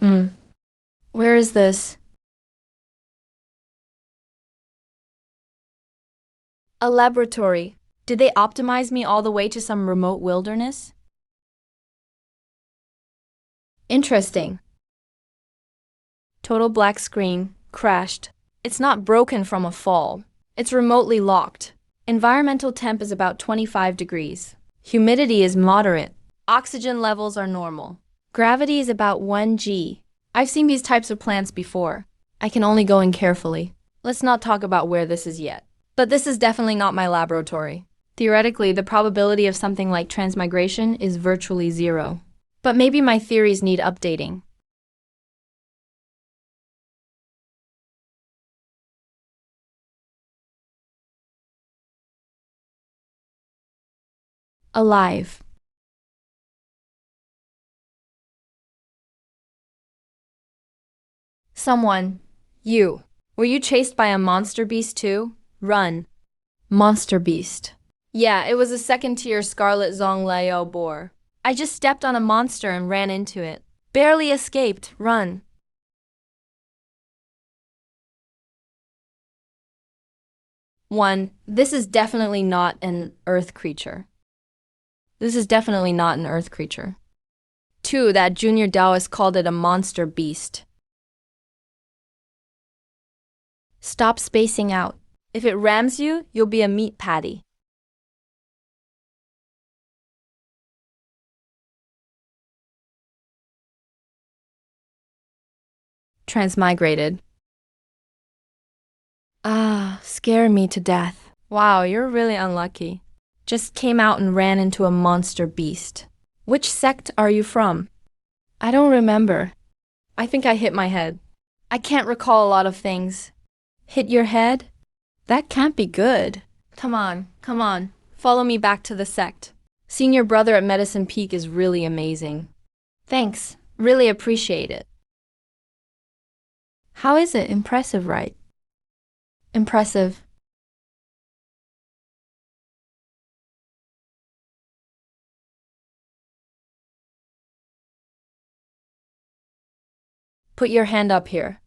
Hmm. Where is this? A laboratory. Did they optimize me all the way to some remote wilderness? Interesting. Total black screen. Crashed. It's not broken from a fall. It's remotely locked. Environmental temp is about 25 degrees. Humidity is moderate. Oxygen levels are normal. Gravity is about 1 g. I've seen these types of plants before. I can only go in carefully. Let's not talk about where this is yet. But this is definitely not my laboratory. Theoretically, the probability of something like transmigration is virtually zero. But maybe my theories need updating. Alive. Someone. You. Were you chased by a monster beast too? Run. Monster beast. Yeah, it was a second-tier Scarlet Zongleo boar. I just stepped on a monster and ran into it. Barely escaped. Run. One, this is definitely not an earth creature. This is definitely not an earth creature. Two, that junior Taoist called it a monster beast. Stop spacing out. If it rams you, you'll be a meat patty. Transmigrated. Ah, scare me to death. Wow, you're really unlucky. Just came out and ran into a monster beast. Which sect are you from? I don't remember. I think I hit my head. I can't recall a lot of things. Hit your head? That can't be good. Come on, come on. Follow me back to the sect. Seeing your brother at Medicine Peak is really amazing. Thanks. Really appreciate it. How is it? Impressive, right? Impressive. Put your hand up here.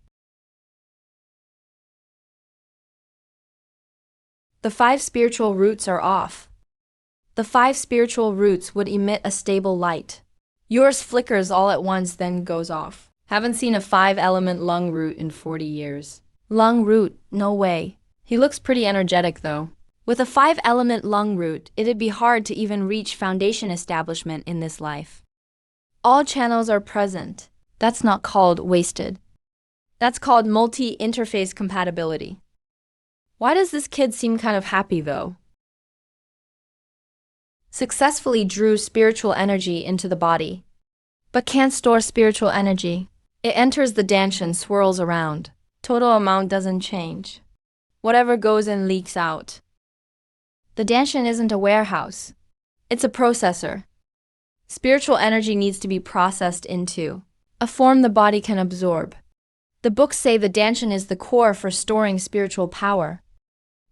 The 5 spiritual roots are off. The 5 spiritual roots would emit a stable light. Yours flickers all at once, then goes off. Haven't seen a 5-element lung root in 40 years. Lung root? No way. He looks pretty energetic though. With a 5-element lung root, it'd be hard to even reach foundation establishment in this life. All channels are present. That's not called wasted. That's called multi-interface compatibility. Why does this kid seem kind of happy though? Successfully drew spiritual energy into the body, but can't store spiritual energy. It enters the danshan, swirls around. Total amount doesn't change. Whatever goes in leaks out. The danshan isn't a warehouse. It's a processor. Spiritual energy needs to be processed into a form the body can absorb. The books say the danshan is the core for storing spiritual power.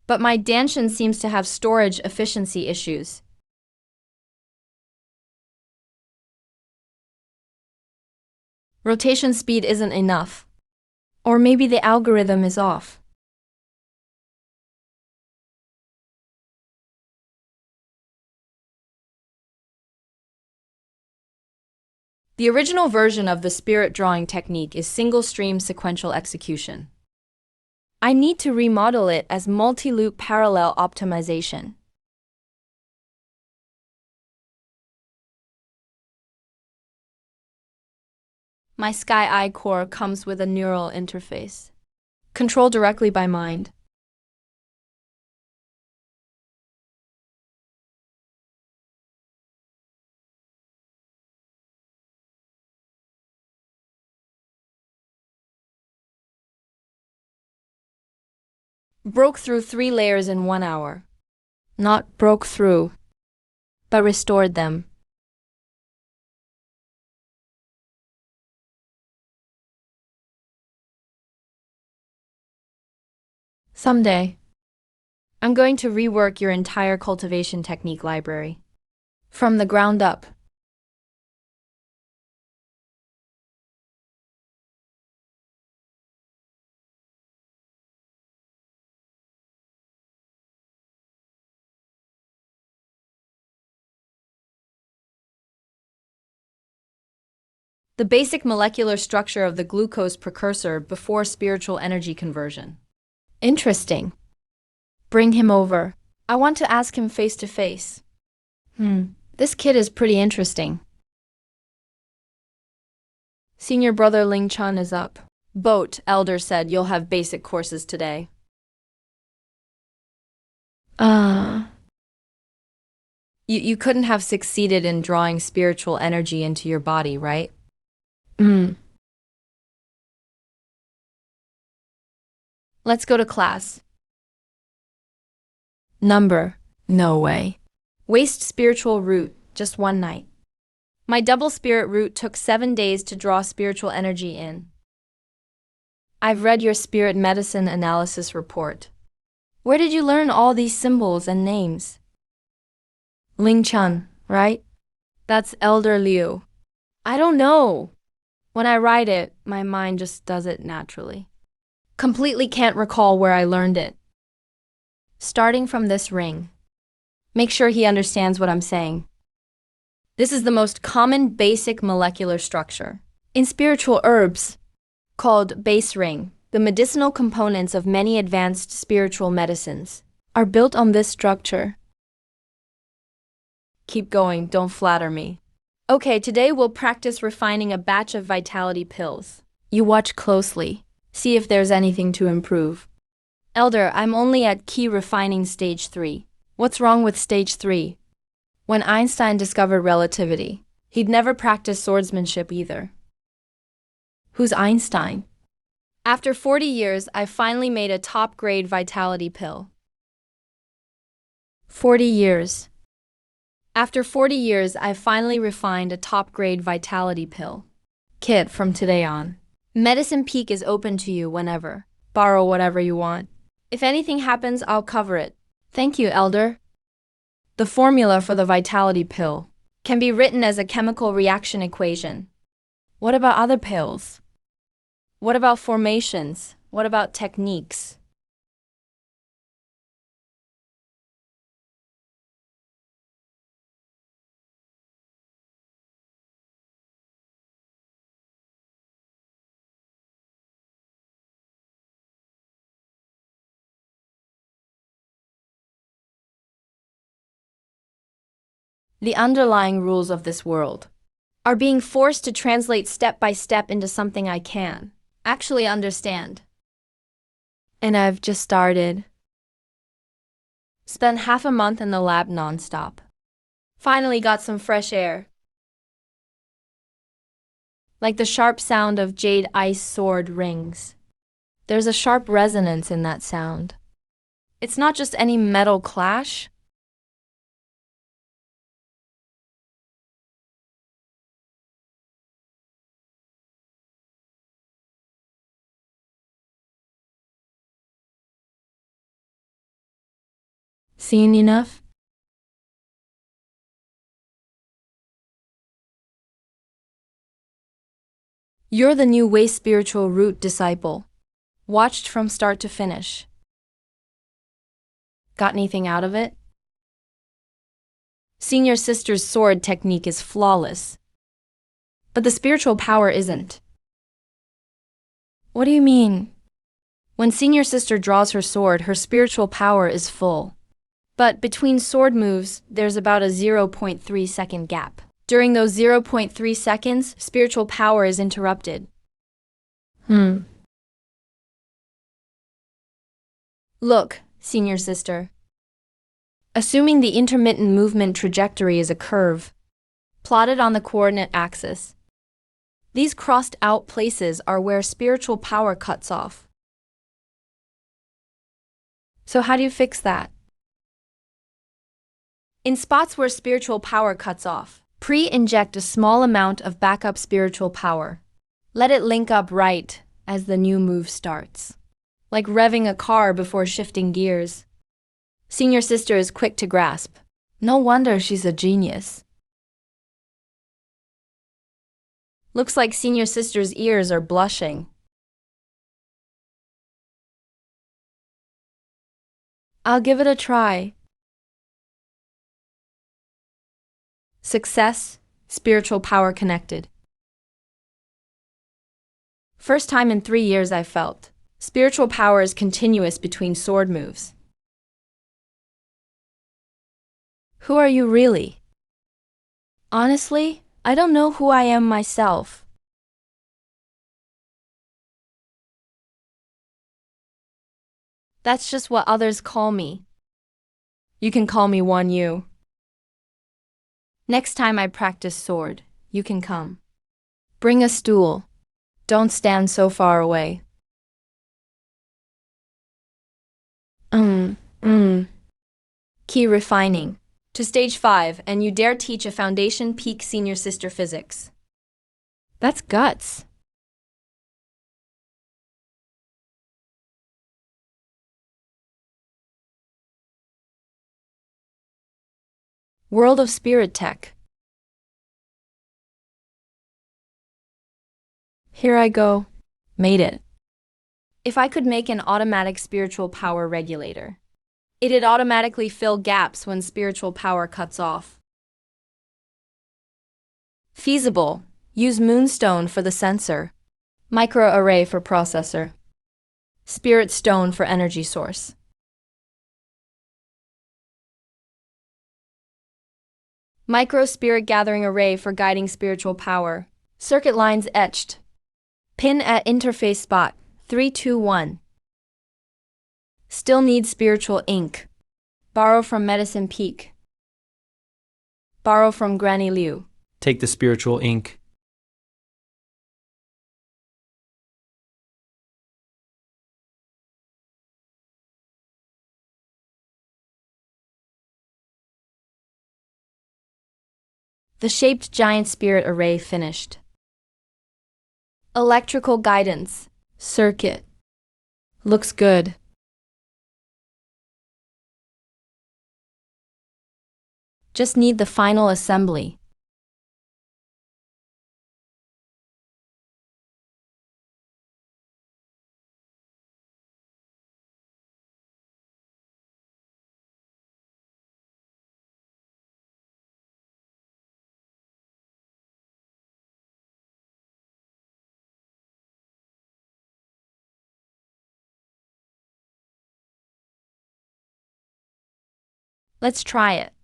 But my danshan seems to have storage efficiency issues. Rotation speed isn't enough. Or maybe the algorithm is off. The original version of the spirit drawing technique is single-stream sequential execution. I need to remodel it as multi-loop parallel optimization. My Sky Eye core comes with a neural interface. Controlled directly by mind. Broke through 3 layers in 1 hour. Not broke through, but restored them. Someday, I'm going to rework your entire cultivation technique library. From the ground up. The basic molecular structure of the glucose precursor before spiritual energy conversion. Interesting. Bring him over. I want to ask him face to face. This kid is pretty interesting. Senior brother Ling Chun is up. Boat, elder said you'll have basic courses today. You couldn't have succeeded in drawing spiritual energy into your body, right? Let's go to class. Number. No way. Waste spiritual root, just one night. My double spirit root took 7 days to draw spiritual energy in. I've read your spirit medicine analysis report. Where did you learn all these symbols and names? Ling Chun, right? That's Elder Liu. I don't know. When I write it, my mind just does it naturally. Completely can't recall where I learned it. Starting from this ring. Make sure he understands what I'm saying. This is the most common basic molecular structure. In spiritual herbs, called base ring, the medicinal components of many advanced spiritual medicines are built on this structure. Keep going, don't flatter me. Okay, today we'll practice refining a batch of vitality pills. You watch closely. See if there's anything to improve. Elder, I'm only at key refining stage 3. What's wrong with stage 3? When Einstein discovered relativity, he'd never practiced swordsmanship either. Who's Einstein? After 40 years, I finally made a top-grade vitality pill. 40 years. After 40 years, I finally refined a top-grade vitality pill. Kid, from today on, Medicine Peak is open to you whenever. Borrow whatever you want. If anything happens, I'll cover it. Thank you, Elder. The formula for the vitality pill can be written as a chemical reaction equation. What about other pills? What about formations? What about techniques? The underlying rules of this world are being forced to translate step by step into something I can actually understand. And I've just started. Spent half a month in the lab nonstop. Finally got some fresh air. Like the sharp sound of jade ice sword rings. There's a sharp resonance in that sound. It's not just any metal clash. Seen enough? You're the new way spiritual root disciple. Watched from start to finish. Got anything out of it? Senior sister's sword technique is flawless. But the spiritual power isn't. What do you mean? When senior sister draws her sword, her spiritual power is full. But between sword moves, there's about a 0.3 second gap. During those 0.3 seconds, spiritual power is interrupted. Look, senior sister. Assuming the intermittent movement trajectory is a curve, plotted on the coordinate axis, these crossed out places are where spiritual power cuts off. So how do you fix that? In spots where spiritual power cuts off, pre-inject a small amount of backup spiritual power. Let it link up right as the new move starts. Like revving a car before shifting gears. Senior sister is quick to grasp. No wonder she's a genius. Looks like senior sister's ears are blushing. I'll give it a try. Success, spiritual power connected. First time in 3 years I felt. Spiritual power is continuous between sword moves. Who are you really? Honestly, I don't know who I am myself. That's just what others call me. You can call me One Yu. Next time I practice sword, you can come. Bring a stool. Don't stand so far away. Um, mm. Key refining. To stage 5, and you dare teach a foundation peak senior sister physics. That's guts. World of Spirit Tech. Here I go. Made it. If I could make an automatic spiritual power regulator, it'd automatically fill gaps when spiritual power cuts off. Feasible. Use moonstone for the sensor. Microarray for processor. Spirit stone for energy source. Micro spirit gathering array for guiding spiritual power. Circuit lines etched. Pin at interface spot 321. Still need spiritual ink. Borrow from Medicine Peak. Borrow from Granny Liu. Take the spiritual ink. The shaped giant spirit array finished. Electrical guidance. Circuit. Looks good. Just need the final assembly. Let's try it.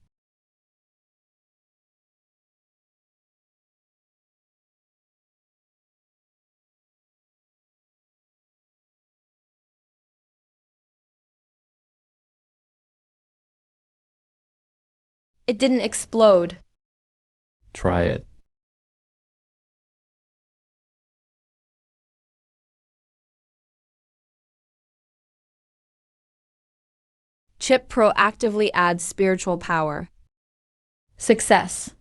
It didn't explode. Try it. Chip proactively adds spiritual power. Success.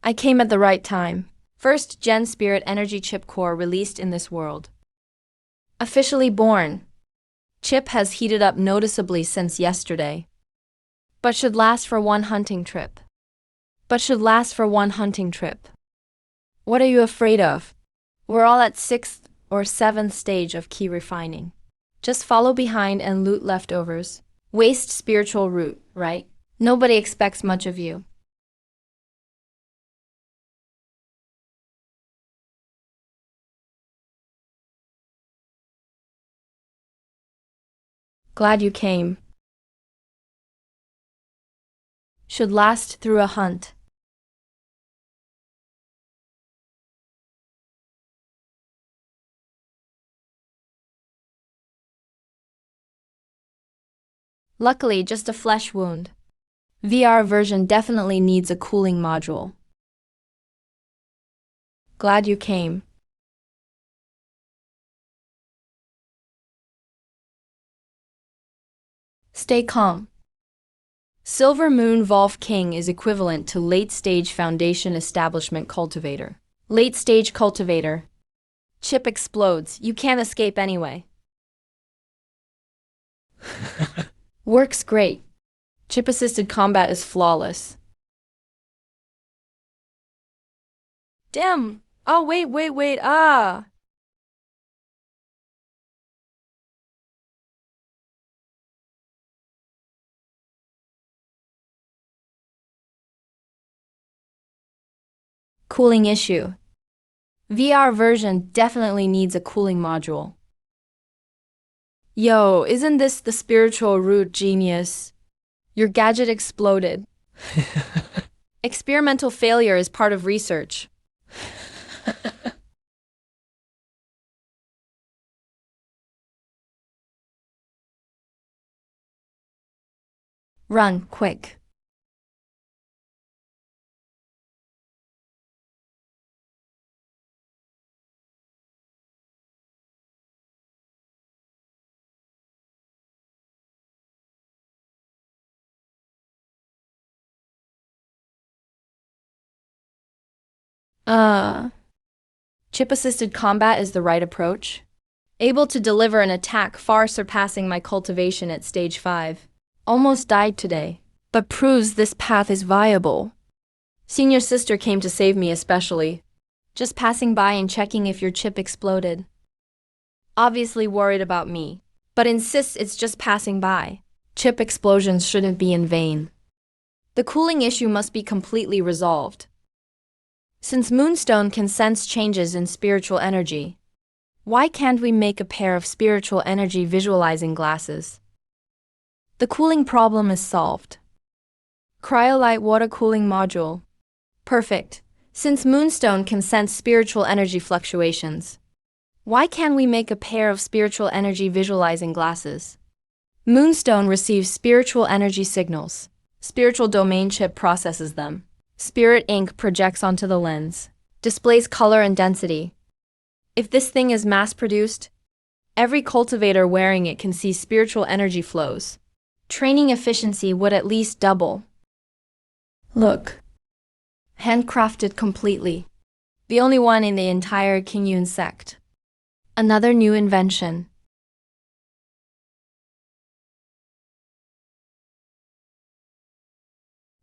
I came at the right time. First Gen Spirit Energy Chip Core released in this world. Officially born. Chip has heated up noticeably since yesterday. But should last for one hunting trip. What are you afraid of? We're all at 6th or 7th stage of key refining. Just follow behind and loot leftovers. Waste spiritual root, right? Nobody expects much of you. Glad you came. Should last through a hunt. Luckily, just a flesh wound. VR version definitely needs a cooling module. Glad you came. Stay calm. Silver Moon Volf King is equivalent to late-stage foundation establishment cultivator. Late-stage cultivator. Chip explodes. You can't escape anyway. Works great. Chip-assisted combat is flawless. Damn! Oh, wait, ah! Cooling issue. VR version definitely needs a cooling module. Yo, isn't this the spiritual root genius? Your gadget exploded. Experimental failure is part of research. Run, quick. Chip-assisted combat is the right approach. Able to deliver an attack far surpassing my cultivation at stage 5. Almost died today, but proves this path is viable. Senior sister came to save me especially. Just passing by and checking if your chip exploded. Obviously worried about me, but insists it's just passing by. Chip explosions shouldn't be in vain. The cooling issue must be completely resolved. Since Moonstone can sense changes in spiritual energy, why can't we make a pair of spiritual energy visualizing glasses? The cooling problem is solved. Cryolite water cooling module. Perfect. Since Moonstone can sense spiritual energy fluctuations, why can't we make a pair of spiritual energy visualizing glasses? Moonstone receives spiritual energy signals. Spiritual domain chip processes them. Spirit ink projects onto the lens. Displays color and density. If this thing is mass-produced, every cultivator wearing it can see spiritual energy flows. Training efficiency would at least double. Look. Handcrafted completely. The only one in the entire Kingyun sect. Another new invention.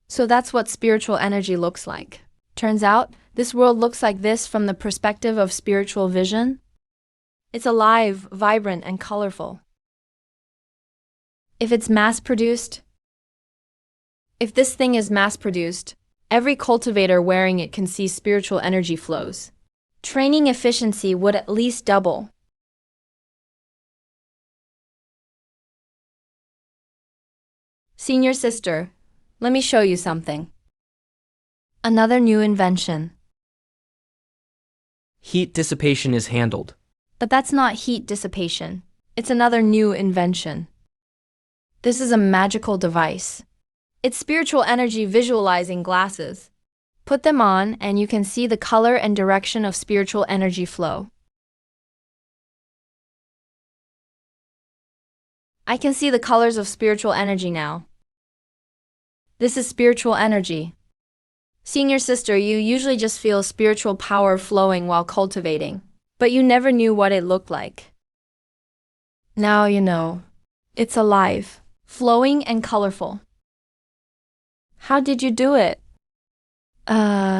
So that's what spiritual energy looks like. Turns out, this world looks like this from the perspective of spiritual vision. It's alive, vibrant, and colorful. If it's mass-produced, if this thing is mass-produced, every cultivator wearing it can see spiritual energy flows. Training efficiency would at least double. Senior sister, let me show you something. Another new invention. Heat dissipation is handled. But that's not heat dissipation. It's another new invention. This is a magical device. It's spiritual energy visualizing glasses. Put them on and you can see the color and direction of spiritual energy flow. I can see the colors of spiritual energy now. This is spiritual energy. Senior sister, you usually just feel spiritual power flowing while cultivating, but you never knew what it looked like. Now you know. It's alive, flowing and colorful. How did you do it?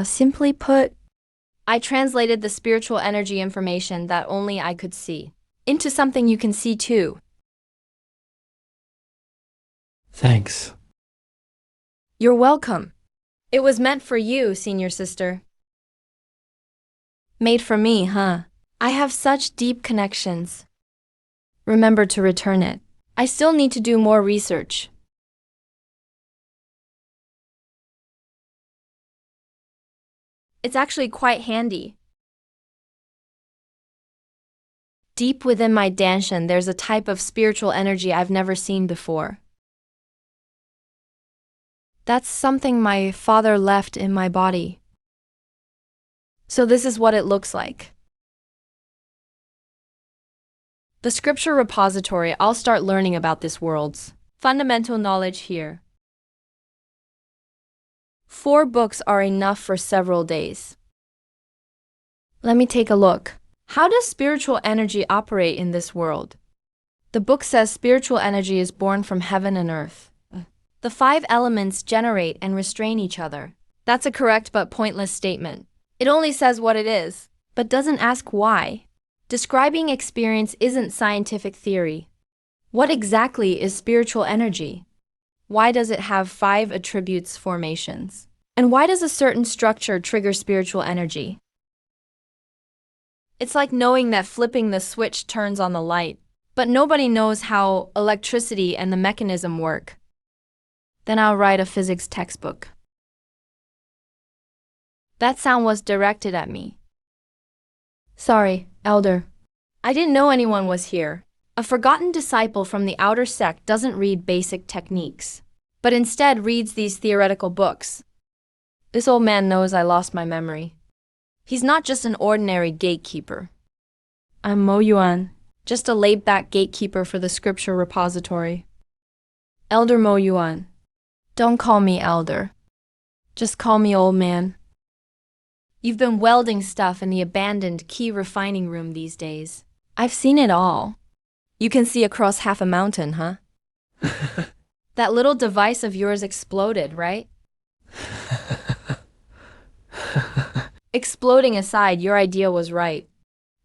Simply put, I translated the spiritual energy information that only I could see into something you can see too. Thanks. You're welcome. It was meant for you, senior sister. Made for me, huh? I have such deep connections. Remember to return it. I still need to do more research. It's actually quite handy. Deep within my danshan, there's a type of spiritual energy I've never seen before. That's something my father left in my body. So this is what it looks like. The scripture repository, I'll start learning about this world's fundamental knowledge here. 4 books are enough for several days. Let me take a look. How does spiritual energy operate in this world? The book says spiritual energy is born from heaven and earth. The 5 elements generate and restrain each other. That's a correct but pointless statement. It only says what it is, but doesn't ask why. Describing experience isn't scientific theory. What exactly is spiritual energy? Why does it have 5 attributes formations? And why does a certain structure trigger spiritual energy? It's like knowing that flipping the switch turns on the light, but nobody knows how electricity and the mechanism work. Then I'll write a physics textbook. That sound was directed at me. Sorry, Elder. I didn't know anyone was here. A forgotten disciple from the outer sect doesn't read basic techniques, but instead reads these theoretical books. This old man knows I lost my memory. He's not just an ordinary gatekeeper. I'm Mo Yuan, just a laid-back gatekeeper for the scripture repository. Elder Mo Yuan. Don't call me Elder. Just call me old man. You've been welding stuff in the abandoned key refining room these days. I've seen it all. You can see across half a mountain, huh? That little device of yours exploded, right? Exploding aside, your idea was right.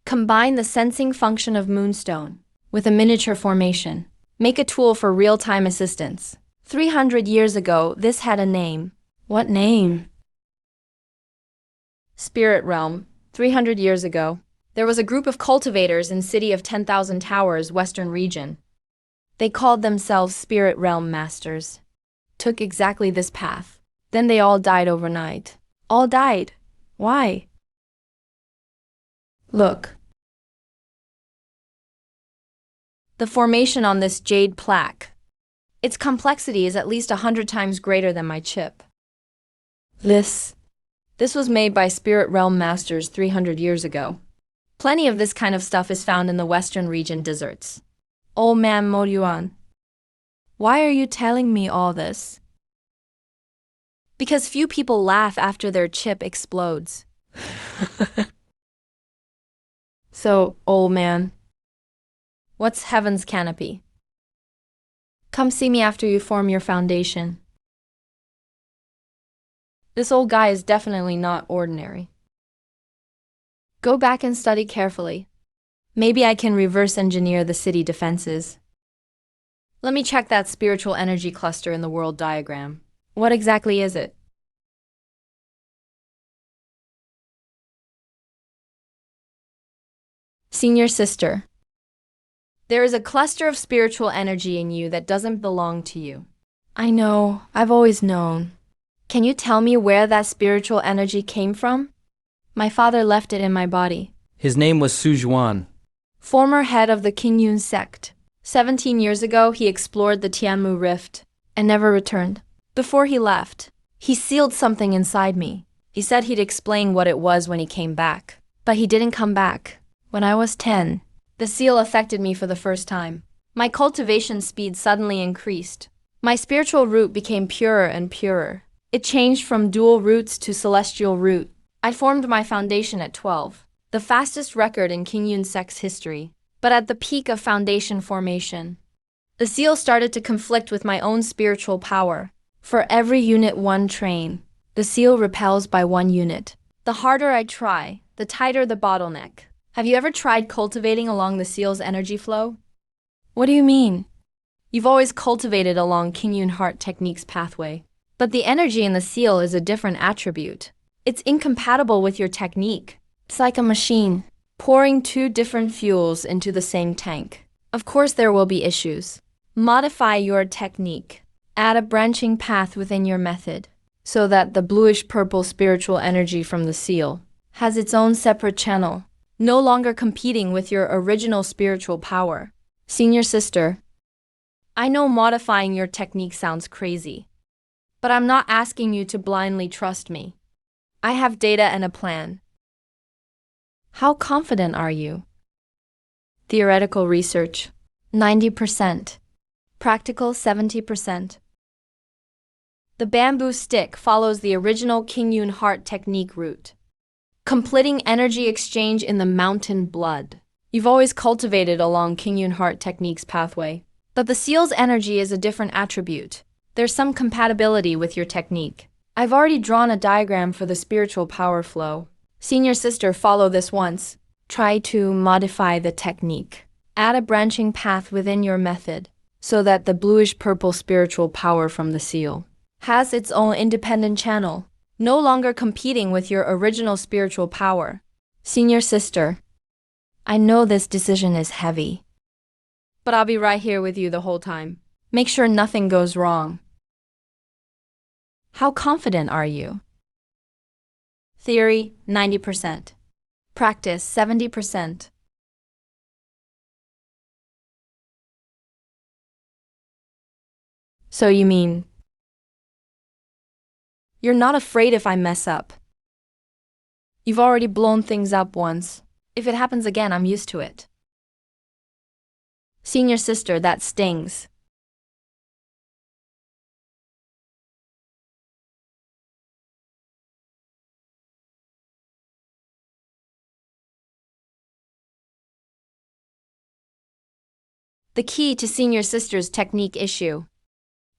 Combine the sensing function of Moonstone with a miniature formation. Make a tool for real-time assistance. 300 years ago, this had a name. What name? Spirit Realm. 300 years ago, there was a group of cultivators in City of 10,000 Towers, Western region. They called themselves Spirit Realm Masters. Took exactly this path. Then they all died overnight. All died. Why? Look. The formation on this jade plaque. Its complexity is at least 100 times greater than my chip. This was made by Spirit Realm Masters 300 years ago. Plenty of this kind of stuff is found in the Western region deserts. Old man Mo Yuan. Why are you telling me all this? Because few people laugh after their chip explodes. So, old man, what's heaven's canopy? Come see me after you form your foundation. This old guy is definitely not ordinary. Go back and study carefully. Maybe I can reverse engineer the city defenses. Let me check that spiritual energy cluster in the world diagram. What exactly is it? Senior sister. There is a cluster of spiritual energy in you that doesn't belong to you. I know, I've always known. Can you tell me where that spiritual energy came from? My father left it in my body. His name was Su Juan. Former head of the Qingyun sect. 17 years ago, he explored the Tianmu Rift and never returned. Before he left, he sealed something inside me. He said he'd explain what it was when he came back. But he didn't come back. When I was 10, the seal affected me for the first time. My cultivation speed suddenly increased. My spiritual root became purer and purer. It changed from dual roots to celestial root. I formed my foundation at 12, the fastest record in Qingyun sect's history. But at the peak of foundation formation, the seal started to conflict with my own spiritual power. For every unit one train, the seal repels by 1 unit. The harder I try, the tighter the bottleneck. Have you ever tried cultivating along the seal's energy flow? What do you mean? You've always cultivated along Qingyun heart technique's pathway. But the energy in the seal is a different attribute. It's incompatible with your technique. It's like a machine, pouring 2 different fuels into the same tank. Of course there will be issues. Modify your technique. Add a branching path within your method, so that the bluish-purple spiritual energy from the seal has its own separate channel, no longer competing with your original spiritual power. Senior sister, I know modifying your technique sounds crazy, but I'm not asking you to blindly trust me. I have data and a plan. How confident are you? Theoretical research, 90%. Practical, 70%. The bamboo stick follows the original Qingyun heart technique route, completing energy exchange in the mountain blood. You've always cultivated along Qingyun heart technique's pathway, but the seal's energy is a different attribute. There's some compatibility with your technique. I've already drawn a diagram for the spiritual power flow. Senior sister, follow this once. Try to modify the technique. Add a branching path within your method, so that the bluish-purple spiritual power from the seal has its own independent channel, No longer competing with your original spiritual power. Senior sister, I know this decision is heavy, but I'll be right here with you the whole time. Make sure nothing goes wrong. How confident are you? Theory, 90%. Practice, 70%. So you mean you're not afraid if I mess up? You've already blown things up once. If it happens again, I'm used to it. Senior sister, that stings. The key to senior sister's technique issue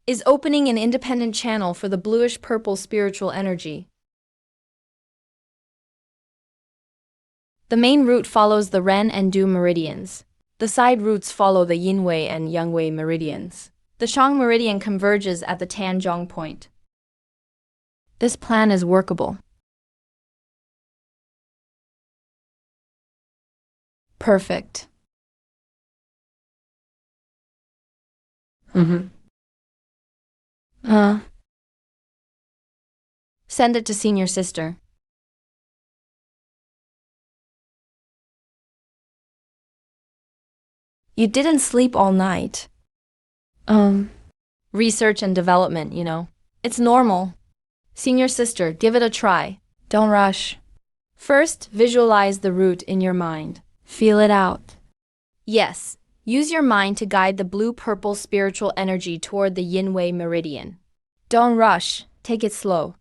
is opening an independent channel for the bluish-purple spiritual energy. The main route follows the Ren and Du meridians. The side routes follow the Yin-Wei and Yang-Wei meridians. The Shang meridian converges at the Tianzhong point. This plan is workable. Perfect. Send it to senior sister. You didn't sleep all night. Research and development, you know. It's normal. Senior sister, give it a try. Don't rush. First, visualize the route in your mind. Feel it out. Yes, use your mind to guide the blue-purple spiritual energy toward the Yin-Wei meridian. Don't rush. Take it slow.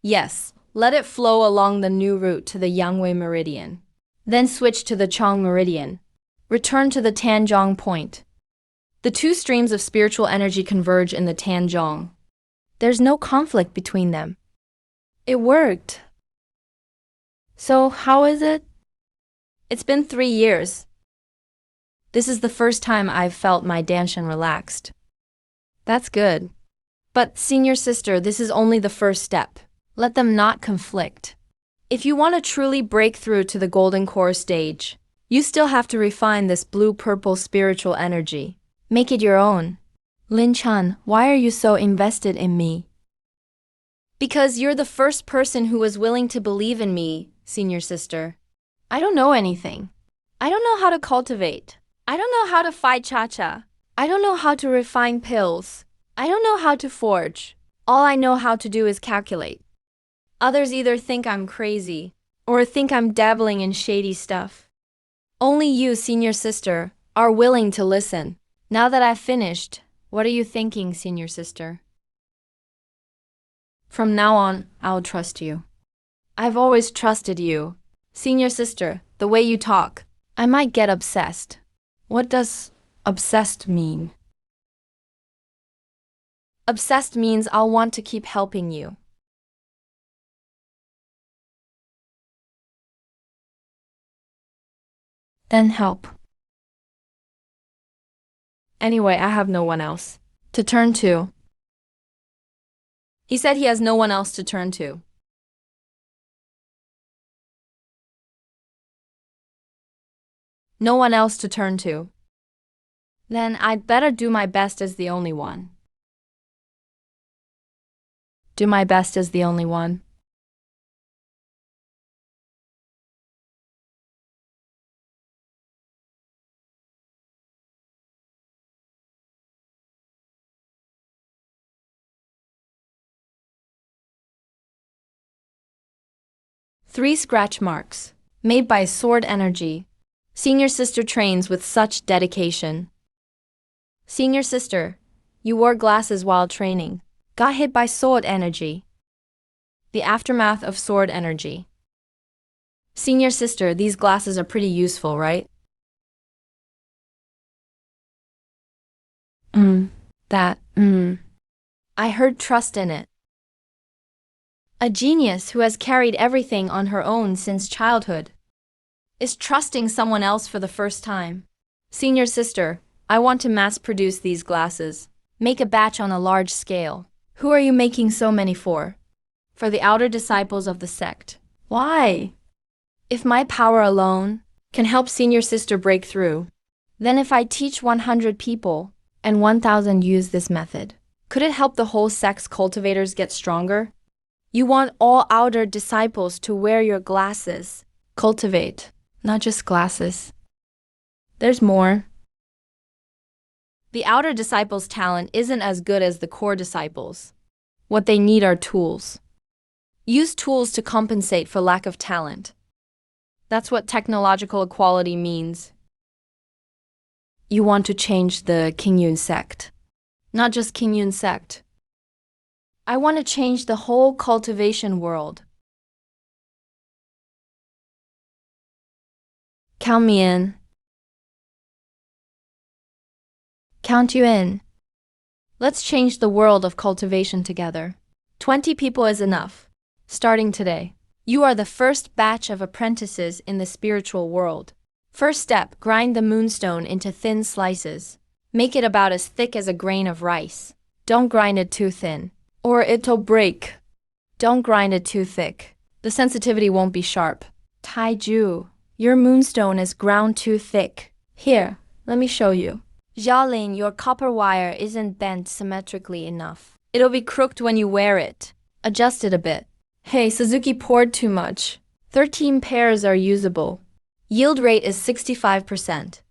Yes, let it flow along the new route to the Yang-Wei meridian. Then switch to the Chang meridian. Return to the Tianzhong point. The two streams of spiritual energy converge in the Tianzhong. There's no conflict between them. It worked. So, how is it? It's been 3 years. This is the first time I've felt my Danshan relaxed. That's good. But, senior sister, this is only the first step. Let them not conflict. If you want to truly break through to the golden core stage, you still have to refine this blue-purple spiritual energy. Make it your own. Lin Chan, why are you so invested in me? Because you're the first person who was willing to believe in me, senior sister. I don't know anything. I don't know how to cultivate. I don't know how to fight cha-cha. I don't know how to refine pills. I don't know how to forge. All I know how to do is calculate. Others either think I'm crazy or think I'm dabbling in shady stuff. Only you, senior sister, are willing to listen. Now that I've finished, what are you thinking, senior sister? From now on, I'll trust you. I've always trusted you. Senior sister, the way you talk, I might get obsessed. What does obsessed mean? Obsessed means I'll want to keep helping you. Then help. Anyway, I have no one else to turn to. He said he has no one else to turn to. No one else to turn to. Then I'd better do my best as the only one. Do my best as the only one. Three scratch marks, made by sword energy. Senior sister trains with such dedication. Senior sister, you wore glasses while training. Got hit by sword energy. The aftermath of sword energy. Senior sister, these glasses are pretty useful, right? I heard trust in it. A genius who has carried everything on her own since childhood is trusting someone else for the first time. Senior sister, I want to mass produce these glasses. Make a batch on a large scale. Who are you making so many for? For the outer disciples of the sect. Why? If my power alone can help senior sister break through, then if I teach 100 people and 1,000 use this method, could it help the whole sect's cultivators get stronger? You want all outer disciples to wear your glasses. Cultivate, not just glasses. There's more. The outer disciples' talent isn't as good as the core disciples. What they need are tools. Use tools to compensate for lack of talent. That's what technological equality means. You want to change the King Yun sect. Not just King Yun sect. I want to change the whole cultivation world. Count me in. Count you in. Let's change the world of cultivation together. 20 people is enough. Starting today. You are the first batch of apprentices in the spiritual world. First step, grind the moonstone into thin slices. Make it about as thick as a grain of rice. Don't grind it too thin, or it'll break. Don't grind it too thick. The sensitivity won't be sharp. Taiju, your moonstone is ground too thick. Here, let me show you. Xiaolin, your copper wire isn't bent symmetrically enough. It'll be crooked when you wear it. Adjust it a bit. Hey, Suzuki poured too much. 13 pairs are usable. Yield rate is 65%.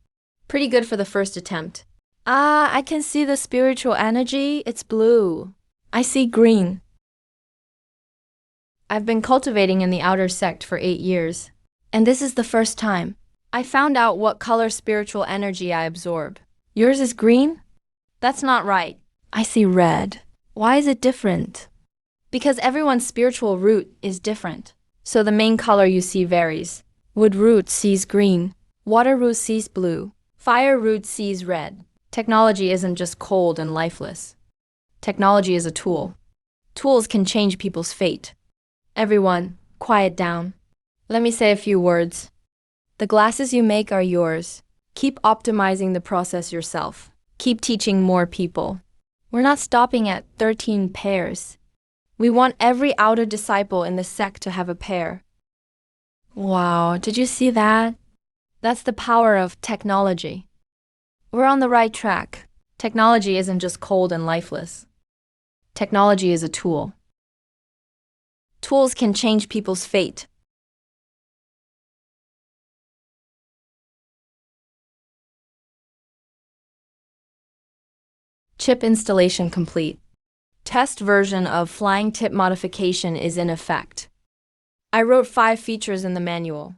Pretty good for the first attempt. I can see the spiritual energy. It's blue. I see green. I've been cultivating in the outer sect for 8 years. And this is the first time I found out what color spiritual energy I absorb. Yours is green? That's not right. I see red. Why is it different? Because everyone's spiritual root is different. So the main color you see varies. Wood root sees green. Water root sees blue. Fire root sees red. Technology isn't just cold and lifeless. Technology is a tool. Tools can change people's fate. Everyone, quiet down. Let me say a few words. The glasses you make are yours. Keep optimizing the process yourself. Keep teaching more people. We're not stopping at 13 pairs. We want every outer disciple in the sect to have a pair. Wow, did you see that? That's the power of technology. We're on the right track. Technology isn't just cold and lifeless. Technology is a tool. Tools can change people's fate. Chip installation complete. Test version of flying tip modification is in effect. I wrote 5 features in the manual.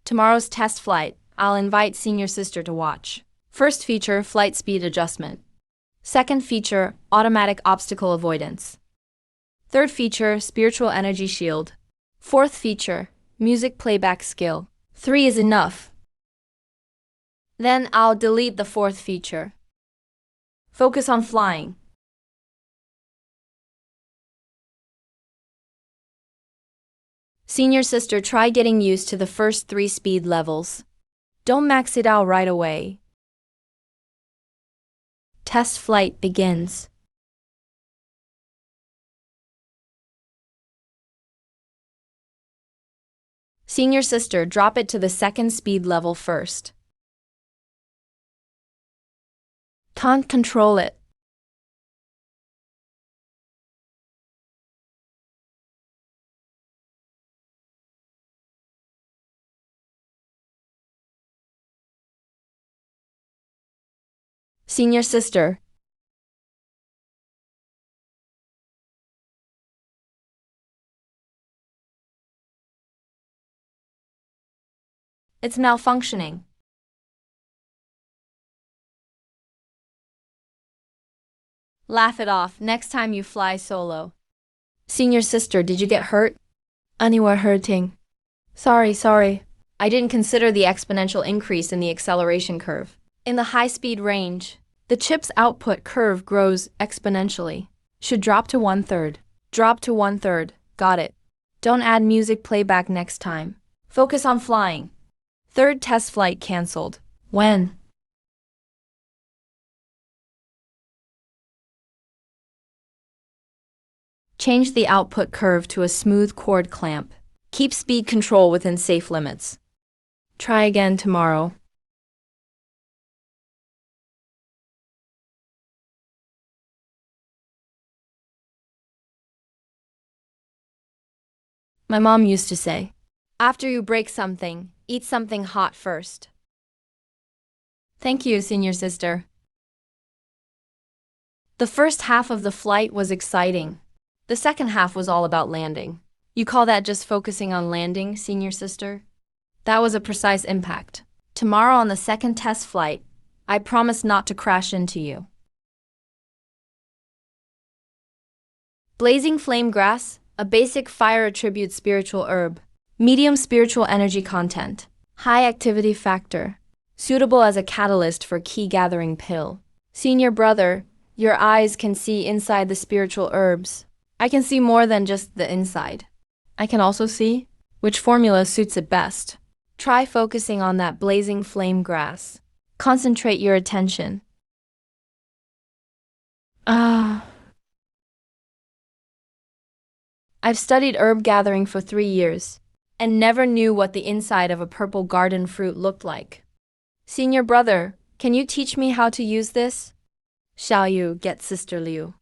Tomorrow's test flight, I'll invite senior sister to watch. First feature, flight speed adjustment. Second feature, automatic obstacle avoidance. Third feature, spiritual energy shield. Fourth feature, music playback skill. 3 is enough. Then I'll delete the fourth feature. Focus on flying. Senior sister, try getting used to the first 3 speed levels. Don't max it out right away. Test flight begins. Senior sister, drop it to the 2nd speed level first. Can't control it. Senior sister. It's malfunctioning. Laugh it off next time you fly solo. Senior sister, did you get hurt? Anywhere hurting? Sorry. I didn't consider the exponential increase in the acceleration curve. In the high-speed range, the chip's output curve grows exponentially. Should drop to 1/3. Drop to 1/3. Got it. Don't add music playback next time. Focus on flying. Third test flight canceled. When? Change the output curve to a smooth cord clamp. Keep speed control within safe limits. Try again tomorrow. My mom used to say, after you break something, eat something hot first. Thank you, senior sister. The first half of the flight was exciting. The second half was all about landing. You call that just focusing on landing, senior sister? That was a precise impact. Tomorrow on the second test flight, I promise not to crash into you. Blazing flame grass, a basic fire attribute spiritual herb. Medium spiritual energy content. High activity factor. Suitable as a catalyst for key gathering pill. Senior brother, your eyes can see inside the spiritual herbs. I can see more than just the inside. I can also see which formula suits it best. Try focusing on that blazing flame grass. Concentrate your attention. I've studied herb gathering for 3 years and never knew what the inside of a purple garden fruit looked like. Senior brother, can you teach me how to use this? Shall you get Sister Liu?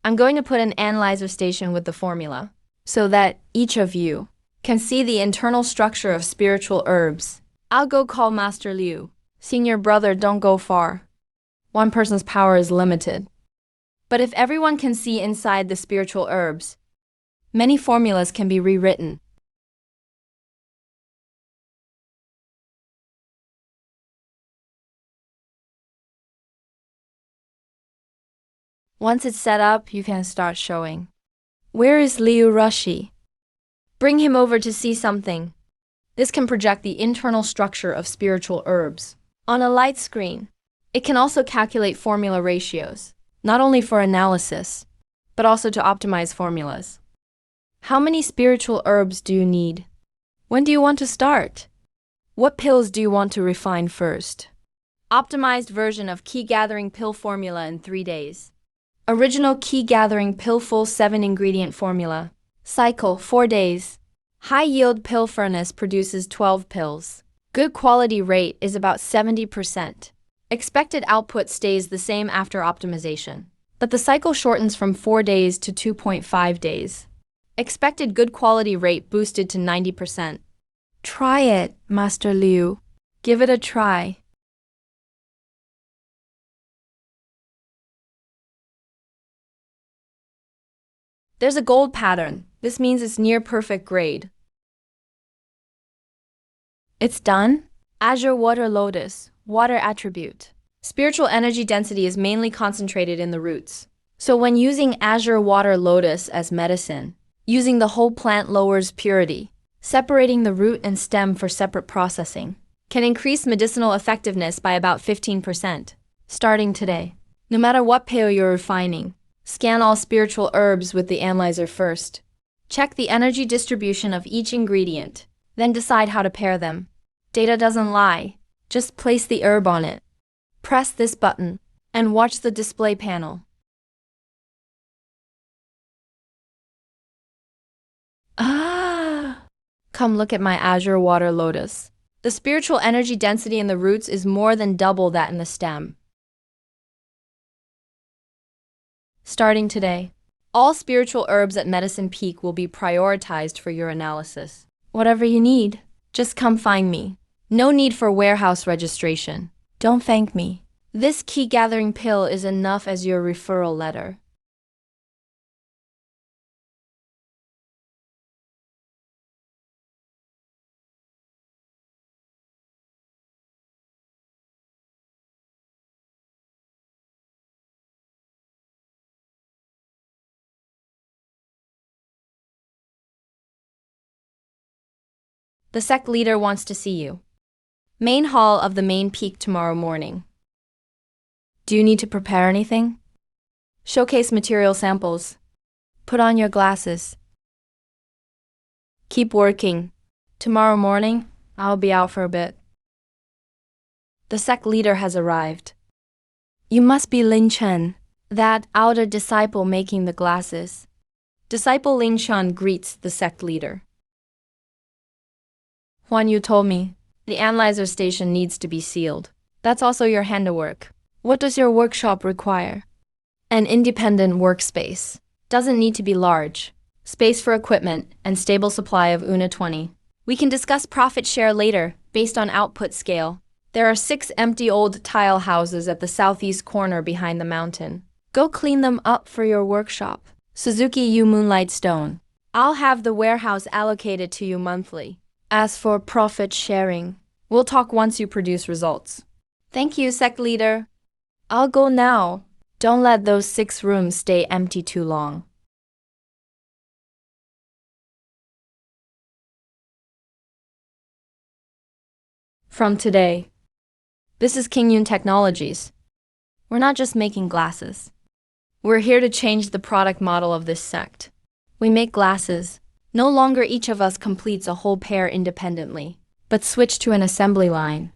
I'm going to put an analyzer station with the formula so that each of you can see the internal structure of spiritual herbs. I'll go call Master Liu. Senior brother, don't go far. One person's power is limited. But if everyone can see inside the spiritual herbs, many formulas can be rewritten. Once it's set up, you can start showing. Where is Liu Rushi? Bring him over to see something. This can project the internal structure of spiritual herbs on a light screen. It can also calculate formula ratios, not only for analysis, but also to optimize formulas. How many spiritual herbs do you need? When do you want to start? What pills do you want to refine first? Optimized version of key gathering pill formula in 3 days. Original key gathering pill full 7-ingredient formula. Cycle 4 days. High yield pill furnace produces 12 pills. Good quality rate is about 70%. Expected output stays the same after optimization, but the cycle shortens from 4 days to 2.5 days. Expected good quality rate boosted to 90%. Try it, Master Liu. Give it a try. There's a gold pattern. This means it's near perfect grade. It's done? Azure Water Lotus, water attribute. Spiritual energy density is mainly concentrated in the roots. So when using Azure Water Lotus as medicine, using the whole plant lowers purity. Separating the root and stem for separate processing can increase medicinal effectiveness by about 15%. Starting today. No matter what pill you're refining, scan all spiritual herbs with the analyzer first. Check the energy distribution of each ingredient, then decide how to pair them. Data doesn't lie. Just place the herb on it. Press this button and watch the display panel. Come look at my Azure Water Lotus. The spiritual energy density in the roots is more than double that in the stem. Starting today, all spiritual herbs at Medicine Peak will be prioritized for your analysis. Whatever you need, just come find me. No need for warehouse registration. Don't thank me. This key gathering pill is enough as your referral letter. The sect leader wants to see you. Main hall of the main peak tomorrow morning. Do you need to prepare anything? Showcase material samples. Put on your glasses. Keep working. Tomorrow morning, I'll be out for a bit. The sect leader has arrived. You must be Lin Chen, that outer disciple making the glasses. Disciple Lingshan greets the sect leader. Huan Yu told me, the analyzer station needs to be sealed. That's also your handiwork. What does your workshop require? An independent workspace. Doesn't need to be large. Space for equipment and stable supply of UNA 20. We can discuss profit share later, based on output scale. There are 6 empty old tile houses at the southeast corner behind the mountain. Go clean them up for your workshop. Suzuki U Moonlight Stone. I'll have the warehouse allocated to you monthly. As for profit sharing, we'll talk once you produce results. Thank you, sect leader. I'll go now. Don't let those 6 rooms stay empty too long. From today, this is King Yun Technologies. We're not just making glasses. We're here to change the product model of this sect. We make glasses. No longer each of us completes a whole pair independently, but switch to an assembly line.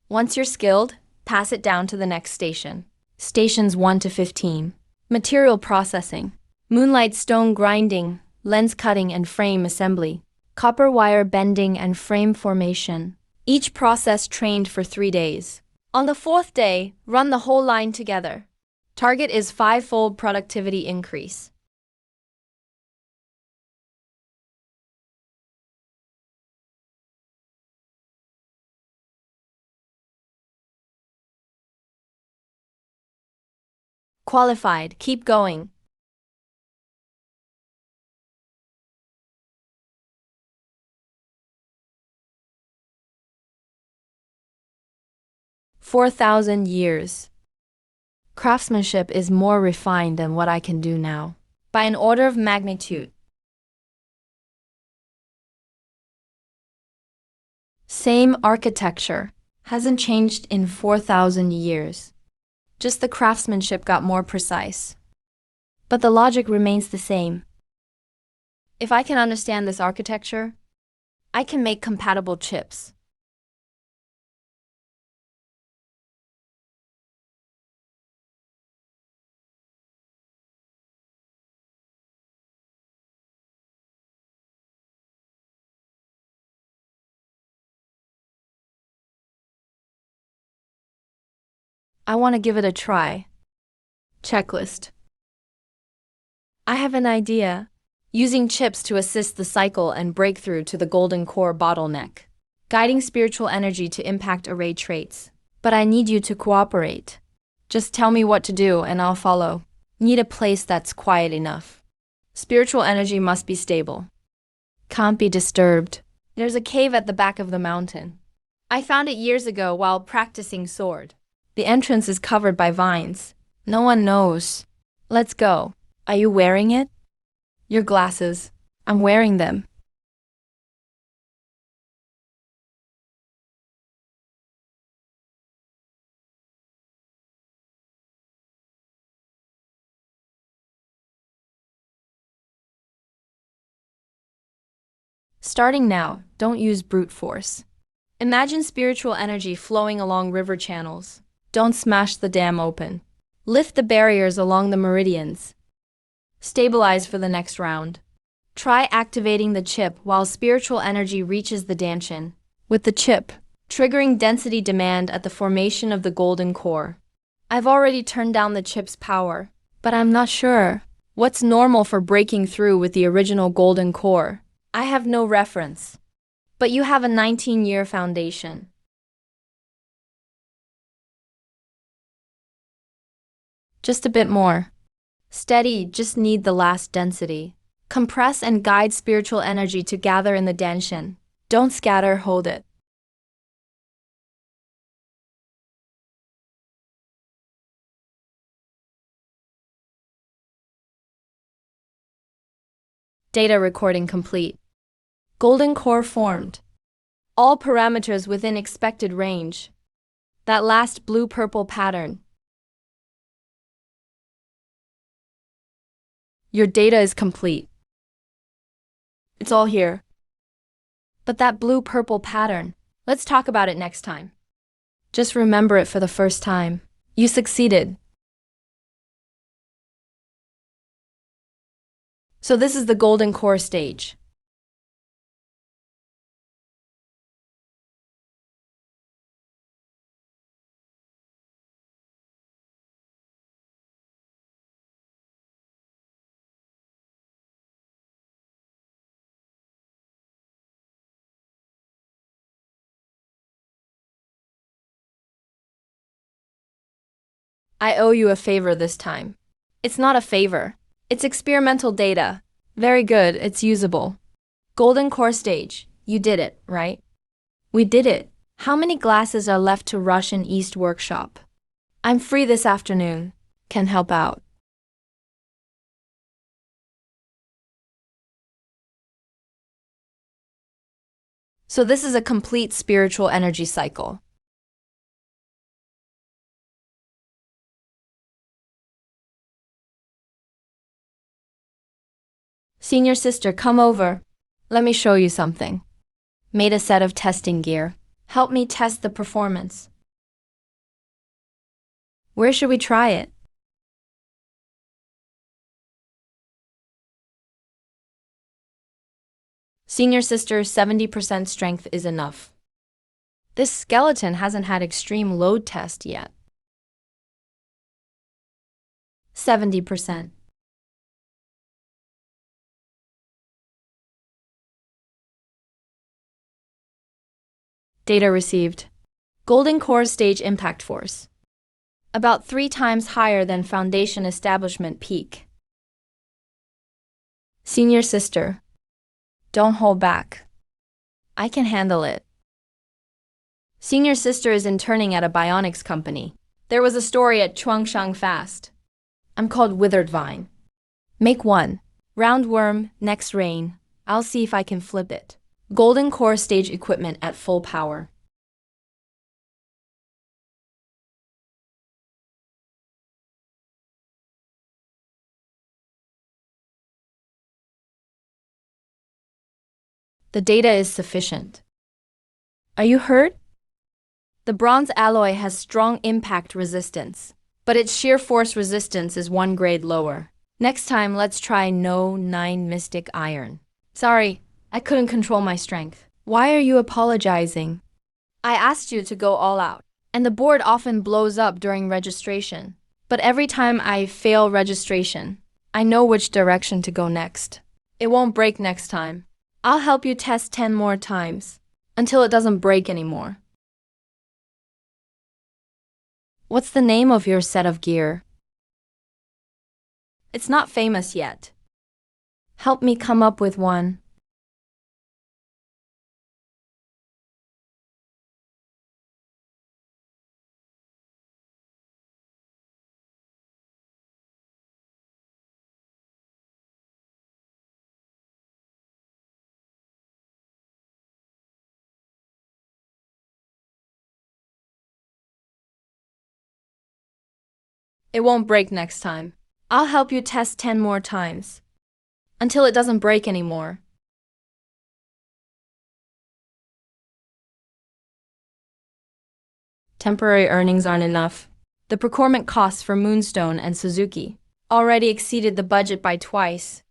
Once you're skilled, pass it down to the next station. Stations 1 to 15. Material processing. Moonlight stone grinding, lens cutting and frame assembly. Copper wire bending and frame formation. Each process trained for 3 days. On the 4th day, run the whole line together. Target is 5-fold productivity increase. Qualified, keep going. "4,000 years. Craftsmanship is more refined than what I can do now. By an order of magnitude. Same architecture. Hasn't changed in 4,000 years. Just the craftsmanship got more precise. But the logic remains the same. If I can understand this architecture, I can make compatible chips. I want to give it a try. Checklist. I have an idea. Using chips to assist the cycle and breakthrough to the golden core bottleneck. Guiding spiritual energy to impact array traits. But I need you to cooperate. Just tell me what to do and I'll follow. Need a place that's quiet enough. Spiritual energy must be stable. Can't be disturbed. There's a cave at the back of the mountain. I found it years ago while practicing sword. The entrance is covered by vines. No one knows. Let's go. Are you wearing it? Your glasses. I'm wearing them. Starting now, don't use brute force. Imagine spiritual energy flowing along river channels. Don't smash the dam open. Lift the barriers along the meridians. Stabilize for the next round. Try activating the chip while spiritual energy reaches the danshin. With the chip, triggering density demand at the formation of the golden core. I've already turned down the chip's power, but I'm not sure what's normal for breaking through with the original golden core. I have no reference. But you have a 19-year foundation. Just a bit more. Steady, just need the last density. Compress and guide spiritual energy to gather in the danshin. Don't scatter, hold it. Data recording complete. Golden core formed. All parameters within expected range. That last blue-purple pattern. Your data is complete. It's all here. But that blue-purple pattern, let's talk about it next time. Just remember it for the first time. You succeeded. So this is the golden core stage. I owe you a favor this time. It's not a favor. It's experimental data. Very good, it's usable. Golden core stage. You did it, right? We did it. How many glasses are left to rush in East Workshop? I'm free this afternoon. Can help out. So this is a complete spiritual energy cycle. Senior sister, come over. Let me show you something. Made a set of testing gear. Help me test the performance. Where should we try it? Senior sister, 70% strength is enough. This skeleton hasn't had extreme load test yet. 70%. Data received. Golden core stage impact force. About 3 times higher than foundation establishment peak. Senior sister, don't hold back. I can handle it. Senior sister is interning at a bionics company. There was a story at Chuangshang Fast. I'm called Withered Vine. Make one. Roundworm, next rain. I'll see if I can flip it. Golden core stage equipment at full power. The data is sufficient. Are you hurt? The bronze alloy has strong impact resistance, but its shear force resistance is 1 grade lower. Next time, let's try No 9 Mystic Iron. Sorry, I couldn't control my strength. Why are you apologizing? I asked you to go all out, and the board often blows up during registration. But every time I fail registration, I know which direction to go next. It won't break next time. I'll help you test 10 more times, until it doesn't break anymore. What's the name of your set of gear? It's not famous yet. Help me come up with one. It won't break next time. I'll help you test 10 more times, until it doesn't break anymore. Temporary earnings aren't enough. The procurement costs for Moonstone and Suzuki already exceeded the budget by twice.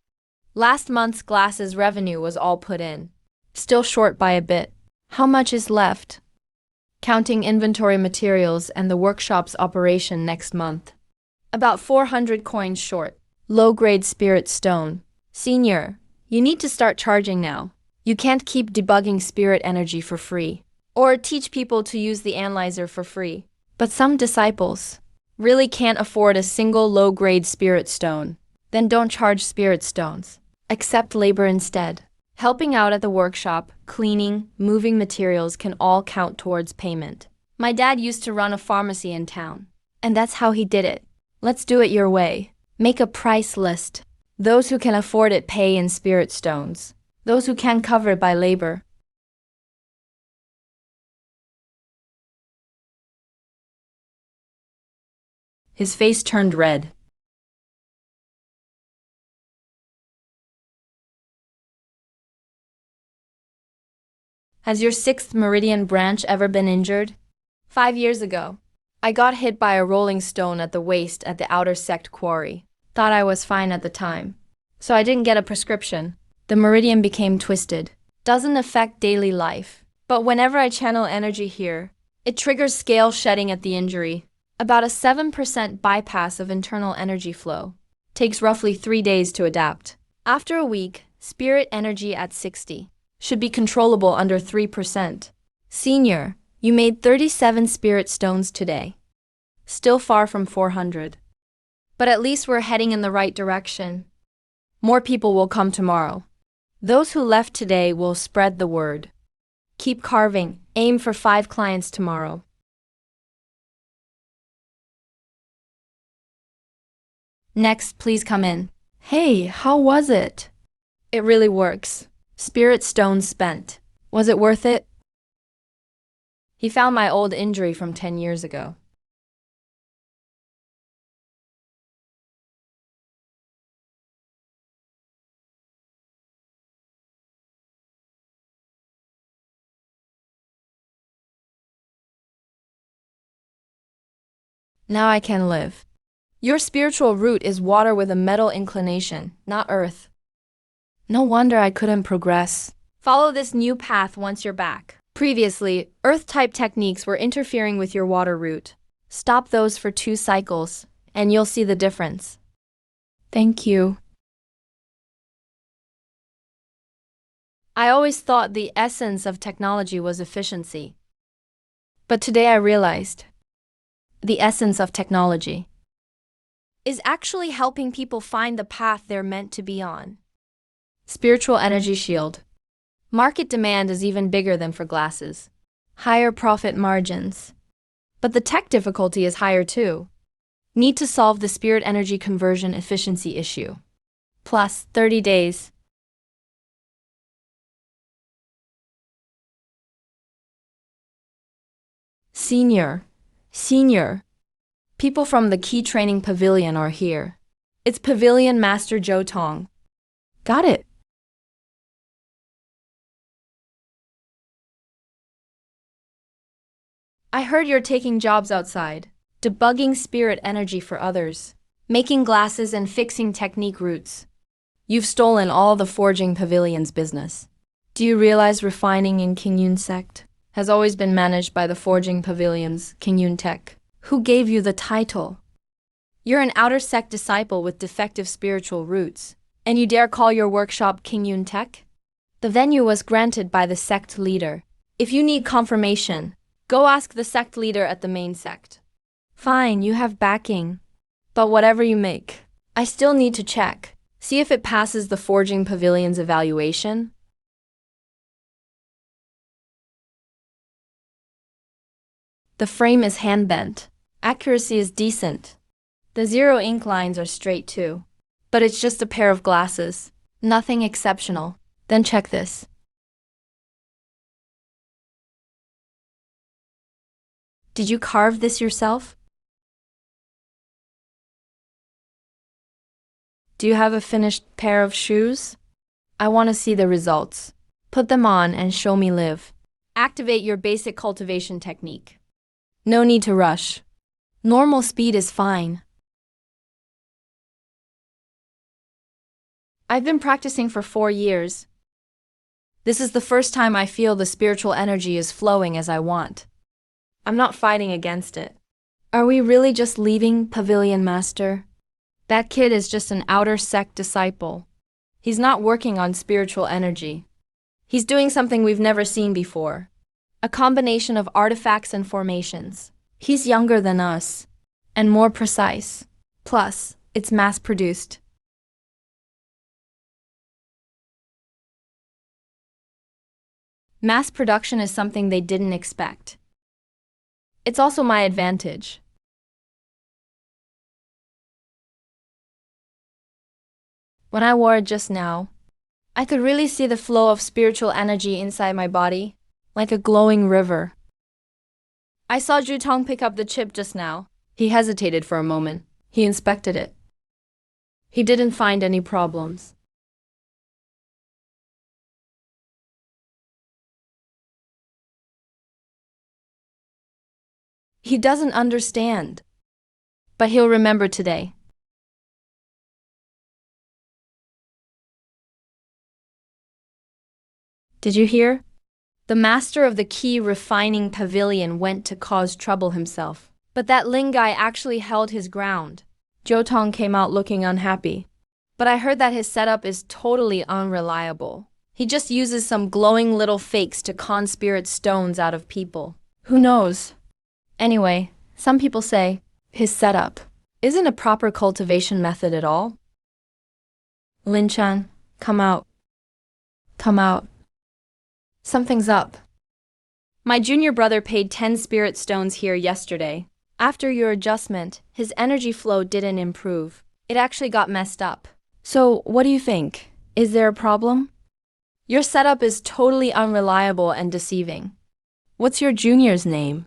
Last month's glasses revenue was all put in. Still short by a bit. How much is left? Counting inventory materials and the workshop's operation next month. About 400 coins short. Low-grade spirit stone. Senior, you need to start charging now. You can't keep debugging spirit energy for free, or teach people to use the analyzer for free. But some disciples really can't afford a single low-grade spirit stone. Then don't charge spirit stones. Accept labor instead. Helping out at the workshop, cleaning, moving materials can all count towards payment. My dad used to run a pharmacy in town, and that's how he did it. Let's do it your way. Make a price list. Those who can afford it pay in spirit stones. Those who can't cover it by labor. His face turned red. Has your 6th meridian branch ever been injured? 5 years ago, I got hit by a rolling stone at the waist at the outer sect quarry. Thought I was fine at the time. so I didn't get a prescription. The meridian became twisted. Doesn't affect daily life. But whenever I channel energy here, it triggers scale shedding at the injury. About a 7% bypass of internal energy flow. Takes roughly 3 days to adapt. After a week, spirit energy at 60. Should be controllable under 3%. Senior, you made 37 spirit stones today. Still far from 400. But at least we're heading in the right direction. More people will come tomorrow. Those who left today will spread the word. Keep carving. Aim for 5 clients tomorrow. Next, please come in. Hey, how was it? It really works. Spirit stones spent. Was it worth it? He found my old injury from 10 years ago. Now I can live. Your spiritual root is water with a metal inclination, not earth. No wonder I couldn't progress. Follow this new path once you're back. Previously, earth-type techniques were interfering with your water root. Stop those for 2 cycles, and you'll see the difference. Thank you. I always thought the essence of technology was efficiency. But today I realized the essence of technology is actually helping people find the path they're meant to be on. Spiritual energy shield. Market demand is even bigger than for glasses. Higher profit margins. But the tech difficulty is higher too. Need to solve the spirit energy conversion efficiency issue. Plus 30 days. Senior. People from the Key Training Pavilion are here. It's Pavilion Master Zhou Tong. Got it. I heard you're taking jobs outside, debugging spirit energy for others, making glasses and fixing technique roots. You've stolen all the Forging Pavilion's business. Do you realize refining in Qingyun sect has always been managed by the Forging Pavilion's Qingyun Tech? Who gave you the title? You're an outer sect disciple with defective spiritual roots, and you dare call your workshop Qingyun Tech? The venue was granted by the sect leader. If you need confirmation, go ask the sect leader at the main sect. Fine, you have backing. But whatever you make, I still need to check. See if it passes the Forging Pavilion's evaluation. The frame is hand-bent. Accuracy is decent. The 0 ink lines are straight too. But it's just a pair of glasses. Nothing exceptional. Then check this. Did you carve this yourself? Do you have a finished pair of shoes? I want to see the results. Put them on and show me live. Activate your basic cultivation technique. No need to rush. Normal speed is fine. I've been practicing for 4 years. This is the first time I feel the spiritual energy is flowing as I want. I'm not fighting against it. Are we really just leaving Pavilion Master? That kid is just an outer sect disciple. He's not working on spiritual energy. He's doing something we've never seen before. A combination of artifacts and formations. He's younger than us, and more precise. Plus, it's mass-produced. Mass production is something they didn't expect. It's also my advantage. When I wore it just now, I could really see the flow of spiritual energy inside my body, like a glowing river. I saw Zhu Tong pick up the chip just now. He hesitated for a moment. He inspected it. He didn't find any problems. He doesn't understand. But he'll remember today. Did you hear? The master of the key refining pavilion went to cause trouble himself. But that Ling guy actually held his ground. Zhou Tong came out looking unhappy. But I heard that his setup is totally unreliable. He just uses some glowing little fakes to con spirit stones out of people. Who knows? Anyway, some people say his setup isn't a proper cultivation method at all. Lin Chan, come out. Come out. Something's up. My junior brother paid 10 spirit stones here yesterday. After your adjustment, his energy flow didn't improve. It actually got messed up. So, what do you think? Is there a problem? Your setup is totally unreliable and deceiving. What's your junior's name?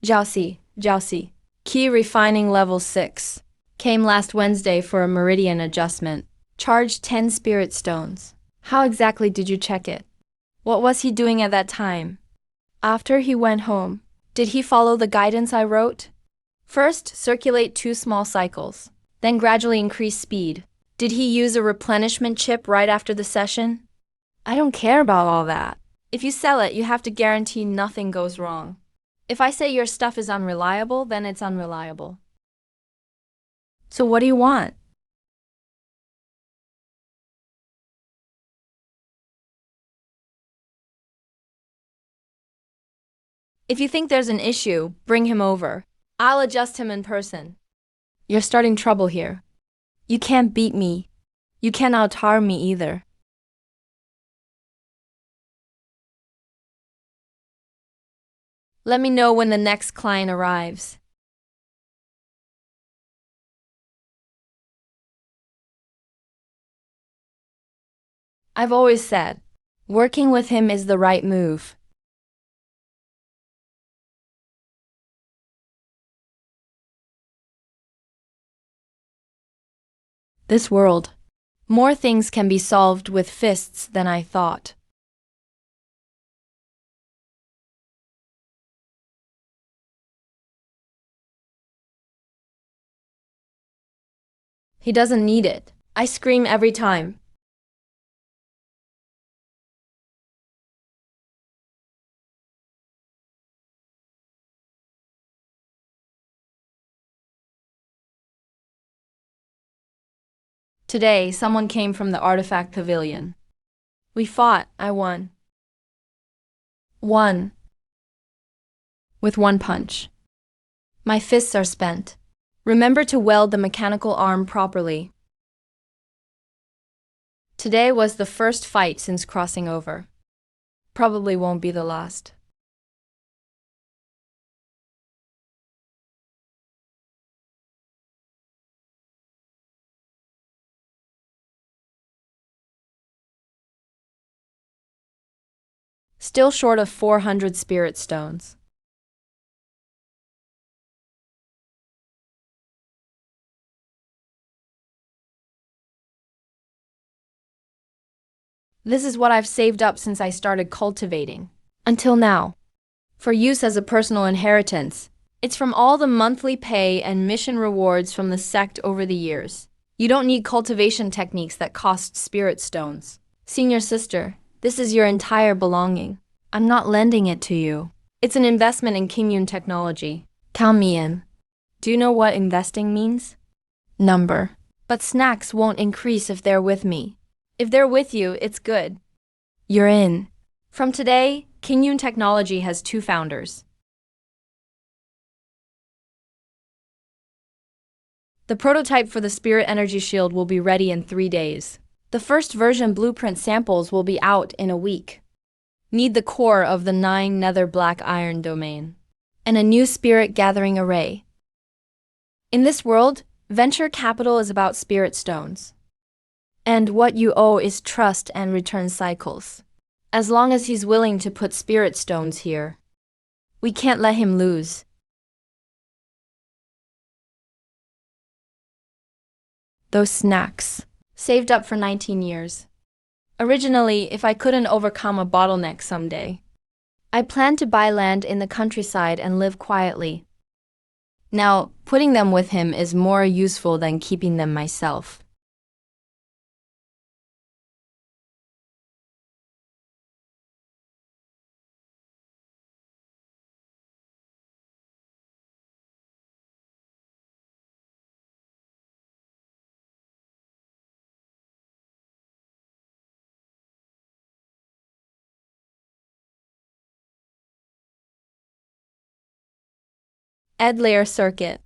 Jiaoxi. Key refining level 6. Came last Wednesday for a meridian adjustment. Charged 10 spirit stones. How exactly did you check it? What was he doing at that time? After he went home, did he follow the guidance I wrote? First, circulate 2 small cycles. Then gradually increase speed. Did he use a replenishment chip right after the session? I don't care about all that. If you sell it, you have to guarantee nothing goes wrong. If I say your stuff is unreliable, then it's unreliable. So what do you want? If you think there's an issue, bring him over. I'll adjust him in person. You're starting trouble here. You can't beat me. You can't out-harm me either. Let me know when the next client arrives. I've always said, working with him is the right move. This world, more things can be solved with fists than I thought. He doesn't need it. I scream every time. Today, someone came from the artifact pavilion. We fought. I won. Won. With 1 punch. My fists are spent. Remember to weld the mechanical arm properly. Today was the first fight since crossing over. Probably won't be the last. Still short of 400 spirit stones. This is what I've saved up since I started cultivating. Until now. For use as a personal inheritance. It's from all the monthly pay and mission rewards from the sect over the years. You don't need cultivation techniques that cost spirit stones. Senior sister, this is your entire belonging. I'm not lending it to you. It's an investment in Kingyun technology. Count me in. Do you know what investing means? Number. But snacks won't increase if they're with me. If they're with you, it's good. You're in. From today, Kingyun Technology has 2 founders. The prototype for the Spirit Energy Shield will be ready in 3 days. The first version blueprint samples will be out in a week. Need the core of the 9 nether black iron domain. And a new spirit gathering array. In this world, venture capital is about spirit stones. And what you owe is trust and return cycles. As long as he's willing to put spirit stones here. We can't let him lose. Those snacks. Saved up for 19 years. Originally, if I couldn't overcome a bottleneck someday, I planned to buy land in the countryside and live quietly. Now, putting them with him is more useful than keeping them myself. Add layer circuit.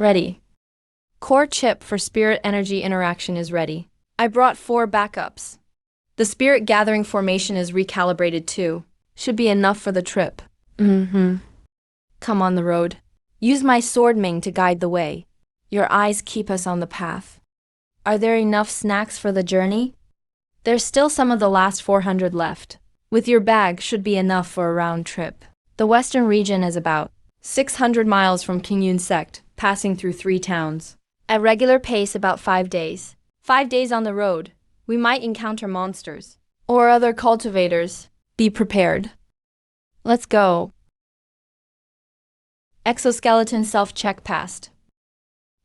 Ready. Core chip for spirit energy interaction is ready. I brought 4 backups. The spirit gathering formation is recalibrated too. Should be enough for the trip. Come on the road. Use my sword ming to guide the way. Your eyes keep us on the path. Are there enough snacks for the journey? There's still some of the last 400 left. With your bag should be enough for a round trip. The western region is about 600 miles from Kingyun sect, passing through 3 towns. At regular pace about 5 days. 5 days on the road. We might encounter monsters. Or other cultivators. Be prepared. Let's go. Exoskeleton self-check passed.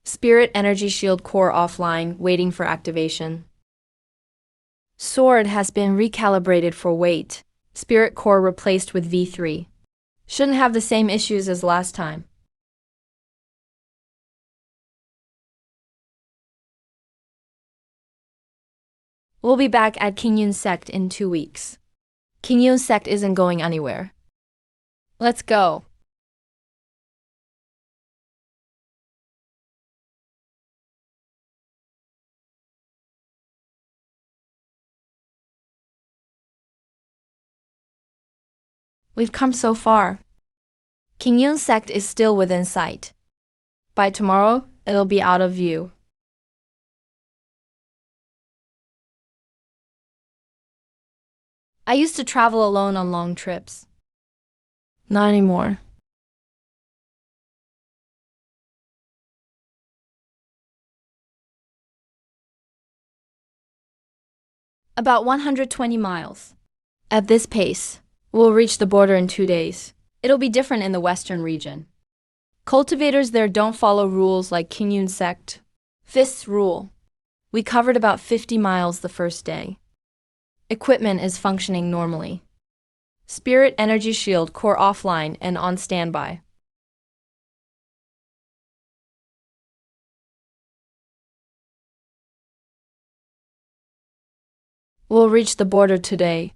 Spirit energy shield core offline, waiting for activation. Sword has been recalibrated for weight. Spirit core replaced with V3. Shouldn't have the same issues as last time. We'll be back at Kingyun sect in 2 weeks. Kingyun sect isn't going anywhere. Let's go. We've come so far. Kingyun sect is still within sight. By tomorrow, it'll be out of view. I used to travel alone on long trips. Not anymore. About 120 miles. At this pace, we'll reach the border in 2 days. It'll be different in the western region. Cultivators there don't follow rules like Kingyun sect. Fifth rule. We covered about 50 miles the first day. Equipment is functioning normally. Spirit energy shield core offline and on standby. We'll reach the border today.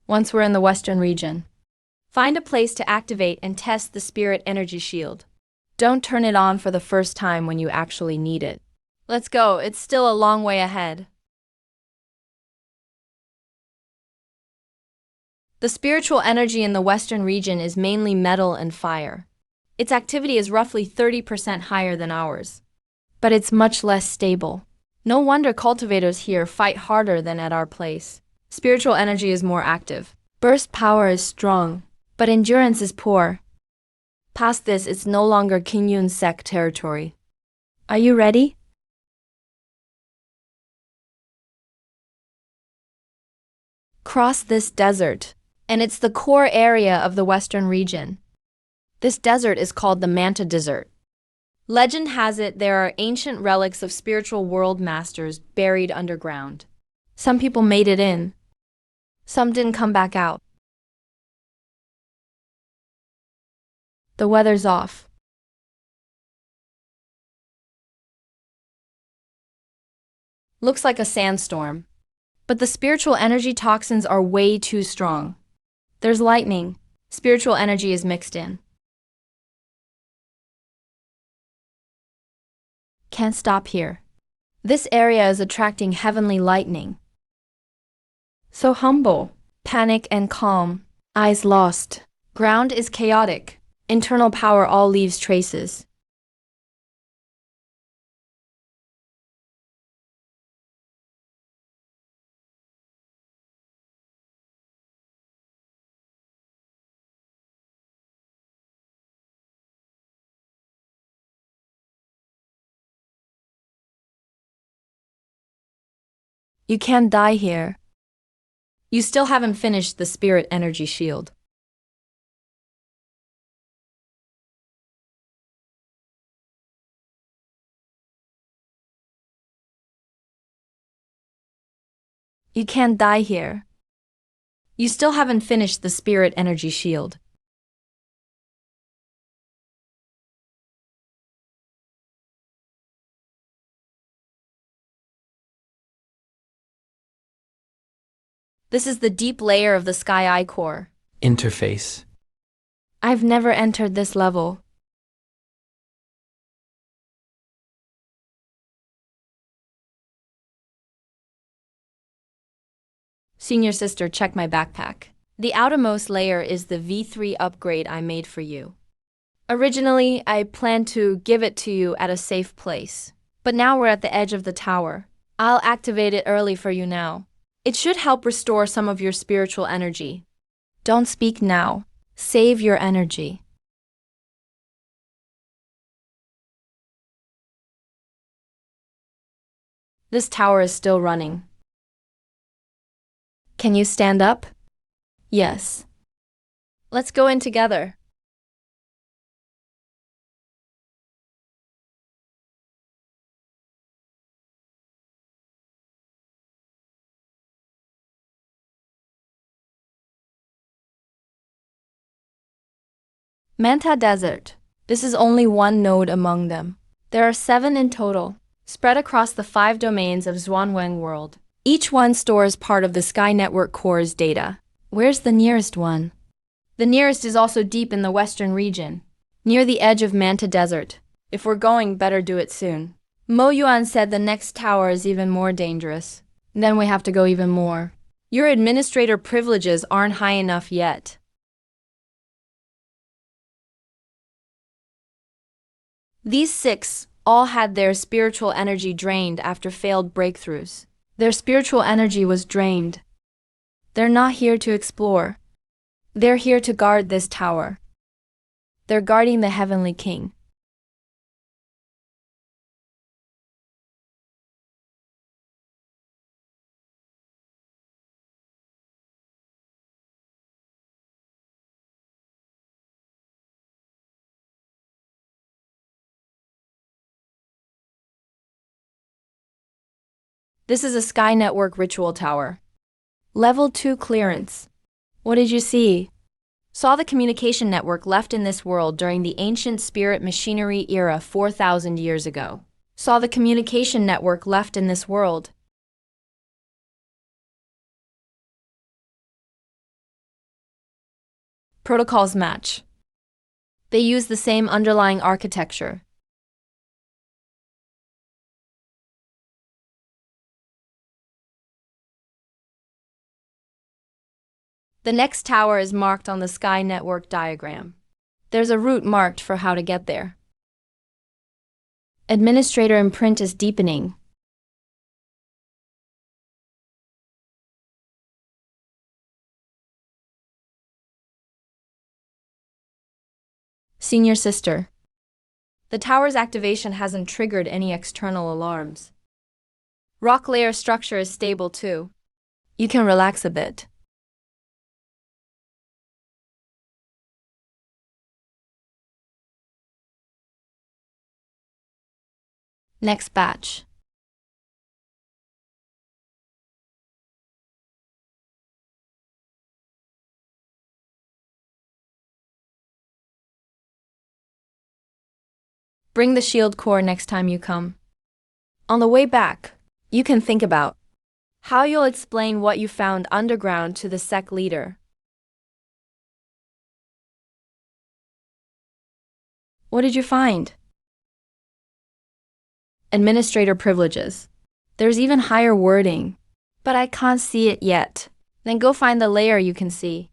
Once we're in the western region. Find a place to activate and test the spirit energy shield. Don't turn it on for the first time when you actually need it. Let's go, it's still a long way ahead. The spiritual energy in the western region is mainly metal and fire. Its activity is roughly 30% higher than ours. But it's much less stable. No wonder cultivators here fight harder than at our place. Spiritual energy is more active. Burst power is strong, but endurance is poor. Past this, it's no longer Kingyun sect territory. Are you ready? Cross this desert, and it's the core area of the western region. This desert is called the Manta Desert. Legend has it there are ancient relics of spiritual world masters buried underground. Some people made it in. Some didn't come back out. The weather's off. Looks like a sandstorm. But the spiritual energy toxins are way too strong. There's lightning. Spiritual energy is mixed in. Can't stop here. This area is attracting heavenly lightning. So humble, panic and calm, eyes lost. Ground is chaotic. Internal power all leaves traces. You can't die here. You still haven't finished the spirit energy shield. You can't die here. You still haven't finished the spirit energy shield. This is the deep layer of the Sky Eye core. Interface. I've never entered this level. Senior sister, check my backpack. The outermost layer is the V3 upgrade I made for you. Originally, I planned to give it to you at a safe place. But now we're at the edge of the tower. I'll activate it early for you now. It should help restore some of your spiritual energy. Don't speak now. Save your energy. This tower is still running. Can you stand up? Yes. Let's go in together. Manta Desert. This is only one node among them. There are 7 in total, spread across the 5 domains of Zhuanweng world. Each one stores part of the Sky Network core's data. Where's the nearest one? The nearest is also deep in the western region, near the edge of Manta Desert. If we're going, better do it soon. Mo Yuan said the next tower is even more dangerous. Then we have to go even more. Your administrator privileges aren't high enough yet. These 6 all had their spiritual energy drained after failed breakthroughs. Their spiritual energy was drained. They're not here to explore. They're here to guard this tower. They're guarding the Heavenly King. This is a Sky Network ritual tower. Level 2 clearance. What did you see? Saw the communication network left in this world during the ancient spirit machinery era 4,000 years ago. Saw the communication network left in this world. Protocols match. They use the same underlying architecture. The next tower is marked on the Sky Network diagram. There's a route marked for how to get there. Administrator imprint is deepening. Senior sister. The tower's activation hasn't triggered any external alarms. Rock layer structure is stable too. You can relax a bit. Next batch. Bring the shield core next time you come. On the way back, you can think about how you'll explain what you found underground to the sect leader. What did you find? Administrator privileges. There's even higher wording, but I can't see it yet. Then go find the layer you can see.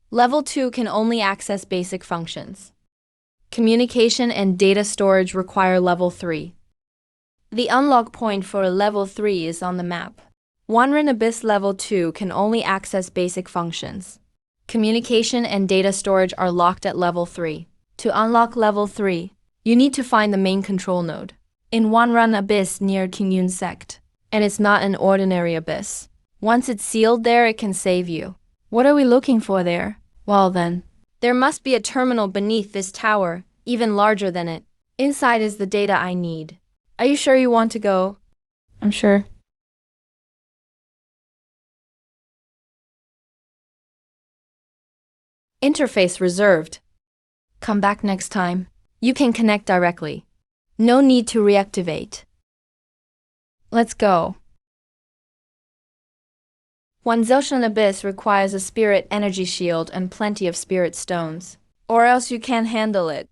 Level 2 can only access basic functions. Communication and data storage require Level 3. The unlock point for Level 3 is on the map. Wanren Abyss Level 2 can only access basic functions. Communication and data storage are locked at Level 3. To unlock level 3, you need to find the main control node in One Run Abyss near Kingyun Sect. And it's not an ordinary abyss. Once it's sealed there, it can save you. What are we looking for there? Well then, there must be a terminal beneath this tower, even larger than it. Inside is the data I need. Are you sure you want to go? I'm sure. Interface reserved. Come back next time. You can connect directly. No need to reactivate. Let's go. One Zilshan Abyss requires a spirit energy shield and plenty of spirit stones. Or else you can't handle it.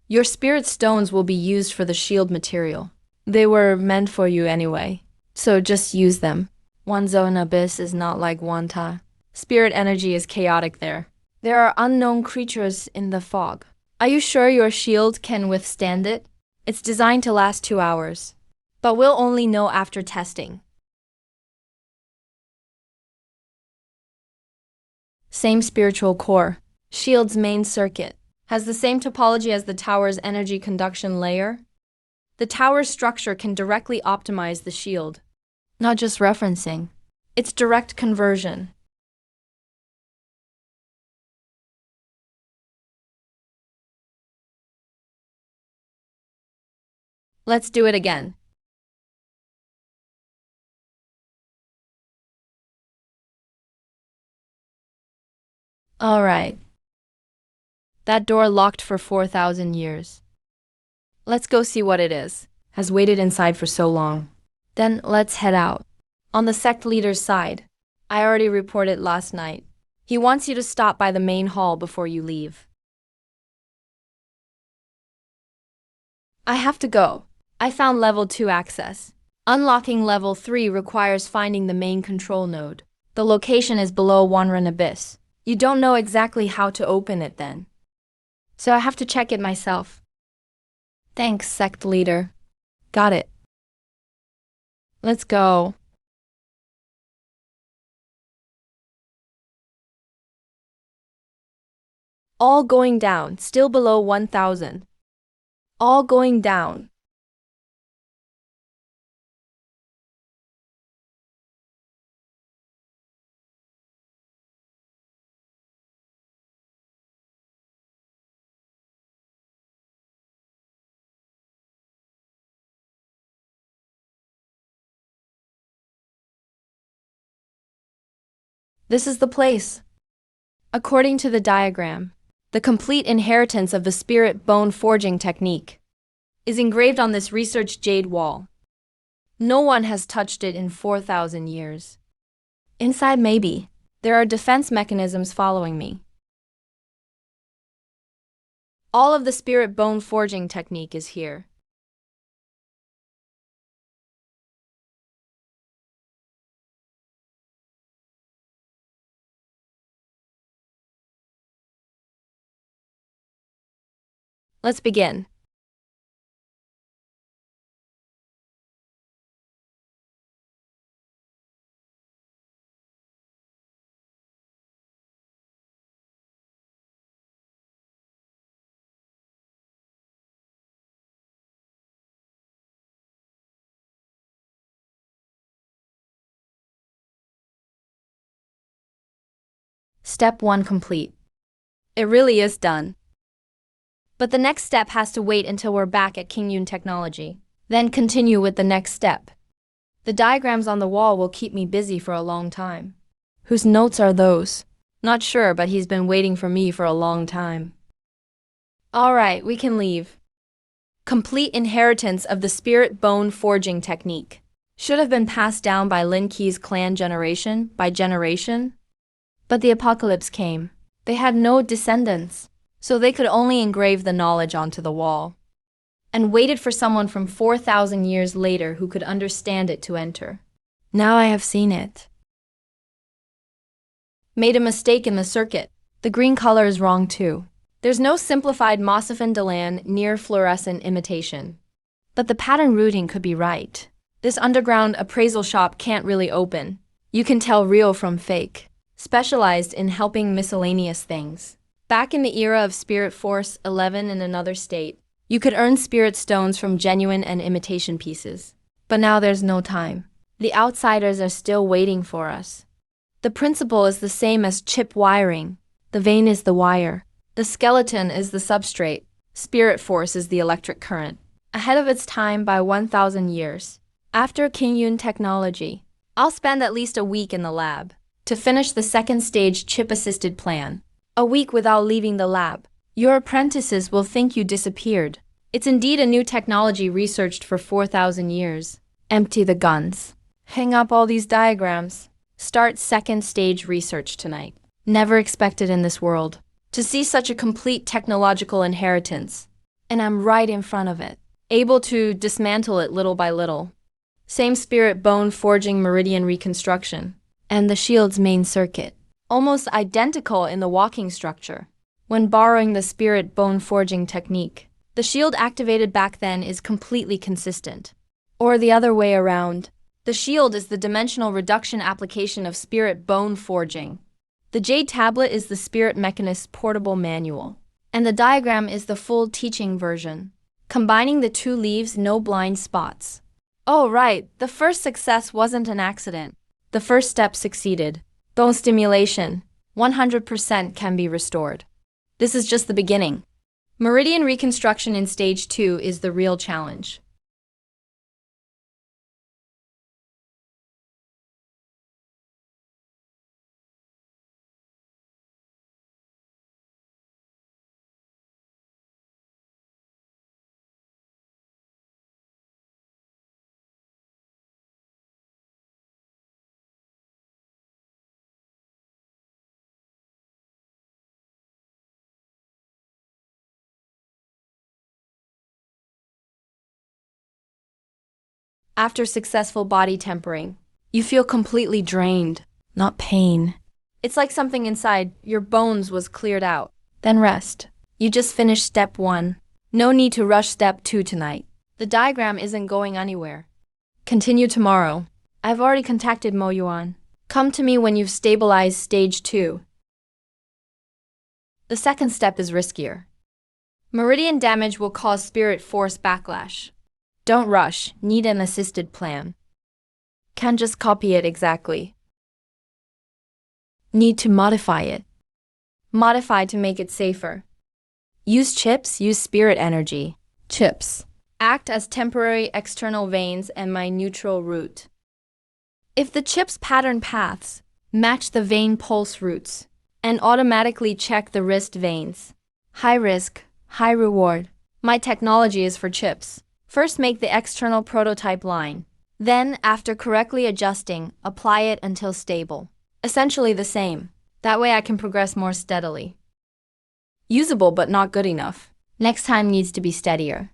Your spirit stones will be used for the shield material. They were meant for you anyway, so just use them. One Zone Abyss is not like Wanta. Spirit energy is chaotic there. There are unknown creatures in the fog. Are you sure your shield can withstand it? It's designed to last 2 hours, but we'll only know after testing. Same spiritual core. Shield's main circuit has the same topology as the tower's energy conduction layer. The tower's structure can directly optimize the shield. Not just referencing, it's direct conversion. Let's do it again. All right. That door locked for 4,000 years. Let's go see what it is. Has waited inside for so long. Then let's head out. On the sect leader's side. I already reported last night. He wants you to stop by the main hall before you leave. I have to go. I found level 2 access. Unlocking level 3 requires finding the main control node. The location is below Wanren Abyss. You don't know exactly how to open it then. So I have to check it myself. Thanks, sect leader. Got it. Let's go. All going down, still below 1,000. All going down. This is the place. According to the diagram, the complete inheritance of the spirit bone forging technique is engraved on this research jade wall. No one has touched it in 4,000 years. Inside, maybe, there are defense mechanisms following me. All of the spirit bone forging technique is here. Let's begin. Step 1 complete. It really is done. But the next step has to wait until we're back at Kingyun Technology. Then continue with the next step. The diagrams on the wall will keep me busy for a long time. Whose notes are those? Not sure, but he's been waiting for me for a long time. Alright, we can leave. Complete inheritance of the spirit bone forging technique. Should have been passed down by Lin Qi's clan generation by generation. But the apocalypse came. They had no descendants, so they could only engrave the knowledge onto the wall, and waited for someone from 4,000 years later who could understand it to enter. Now I have seen it. Made a mistake in the circuit. The green color is wrong too. There's no simplified Mosafin Delan near fluorescent imitation. But the pattern routing could be right. This underground appraisal shop can't really open. You can tell real from fake. Specialized in helping miscellaneous things. Back in the era of Spirit Force 11 in another state, you could earn spirit stones from genuine and imitation pieces. But now there's no time. The outsiders are still waiting for us. The principle is the same as chip wiring. The vein is the wire. The skeleton is the substrate. Spirit Force is the electric current. Ahead of its time by 1,000 years. After King Yun technology, I'll spend at least a week in the lab to finish the second stage chip-assisted plan. A week without leaving the lab. Your apprentices will think you disappeared. It's indeed a new technology researched for 4,000 years. Empty the guns. Hang up all these diagrams. Start second stage research tonight. Never expected in this world to see such a complete technological inheritance. And I'm right in front of it, able to dismantle it little by little. Same spirit bone forging meridian reconstruction. And the shield's main circuit. Almost identical in the walking structure. When borrowing the spirit bone forging technique, the shield activated back then is completely consistent. Or the other way around. The shield is the dimensional reduction application of spirit bone forging. The Jade tablet is the spirit mechanist portable manual. And the diagram is the full teaching version. Combining the two leaves, no blind spots. Oh right, the first success wasn't an accident. The first step succeeded. Bone stimulation, 100% can be restored. This is just the beginning. Meridian reconstruction in stage 2 is the real challenge. After successful body tempering, you feel completely drained, not pain. It's like something inside your bones was cleared out. Then rest. You just finished step 1. No need to rush step 2 tonight. The diagram isn't going anywhere. Continue tomorrow. I've already contacted Mo Yuan. Come to me when you've stabilized stage 2. The second step is riskier. Meridian damage will cause spirit force backlash. Don't rush, need an assisted plan. Can't just copy it exactly. Need to modify it. Modify to make it safer. Use chips, use spirit energy. Chips act as temporary external veins and my neutral root. If the chip's pattern paths match the vein pulse routes and automatically check the wrist veins. High risk, high reward. My technology is for chips. First make the external prototype line. Then, after correctly adjusting, apply it until stable. Essentially the same. That way I can progress more steadily. Usable but not good enough. Next time needs to be steadier.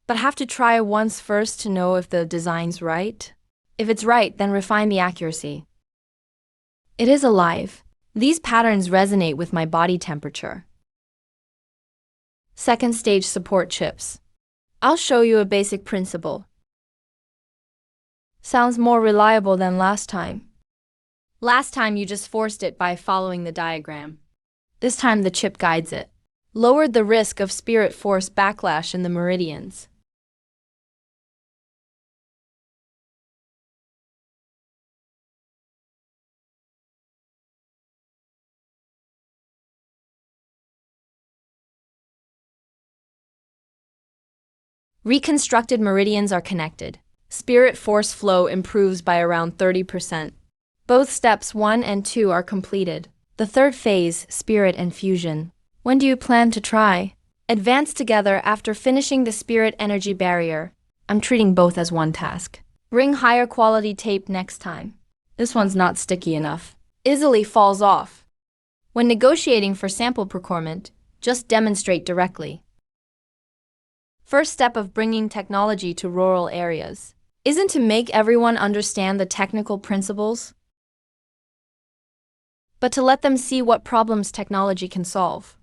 But have to try once first to know if the design's right. If it's right, then refine the accuracy. It is alive. These patterns resonate with my body temperature. Second stage support chips. I'll show you a basic principle. Sounds more reliable than last time. Last time you just forced it by following the diagram. This time the chip guides it. Lowered the risk of spirit force backlash in the meridians. Reconstructed meridians are connected. Spirit force flow improves by around 30%. Both steps 1 and 2 are completed. The third phase, spirit and fusion. When do you plan to try? Advance together after finishing the spirit energy barrier. I'm treating both as one task. Bring higher quality tape next time. This one's not sticky enough. Easily falls off. When negotiating for sample procurement, just demonstrate directly. First step of bringing technology to rural areas isn't to make everyone understand the technical principles, but to let them see what problems technology can solve.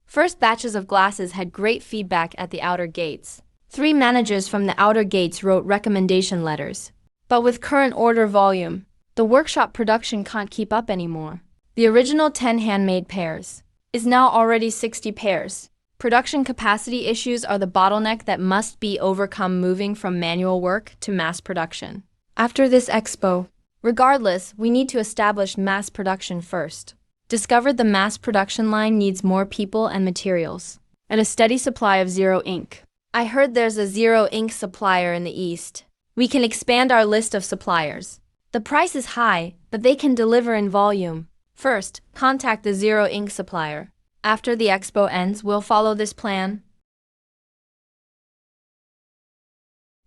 First batches of glasses had great feedback at the outer gates. 3 managers from the outer gates wrote recommendation letters. But with current order volume, the workshop production can't keep up anymore. The original 10 handmade pairs is now already 60 pairs. Production capacity issues are the bottleneck that must be overcome moving from manual work to mass production. After this expo, regardless, we need to establish mass production first. Discovered the mass production line needs more people and materials, and a steady supply of zero ink. I heard there's a zero ink supplier in the East. We can expand our list of suppliers. The price is high, but they can deliver in volume. First, contact the zero ink supplier. After the expo ends, we'll follow this plan.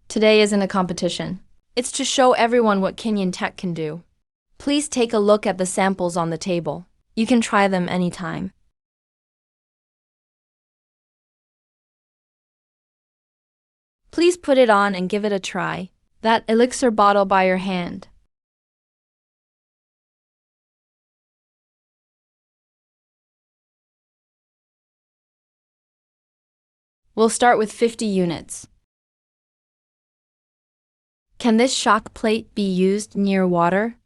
Today isn't a competition. It's to show everyone what Kenyan tech can do. Please take a look at the samples on the table. You can try them anytime. Please put it on and give it a try. That elixir bottle by your hand. We'll start with 50 units. Can this shock plate be used near water?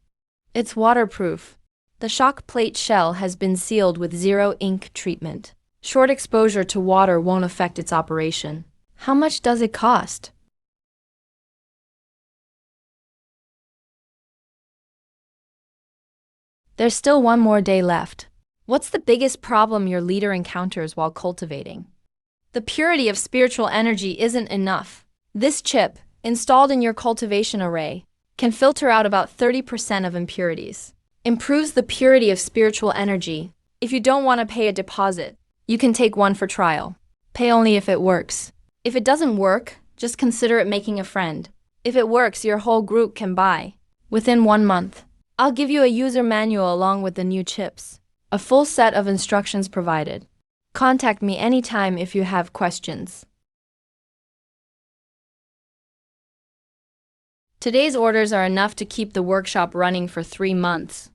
It's waterproof. The shock plate shell has been sealed with zero ink treatment. Short exposure to water won't affect its operation. How much does it cost? There's still one more day left. What's the biggest problem your leader encounters while cultivating? The purity of spiritual energy isn't enough. This chip, installed in your cultivation array, can filter out about 30% of impurities. Improves the purity of spiritual energy. If you don't want to pay a deposit, you can take one for trial. Pay only if it works. If it doesn't work, just consider it making a friend. If it works, your whole group can buy. Within 1 month, I'll give you a user manual along with the new chips. A full set of instructions provided. Contact me anytime if you have questions. Today's orders are enough to keep the workshop running for 3 months.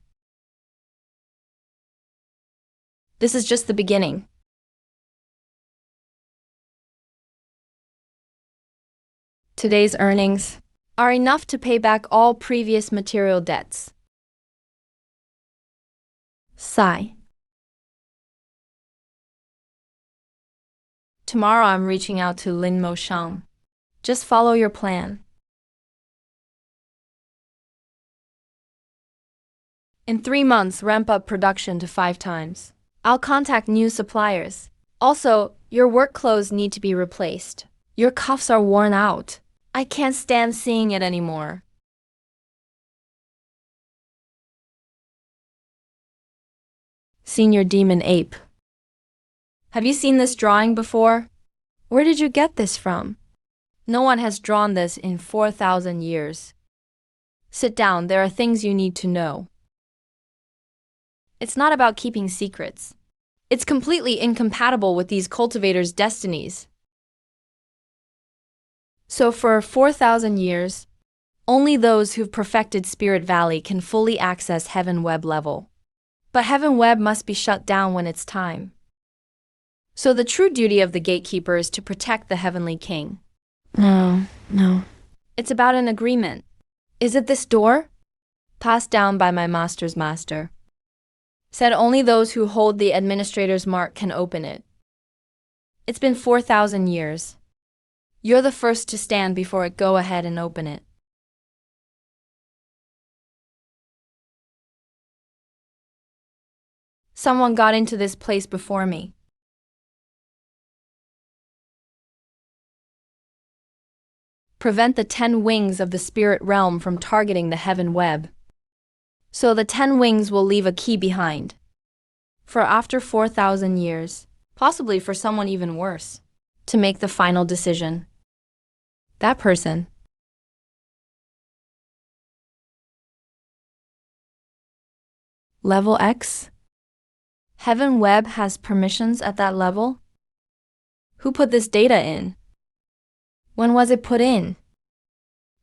This is just the beginning. Today's earnings are enough to pay back all previous material debts. Sigh. Tomorrow I'm reaching out to Lin Mo Shang. Just follow your plan. In 3 months, ramp up production to 5 times. I'll contact new suppliers. Also, your work clothes need to be replaced. Your cuffs are worn out. I can't stand seeing it anymore. Senior Demon Ape. Have you seen this drawing before? Where did you get this from? No one has drawn this in 4,000 years. Sit down, there are things you need to know. It's not about keeping secrets. It's completely incompatible with these cultivators' destinies. So for 4,000 years, only those who've perfected Spirit Valley can fully access Heaven Web level. But Heaven Web must be shut down when it's time. So the true duty of the gatekeeper is to protect the Heavenly King. No. It's about an agreement. Is it this door? Passed down by my master's master. Said only those who hold the administrator's mark can open it. It's been 4,000 years. You're the first to stand before it. Go ahead and open it. Someone got into this place before me. Prevent the 10 wings of the spirit realm from targeting the heaven web. So the 10 wings will leave a key behind. For after 4,000 years, possibly for someone even worse, to make the final decision. That person. Level X? Heaven Web has permissions at that level? Who put this data in? When was it put in?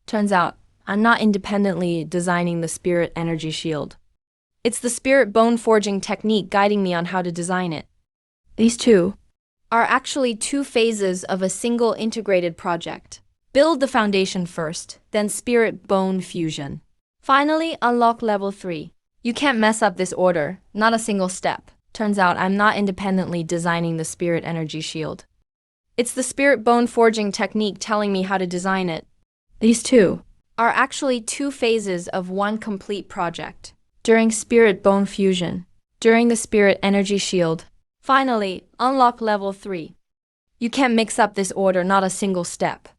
Turns out, I'm not independently designing the spirit energy shield. It's the spirit bone forging technique guiding me on how to design it. These two are actually 2 phases of a single integrated project. Build the foundation first, then spirit bone fusion. Finally, unlock level 3. You can't mess up this order, not a single step. Turns out I'm not independently designing the spirit energy shield. It's the spirit bone forging technique telling me how to design it. These two are actually two phases of one complete project. During spirit bone fusion, during the spirit energy shield. Finally, unlock level 3. You can't mix up this order, not a single step.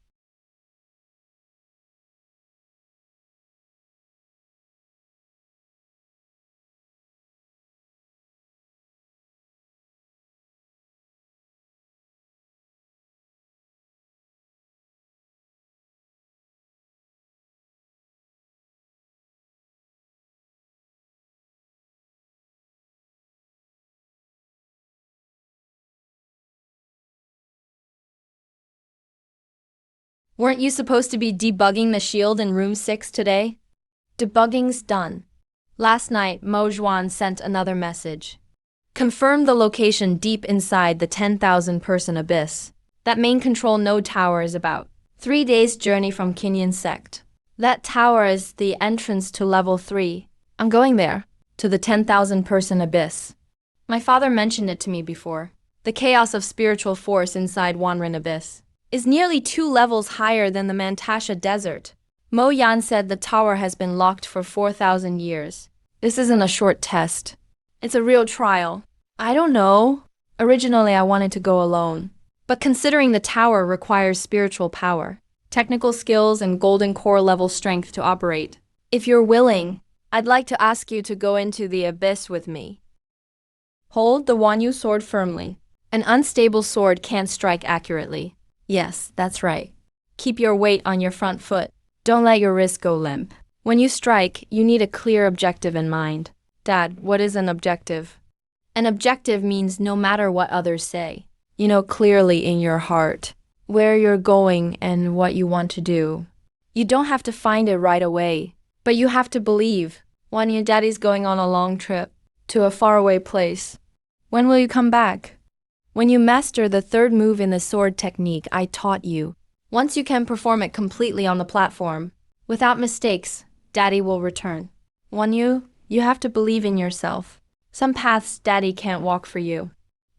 Weren't you supposed to be debugging the shield in room 6 today? Debugging's done. Last night, Mo Juan sent another message. Confirm the location deep inside the 10,000 person abyss. That main control node tower is about 3 days' journey from Kinyan sect. That tower is the entrance to level 3. I'm going there, to the 10,000 person abyss. My father mentioned it to me before. The chaos of spiritual force inside Wanren abyss is nearly 2 levels higher than the Mantasha desert. Mo Yan said the tower has been locked for 4,000 years. This isn't a short test. It's a real trial. I don't know. Originally, I wanted to go alone. But considering the tower requires spiritual power, technical skills, and golden core level strength to operate, if you're willing, I'd like to ask you to go into the abyss with me. Hold the Wanyu sword firmly. An unstable sword can't strike accurately. Yes, that's right. Keep your weight on your front foot. Don't let your wrist go limp. When you strike, you need a clear objective in mind. Dad, what is an objective? An objective means no matter what others say, you know clearly in your heart where you're going and what you want to do. You don't have to find it right away, but you have to believe. When your daddy's going on a long trip to a faraway place. When will you come back? When you master the third move in the sword technique I taught you. Once you can perform it completely on the platform, without mistakes, Daddy will return. Wanyu, you have to believe in yourself. Some paths Daddy can't walk for you.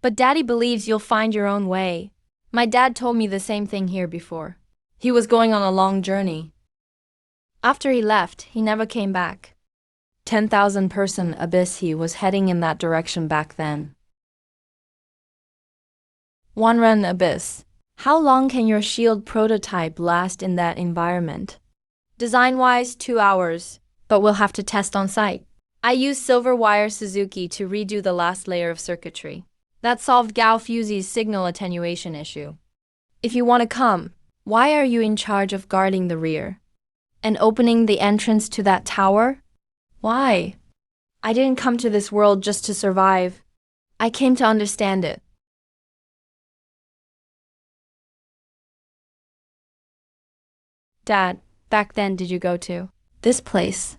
But Daddy believes you'll find your own way. My dad told me the same thing here before. He was going on a long journey. After he left, he never came back. 10,000 person abyss, he was heading in that direction back then. Wanren abyss. How long can your shield prototype last in that environment? Design-wise, 2 hours, but we'll have to test on site. I used silver wire Suzuki to redo the last layer of circuitry. That solved Gao Fusey's signal attenuation issue. If you want to come, why are you in charge of guarding the rear? And opening the entrance to that tower? Why? I didn't come to this world just to survive. I came to understand it. Dad, back then did you go to this place?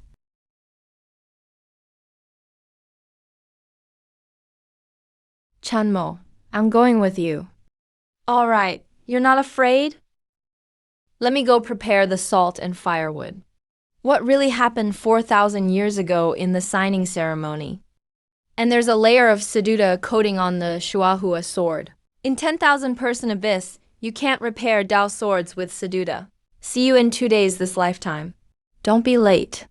Chanmo, I'm going with you. All right, you're not afraid? Let me go prepare the salt and firewood. What really happened 4,000 years ago in the signing ceremony? And there's a layer of Seduta coating on the Shuahua sword. In 10,000 person abyss, you can't repair Dao swords with Seduta. See you in 2 days this lifetime. Don't be late.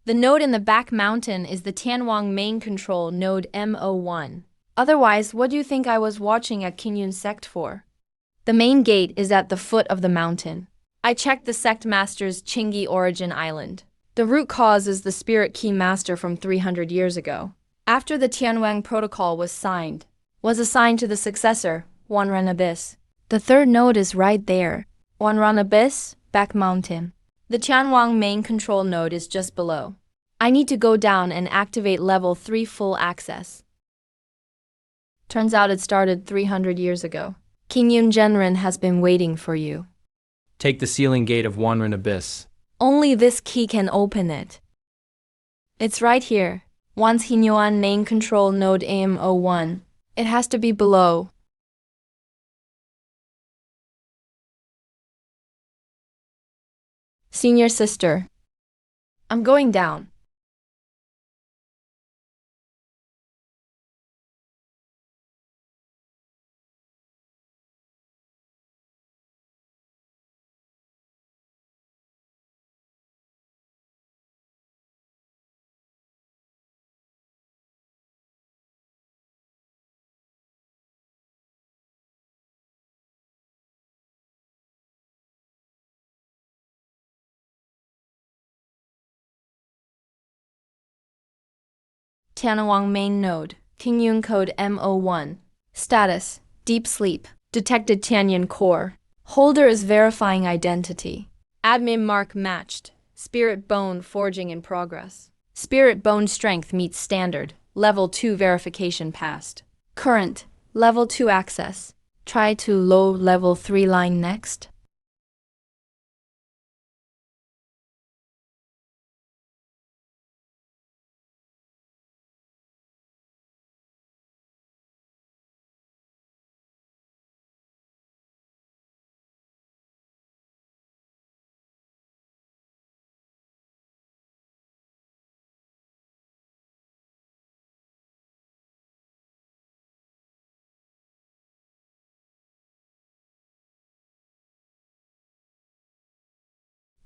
The node in the back mountain is the Tianwang main control node M01. Otherwise, what do you think I was watching at Kingyun sect for? The main gate is at the foot of the mountain. I checked the sect master's Chingi origin island. The root cause is the spirit key master from 300 years ago. After the Tianwang protocol was assigned to the successor, Wanren Abyss. The third node is right there. Wanren Abyss, back mountain. The Tianwang main control node is just below. I need to go down and activate level 3 full access. Turns out it started 300 years ago. Kingyun Genren has been waiting for you. Take the sealing gate of Wanren Abyss. Only this key can open it. It's right here. Once Hinyuan name control node AM01. It has to be below. Senior sister. I'm going down. Tianwang main node. Qingyun code M01. Status: deep sleep. Detected Tianyan core. Holder is verifying identity. Admin mark matched. Spirit bone forging in progress. Spirit bone strength meets standard. Level 2 verification passed. Current: level 2 access. Try to low level 3 line next.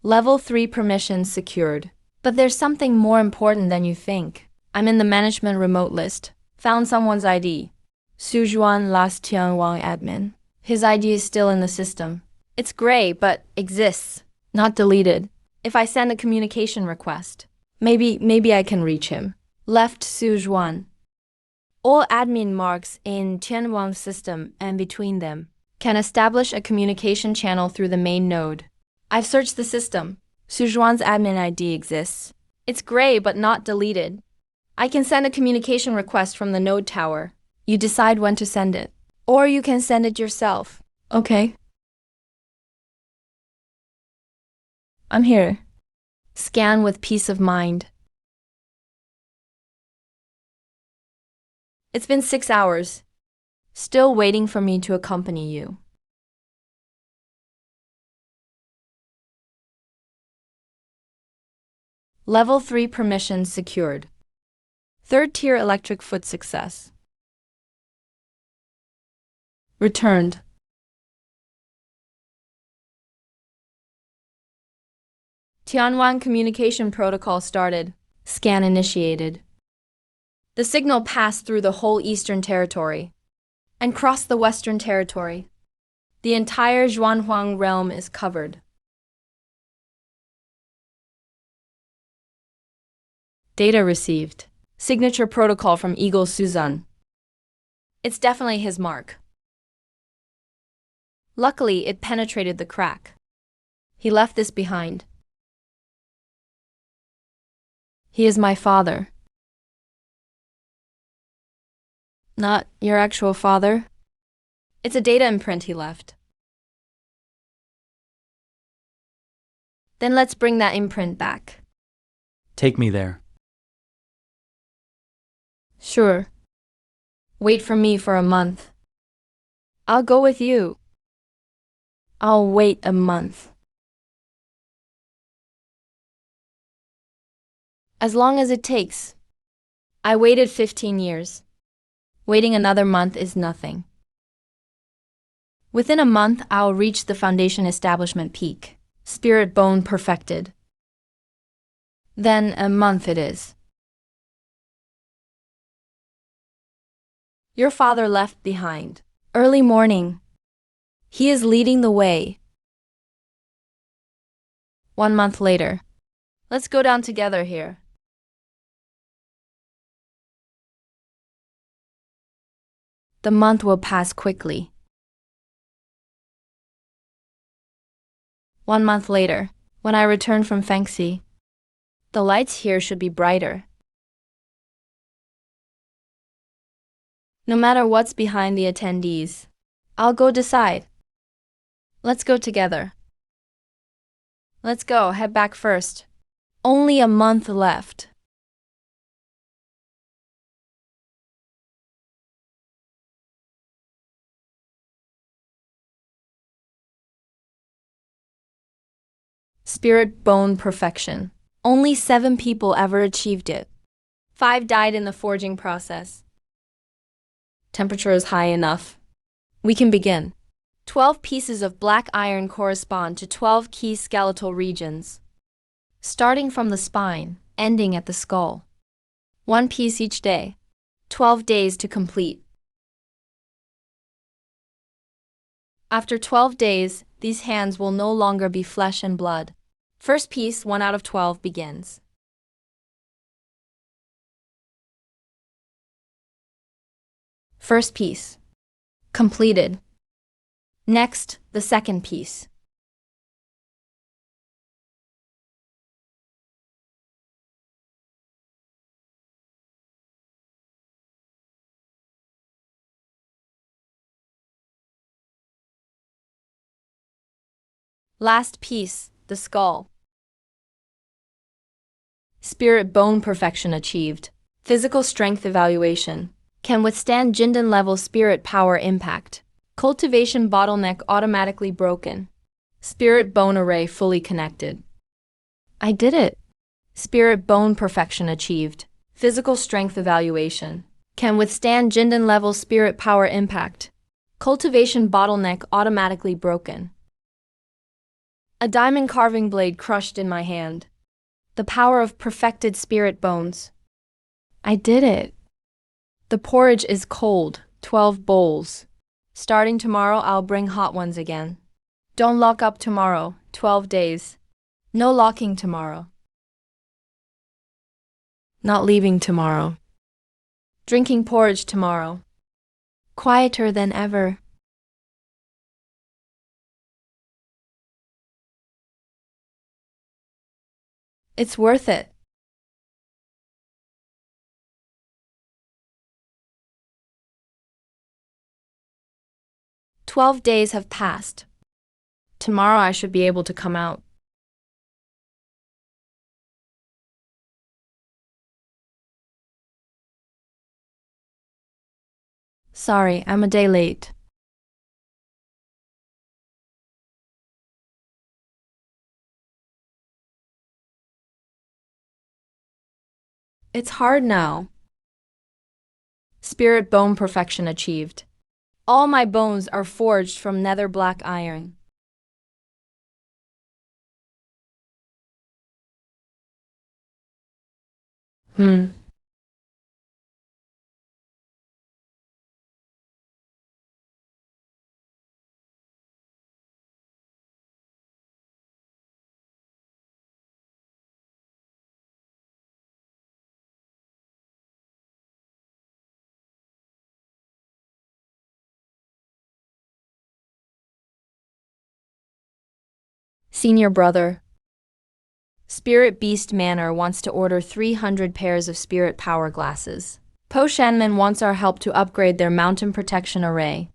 Level 3 permissions secured. But there's something more important than you think. I'm in the management remote list. Found someone's ID. Sujuan Las Tianwang admin. His ID is still in the system. It's gray, but exists. Not deleted. If I send a communication request, maybe I can reach him. Left Sujuan. All admin marks in Tianwang's system and between them can establish a communication channel through the main node. I've searched the system. Sujuan's admin ID exists. It's gray but not deleted. I can send a communication request from the node tower. You decide when to send it. Or you can send it yourself. Okay. I'm here. Scan with peace of mind. It's been 6 hours. Still waiting for me to accompany you. Level 3 permissions secured. 3rd tier electric foot success. Returned. Tianwan communication protocol started. Scan initiated. The signal passed through the whole Eastern Territory and crossed the Western Territory. The entire Zhuanhuang realm is covered. Data received. Signature protocol from Eagle Suzan. It's definitely his mark. Luckily, it penetrated the crack. He left this behind. He is my father. Not your actual father. It's a data imprint he left. Then let's bring that imprint back. Take me there. Sure. Wait for me for a month. I'll go with you. I'll wait a month. As long as it takes. I waited 15 years. Waiting another month is nothing. Within a month, I'll reach the foundation establishment peak. Spirit bone perfected. Then a month it is. Your father left behind. Early morning. He is leading the way. 1 month later. Let's go down together here. The month will pass quickly. 1 month later, when I return from Fengxi, the lights here should be brighter. No matter what's behind the attendees, I'll go decide. Let's go together. Let's go, head back first. Only a month left. Spirit bone perfection. Only 7 people ever achieved it. 5 died in the forging process. Temperature is high enough. We can begin. 12 pieces of black iron correspond to 12 key skeletal regions, starting from the spine, ending at the skull. 1 piece each day. 12 days to complete. After 12 days, these hands will no longer be flesh and blood. First piece, 1 out of 12, begins. First piece. Completed. Next, the second piece. Last piece, the skull. Spirit bone perfection achieved. Physical strength evaluation. Can withstand Jinden level spirit power impact. Cultivation bottleneck automatically broken. Spirit bone array fully connected. I did it. Spirit bone perfection achieved. Physical strength evaluation. Can withstand Jinden level spirit power impact. Cultivation bottleneck automatically broken. A diamond carving blade crushed in my hand. The power of perfected spirit bones. I did it. The porridge is cold, 12 bowls. Starting tomorrow, I'll bring hot ones again. Don't lock up tomorrow, 12 days. No locking tomorrow. Not leaving tomorrow. Drinking porridge tomorrow. Quieter than ever. It's worth it. 12 days have passed. Tomorrow I should be able to come out. Sorry, I'm a day late. It's hard now. Spirit bone perfection achieved. All my bones are forged from nether black iron. Senior brother. Spirit Beast Manor wants to order 300 pairs of spirit power glasses. Po Shanman wants our help to upgrade their mountain protection array.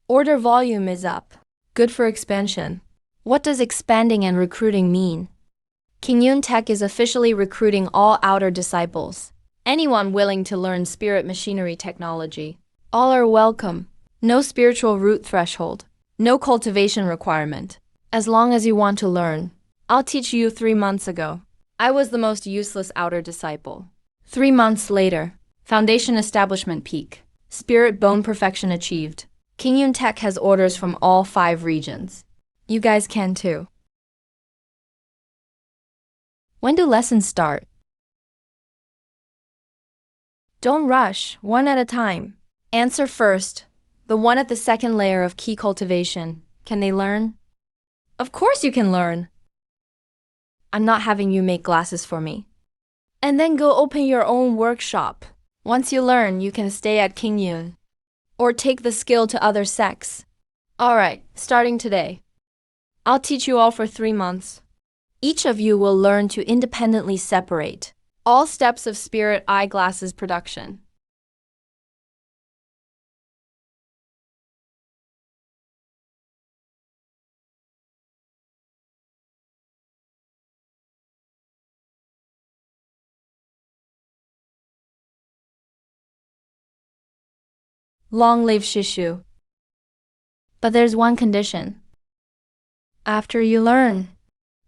Order volume is up. Good for expansion. What does expanding and recruiting mean? King Yun Tech is officially recruiting all outer disciples. Anyone willing to learn spirit machinery technology. All are welcome. No spiritual root threshold. No cultivation requirement. As long as you want to learn. I'll teach you 3 months ago. I was the most useless outer disciple. 3 months later. Foundation establishment peak. Spirit bone perfection achieved. King Yun Tech has orders from all 5 regions. You guys can too. When do lessons start? Don't rush, one at a time. Answer first. The one at the second layer of key cultivation. Can they learn? Of course you can learn. I'm not having you make glasses for me. And then go open your own workshop. Once you learn, you can stay at King Yun. Or take the skill to other sects. Alright, starting today. I'll teach you all for 3 months. Each of you will learn to independently separate all steps of spirit eyeglasses production. Long live Shishu. But there's one condition. After you learn,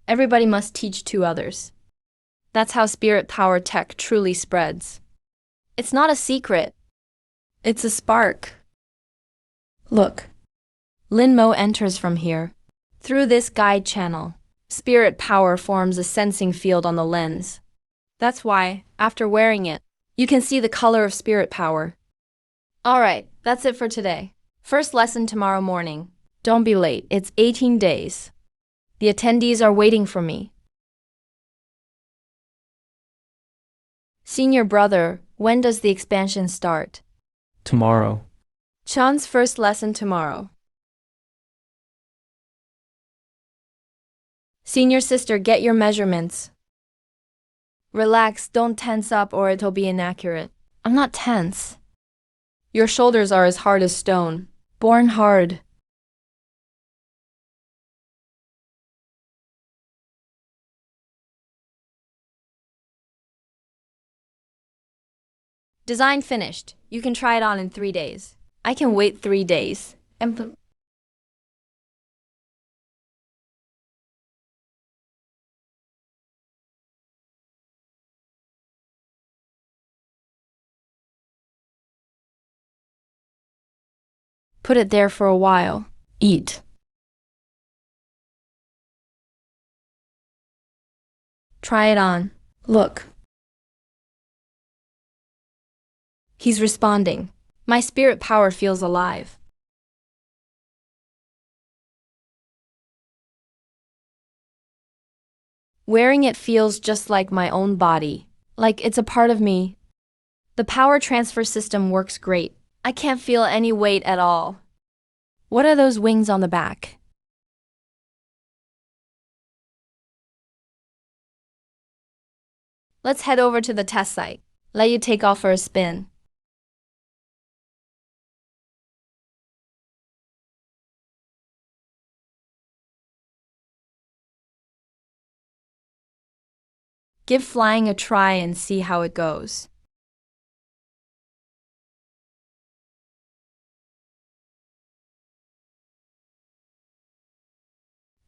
everybody must teach to others. That's how spirit power tech truly spreads. It's not a secret, it's a spark. Look, Linmo enters from here. Through this guide channel, spirit power forms a sensing field on the lens. That's why, after wearing it, you can see the color of spirit power. Alright, that's it for today. First lesson tomorrow morning. Don't be late, it's 18 days. The attendees are waiting for me. Senior brother, when does the expansion start? Tomorrow. Chan's first lesson tomorrow. Senior sister, get your measurements. Relax, don't tense up or it'll be inaccurate. I'm not tense. Your shoulders are as hard as stone. Born hard. Design finished. You can try it on in 3 days. I can wait 3 days. Put it there for a while. Eat. Try it on. Look. He's responding. My spirit power feels alive. Wearing it feels just like my own body, like it's a part of me. The power transfer system works great. I can't feel any weight at all. What are those wings on the back? Let's head over to the test site. Let you take off for a spin. Give flying a try and see how it goes.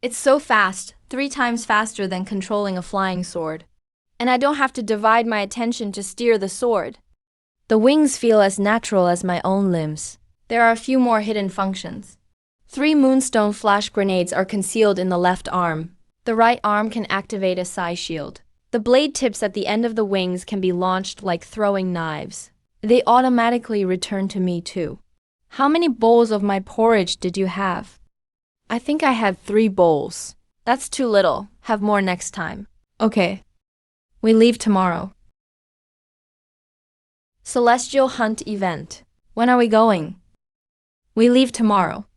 It's so fast, 3 times faster than controlling a flying sword. And I don't have to divide my attention to steer the sword. The wings feel as natural as my own limbs. There are a few more hidden functions. 3 moonstone flash grenades are concealed in the left arm. The right arm can activate a psi shield. The blade tips at the end of the wings can be launched like throwing knives. They automatically return to me too. How many bowls of my porridge did you have? I think I had 3 bowls. That's too little. Have more next time. Okay. We leave tomorrow. Celestial Hunt event. When are we going? We leave tomorrow.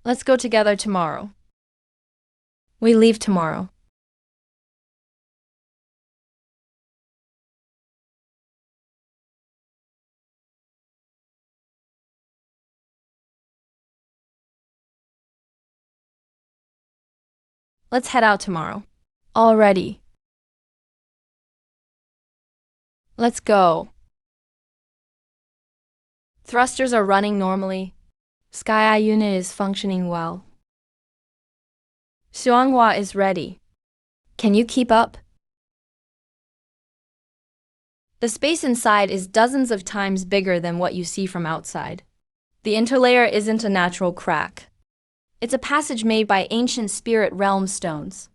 Let's go together tomorrow. We leave tomorrow. Let's head out tomorrow. Already. Let's go. Thrusters are running normally. Sky Eye unit is functioning well. Xuanghua is ready. Can you keep up? The space inside is dozens of times bigger than what you see from outside. The interlayer isn't a natural crack. It's a passage made by ancient spirit realm stones.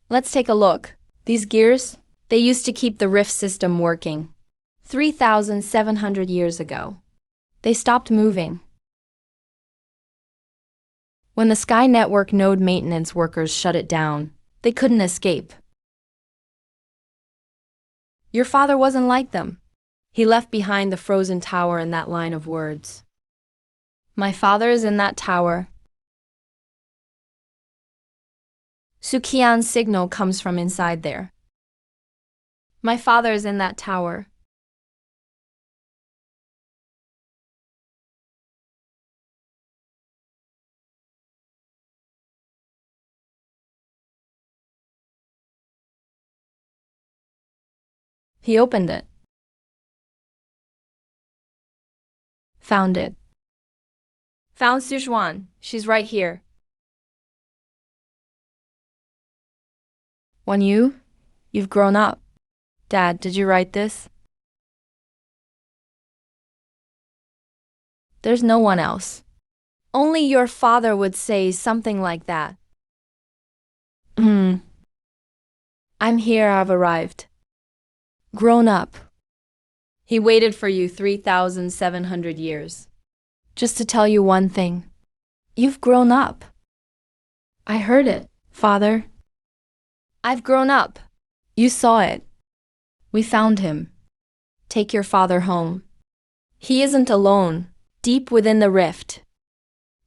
Let's take a look. These gears, they used to keep the rift system working. 3,700 years ago. They stopped moving. When the Sky Network node maintenance workers shut it down, they couldn't escape. Your father wasn't like them. He left behind the frozen tower in that line of words. My father is in that tower. Sukian's signal comes from inside there. My father is in that tower. He opened it. Found it. Found Sujuan. She's right here. Wanyu, you've grown up. Dad, did you write this? There's no one else. Only your father would say something like that. I'm here, I've arrived. Grown up. He waited for you 3,700 years. Just to tell you one thing. You've grown up. I heard it, Father. I've grown up. You saw it. We found him. Take your father home. He isn't alone. Deep within the rift,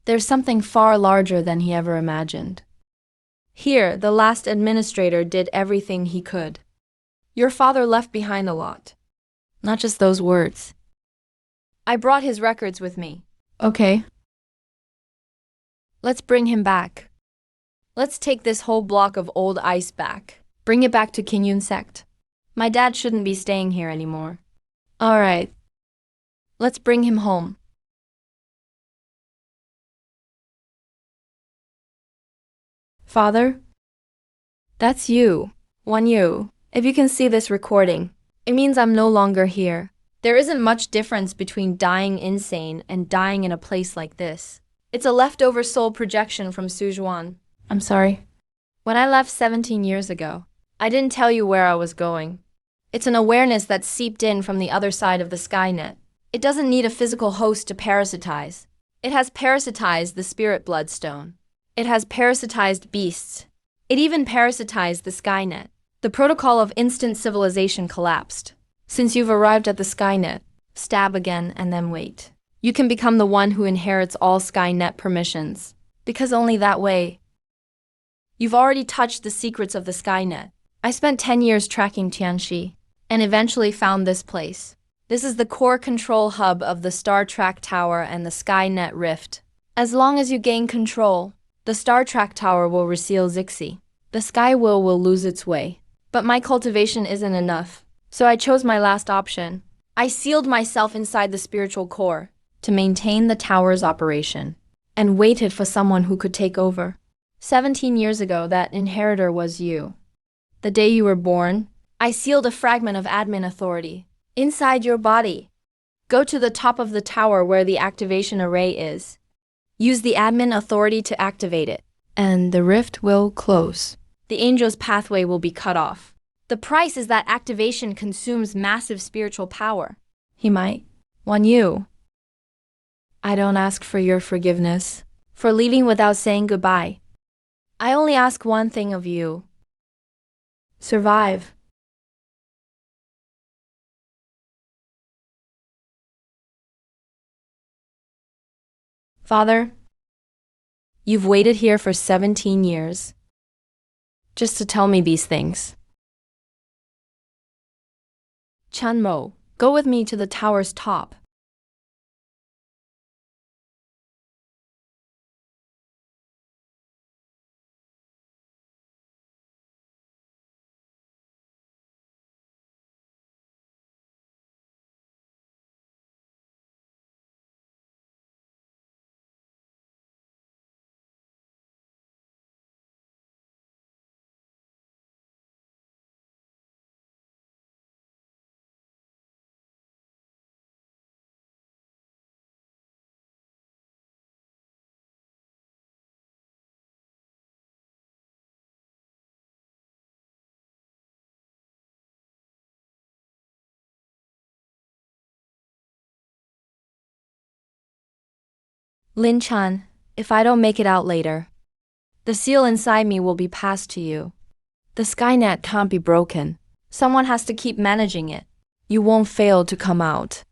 there's something far larger than he ever imagined. Here, the last administrator did everything he could. Your father left behind a lot. Not just those words. I brought his records with me. Okay. Let's bring him back. Let's take this whole block of old ice back. Bring it back to Kinyun sect. My dad shouldn't be staying here anymore. All right. Let's bring him home. Father? That's you, Wanyu. If you can see this recording, it means I'm no longer here. There isn't much difference between dying insane and dying in a place like this. It's a leftover soul projection from Sujuan. I'm sorry. When I left 17 years ago, I didn't tell you where I was going. It's an awareness that seeped in from the other side of the Skynet. It doesn't need a physical host to parasitize. It has parasitized the spirit bloodstone. It has parasitized beasts. It even parasitized the Skynet. The protocol of instant civilization collapsed. Since you've arrived at the Skynet, stab again and then wait. You can become the one who inherits all Skynet permissions. Because only that way. You've already touched the secrets of the Skynet. I spent 10 years tracking Tianxi, and eventually found this place. This is the core control hub of the Star Track Tower and the Skynet Rift. As long as you gain control, the Star Track Tower will reseal Zixi. The Sky will lose its way. But my cultivation isn't enough, so I chose my last option. I sealed myself inside the spiritual core to maintain the tower's operation, and waited for someone who could take over. 17 years ago, that inheritor was you. The day you were born, I sealed a fragment of admin authority inside your body. Go to the top of the tower where the activation array is. Use the admin authority to activate it, and the rift will close. The angel's pathway will be cut off. The price is that activation consumes massive spiritual power. He might. Wanyu. I don't ask for your forgiveness, for leaving without saying goodbye. I only ask one thing of you. Survive. Father, you've waited here for 17 years, just to tell me these things. Chanmo, go with me to the tower's top. Lin Chan, if I don't make it out later, the seal inside me will be passed to you. The Skynet can't be broken. Someone has to keep managing it. You won't fail to come out.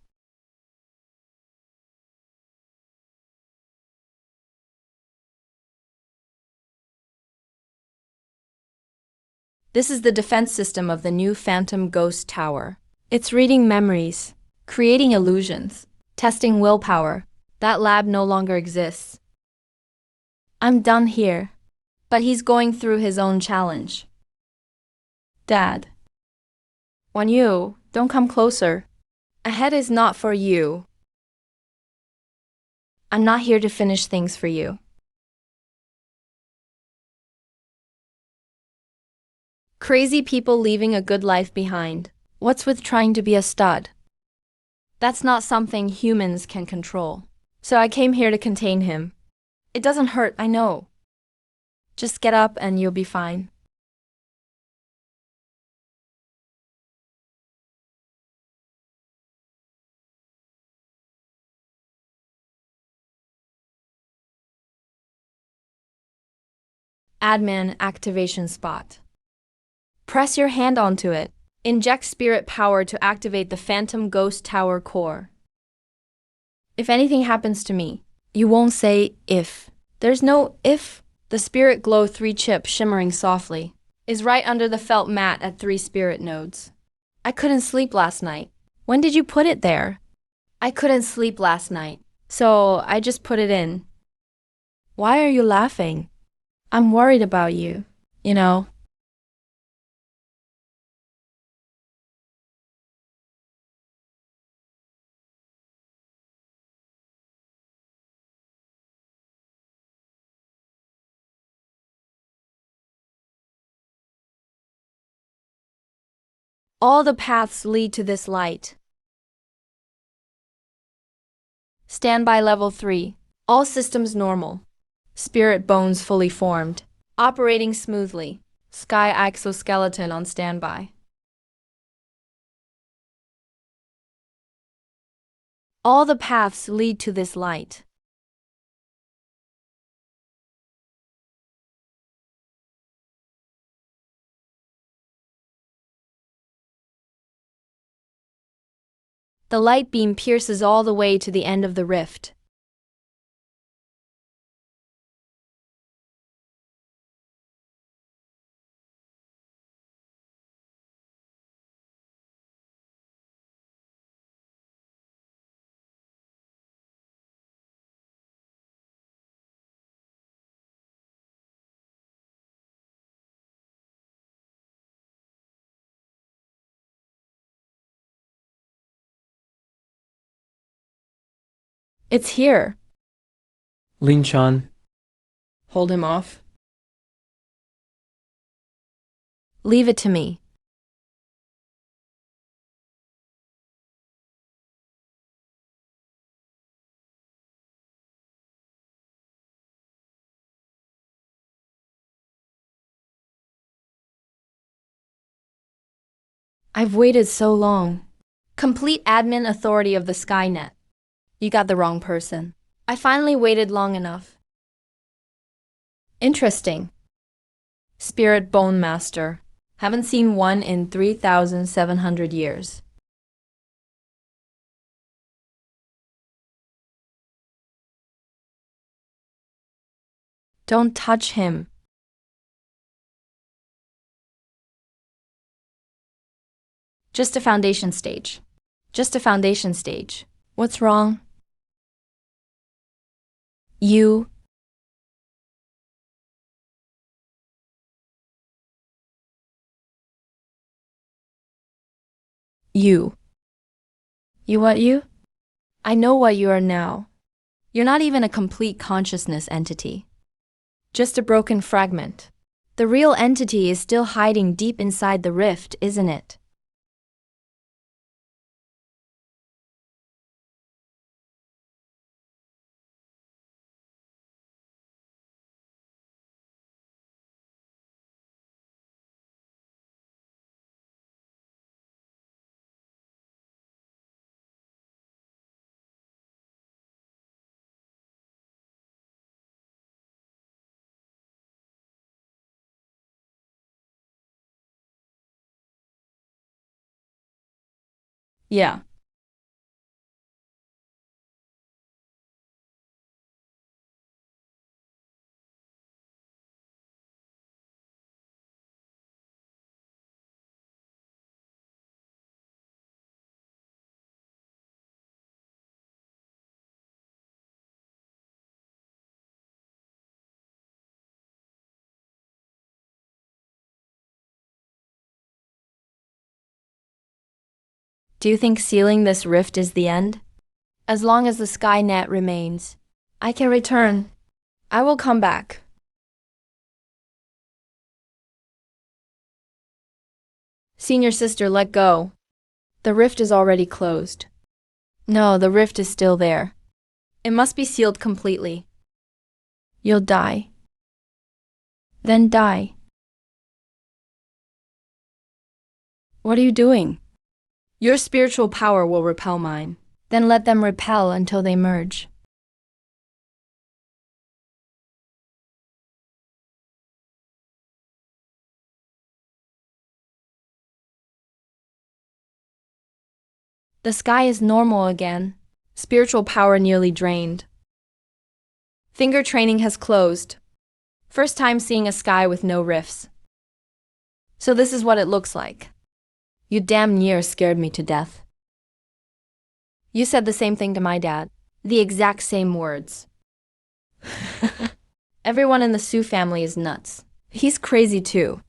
This is the defense system of the new Phantom Ghost Tower. It's reading memories, creating illusions, testing willpower. That lab no longer exists. I'm done here, but he's going through his own challenge. Dad. Wanyu, don't come closer. Ahead is not for you. I'm not here to finish things for you. Crazy people leaving a good life behind. What's with trying to be a stud? That's not something humans can control. So I came here to contain him. It doesn't hurt, I know. Just get up and you'll be fine. Admin activation spot. Press your hand onto it. Inject spirit power to activate the Phantom Ghost Tower core. If anything happens to me, you won't say if. There's no if. The spirit glow 3 chip shimmering softly is right under the felt mat at 3 spirit nodes. I couldn't sleep last night. When did you put it there? I couldn't sleep last night, so I just put it in. Why are you laughing? I'm worried about you, you know. All the paths lead to this light. Standby level 3. All systems normal. Spirit bones fully formed. Operating smoothly. Sky exoskeleton on standby. All the paths lead to this light. The light beam pierces all the way to the end of the rift. It's here. Lin-chan, Hold him off. Leave it to me. I've waited so long. Complete admin authority of the Skynet. You got the wrong person. I finally waited long enough. Interesting. Spirit Bone Master. Haven't seen one in 3,700 years. Don't touch him. Just a foundation stage. Just a foundation stage. What's wrong? You. You. You what you? I know what you are now. You're not even a complete consciousness entity. Just a broken fragment. The real entity is still hiding deep inside the rift, isn't it? Yeah. Do you think sealing this rift is the end? As long as the Skynet remains, I can return. I will come back. Senior sister, let go. The rift is already closed. No, the rift is still there. It must be sealed completely. You'll die. Then die. What are you doing? Your spiritual power will repel mine. Then let them repel until they merge. The sky is normal again. Spiritual power nearly drained. Finger training has closed. First time seeing a sky with no rifts. So this is what it looks like. You damn near scared me to death. You said the same thing to my dad. The exact same words. Everyone in the Sue family is nuts. He's crazy too.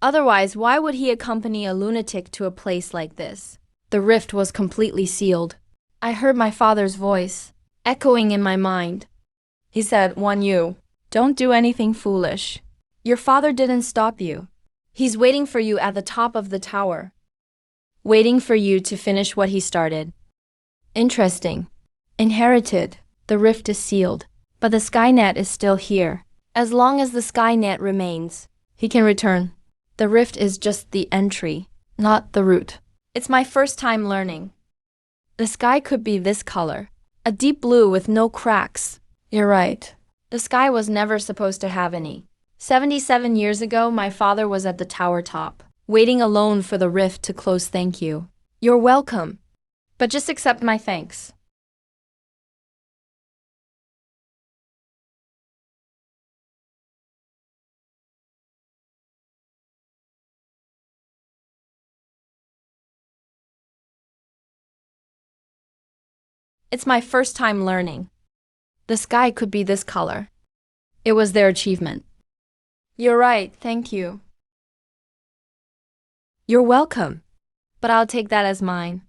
Otherwise, why would he accompany a lunatic to a place like this? The rift was completely sealed. I heard my father's voice, echoing in my mind. He said, "Wan, don't do anything foolish. Your father didn't stop you. He's waiting for you at the top of the tower. Waiting for you to finish what he started." Interesting. Inherited. The rift is sealed, but the Skynet is still here. As long as the Skynet remains, he can return. The rift is just the entry, not the root. It's my first time learning. The sky could be this color. A deep blue with no cracks. You're right. The sky was never supposed to have any. 77 years ago, my father was at the tower top, waiting alone for the rift to close. Thank you. You're welcome. But just accept my thanks. It's my first time learning. The sky could be this color. It was their achievement. You're right, thank you. You're welcome. But I'll take that as mine.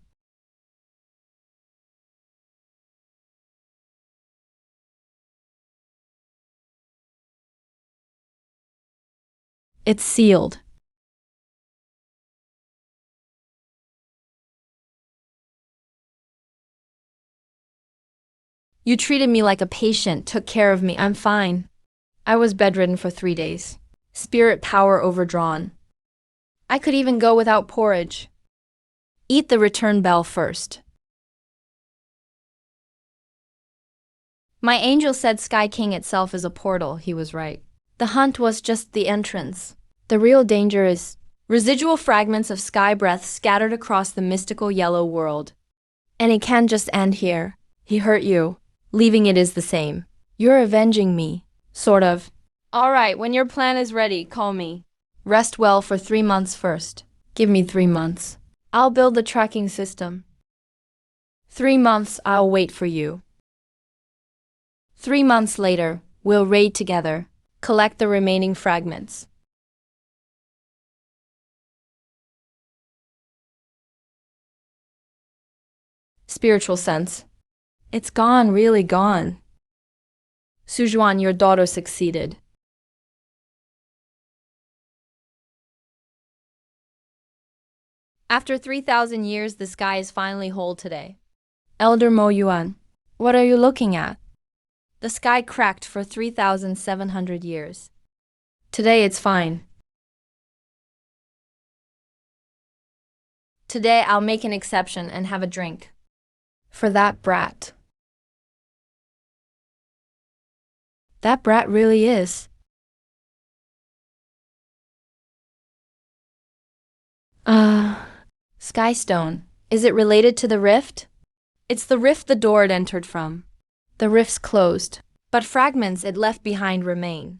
It's sealed. You treated me like a patient, took care of me. I'm fine. I was bedridden for 3 days. Spirit power overdrawn. I could even go without porridge. Eat the return bell first. My angel said Sky King itself is a portal. He was right. The hunt was just the entrance. The real danger is residual fragments of sky breath scattered across the mystical yellow world. And it can't just end here. He hurt you. Leaving it is the same. You're avenging me. Sort of. All right, when your plan is ready, call me. Rest well for 3 months first. Give me 3 months. I'll build the tracking system. 3 months, I'll wait for you. 3 months later, we'll raid together, collect the remaining fragments. Spiritual sense. It's gone, really gone. Sujuan, your daughter succeeded. After 3,000 years, the sky is finally whole today. Elder Mo Yuan, what are you looking at? The sky cracked for 3,700 years. Today it's fine. Today I'll make an exception and have a drink. For that brat. That brat really is. Skystone. Is it related to the rift? It's the rift the door it entered from. The rift's closed, but fragments it left behind remain.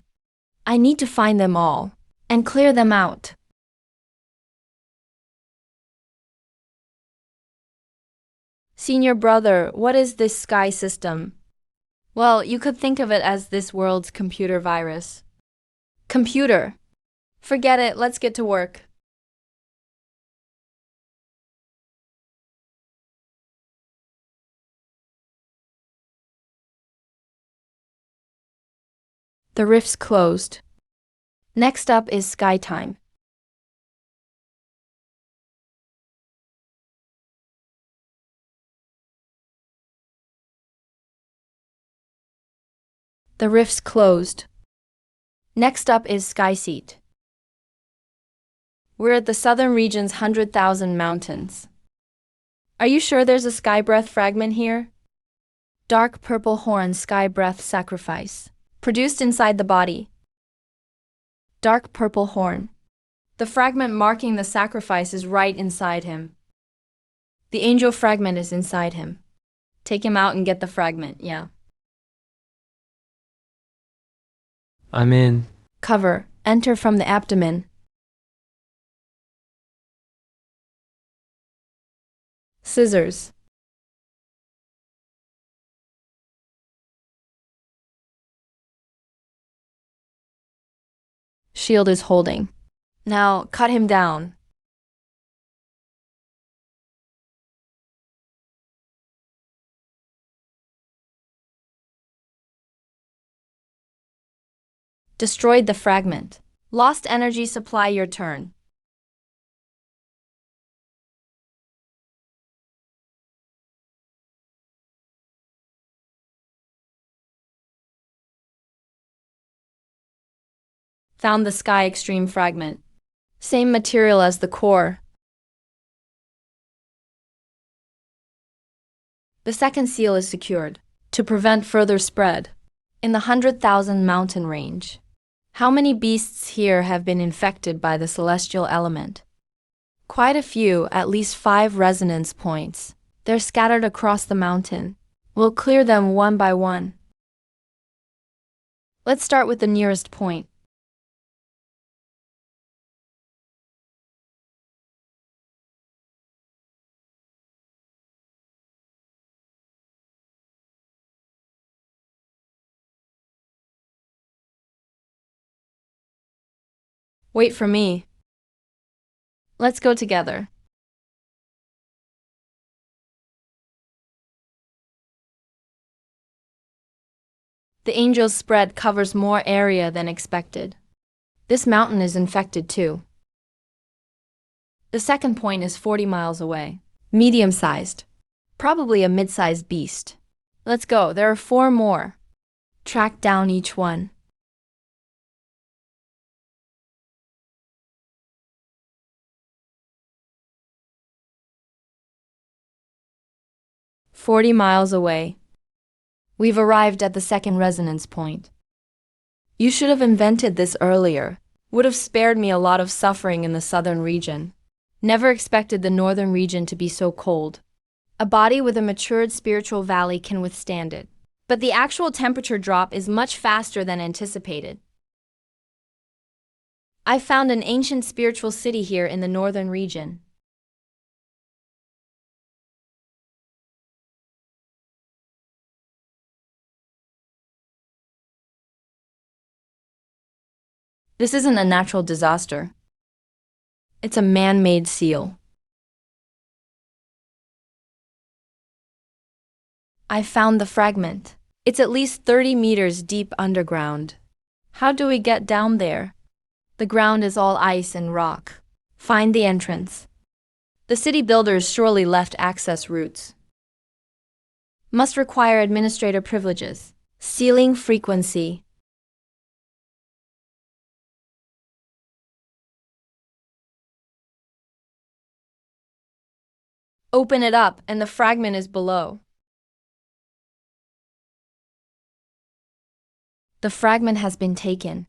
I need to find them all and clear them out. Senior brother, what is this sky system? Well, you could think of it as this world's computer virus. Computer. Forget it, let's get to work. The rifts closed. Next up is sky time. The rifts closed. Next up is sky seat. We're at the southern region's 100,000 mountains. Are you sure there's a sky breath fragment here? Dark purple horn sky breath sacrifice. Produced inside the body. Dark purple horn. The fragment marking the sacrifice is right inside him. The angel fragment is inside him. Take him out and get the fragment, yeah. I'm in. Cover. Enter from the abdomen. Scissors. Shield is holding. Now, cut him down. Destroyed the fragment. Lost energy supply, your turn. Found the sky extreme fragment. Same material as the core. The second seal is secured to prevent further spread. In the 100,000 mountain range. How many beasts here have been infected by the celestial element? Quite a few, at least 5 resonance points. They're scattered across the mountain. We'll clear them one by one. Let's start with the nearest point. Wait for me. Let's go together. The angel's spread covers more area than expected. This mountain is infected too. The second point is 40 miles away. Medium-sized. Probably a mid-sized beast. Let's go, there are 4 more. Track down each one. "40 miles away. We've arrived at the second resonance point. You should have invented this earlier. Would have spared me a lot of suffering in the southern region. Never expected the northern region to be so cold. A body with a matured spiritual valley can withstand it. But the actual temperature drop is much faster than anticipated. I found an ancient spiritual city here in the northern region. This isn't a natural disaster. It's a man-made seal. I found the fragment. It's at least 30 meters deep underground. How do we get down there? The ground is all ice and rock. Find the entrance. The city builders surely left access routes. Must require administrator privileges. Sealing frequency. Open it up, and the fragment is below. The fragment has been taken.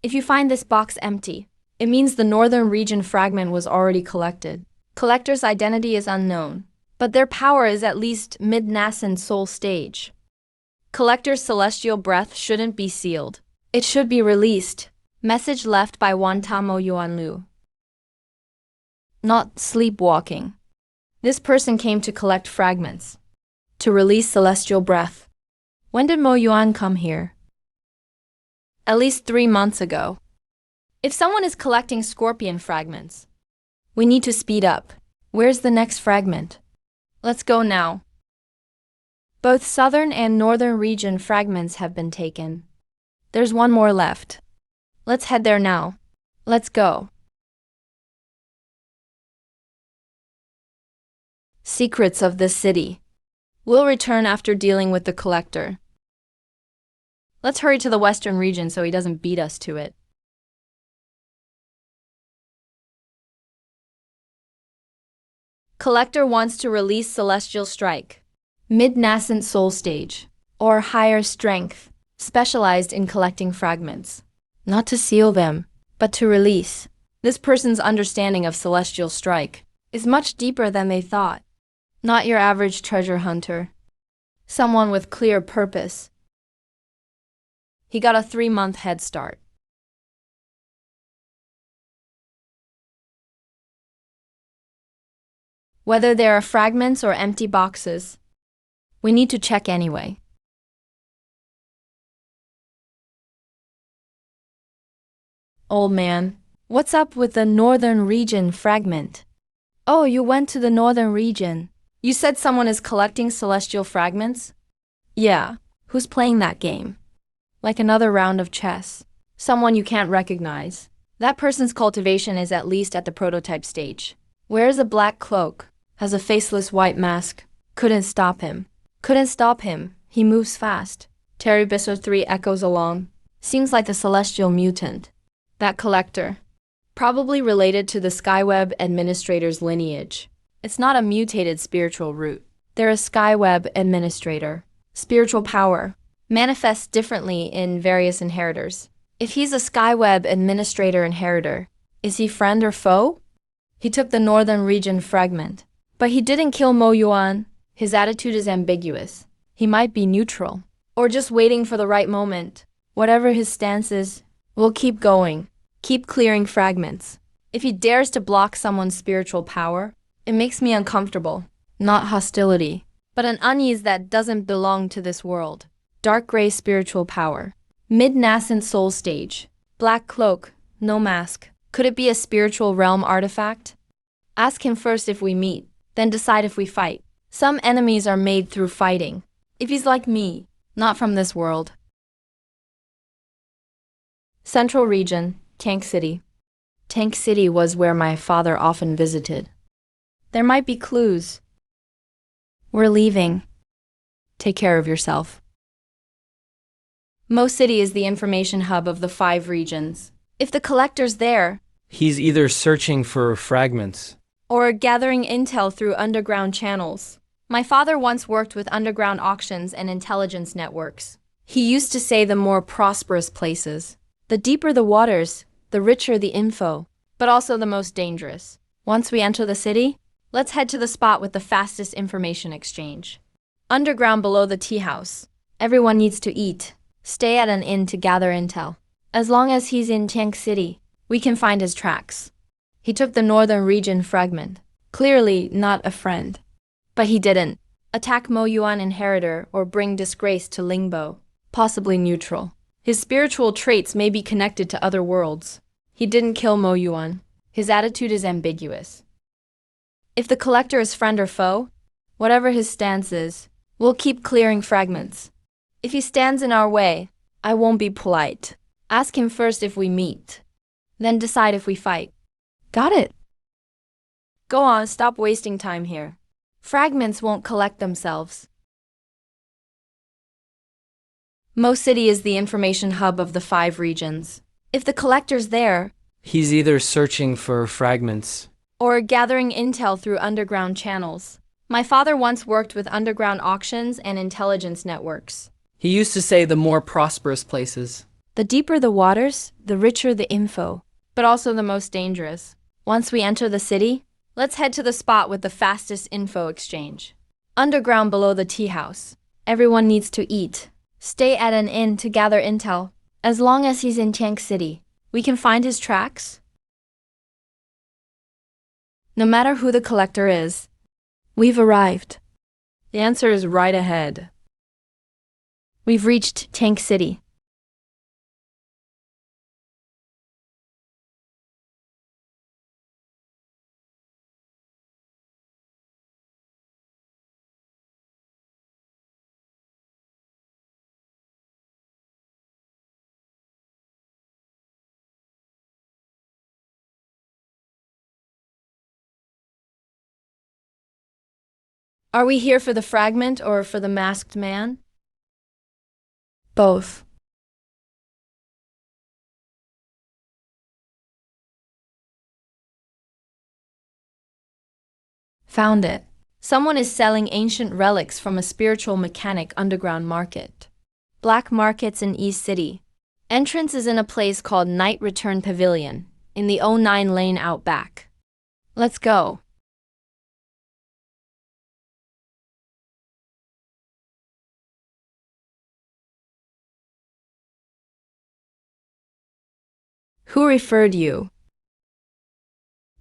If you find this box empty, it means the northern region fragment was already collected. Collector's identity is unknown, but their power is at least mid-nascent soul stage. Collector's celestial breath shouldn't be sealed. It should be released. Message left by Wantamo Yuanlu. Not sleepwalking. This person came to collect fragments. To release celestial breath. When did Mo Yuan come here? At least 3 months ago. If someone is collecting scorpion fragments, we need to speed up. Where's the next fragment? Let's go now. Both southern and northern region fragments have been taken. There's one more left. Let's head there now. Let's go. Secrets of this city. We'll return after dealing with the collector. Let's hurry to the western region so he doesn't beat us to it. Collector wants to release Celestial Strike. Mid-nascent soul stage, or higher strength, specialized in collecting fragments. Not to seal them, but to release. This person's understanding of Celestial Strike is much deeper than they thought. Not your average treasure hunter. Someone with clear purpose. He got a 3-month head start. Whether there are fragments or empty boxes, we need to check anyway. Old man, what's up with the northern region fragment? Oh, you went to the northern region. You said someone is collecting celestial fragments? Yeah, who's playing that game? Like another round of chess. Someone you can't recognize. That person's cultivation is at least at the prototype stage. Wears a black cloak, has a faceless white mask. Couldn't stop him. Couldn't stop him. He moves fast. Terry Bisser 3 echoes along. Seems like the celestial mutant. That collector. Probably related to the Skyweb administrator's lineage. It's not a mutated spiritual root. They're a Skyweb administrator. Spiritual power manifests differently in various inheritors. If he's a Skyweb administrator inheritor, is he friend or foe? He took the northern region fragment. But he didn't kill Mo Yuan. His attitude is ambiguous. He might be neutral, or just waiting for the right moment. Whatever his stance is, we'll keep going. Keep clearing fragments. If he dares to block someone's spiritual power, it makes me uncomfortable. Not hostility, but an unease that doesn't belong to this world. Dark gray spiritual power. Mid-nascent soul stage. Black cloak, no mask. Could it be a spiritual realm artifact? Ask him first if we meet, then decide if we fight. Some enemies are made through fighting. If he's like me, not from this world. Central region, Tank City. Tank City was where my father often visited. There might be clues. We're leaving. Take care of yourself. Mo City is the information hub of the 5 regions. If the collector's there, He's either searching for fragments. or gathering intel through underground channels. My father once worked with underground auctions and intelligence networks. He used to say the more prosperous places. The deeper the waters, the richer the info, but also the most dangerous. Once we enter the city, let's head to the spot with the fastest information exchange. Underground below the tea house. Everyone needs to eat. Stay at an inn to gather intel. As long as he's in Tank City, we can find his tracks. He took the northern region fragment. Clearly not a friend. But he didn't attack Mo Yuan inheritor or bring disgrace to Lingbo. Possibly neutral. His spiritual traits may be connected to other worlds. He didn't kill Mo Yuan. His attitude is ambiguous. If the collector is friend or foe, whatever his stance is, we'll keep clearing fragments. If he stands in our way, I won't be polite. Ask him first if we meet. Then decide if we fight. Got it. Go on, stop wasting time here. Fragments won't collect themselves. Mo City is the information hub of the 5 regions. If the collector's there, He's either searching for fragments. or gathering intel through underground channels. My father once worked with underground auctions and intelligence networks. He used to say the more prosperous places. The deeper the waters, the richer the info, but also the most dangerous. Once we enter the city, let's head to the spot with the fastest info exchange. Underground below the tea house. Everyone needs to eat. Stay at an inn to gather intel. As long as he's in Tank City, we can find his tracks. No matter who the collector is, we've arrived. The answer is right ahead. We've reached Tank City. Are we here for the fragment or for the masked man? Both. Found it. Someone is selling ancient relics from a spiritual mechanic underground market. Black markets in East City. Entrance is in a place called Night Return Pavilion, in the '09 lane out back. Let's go. Who referred you?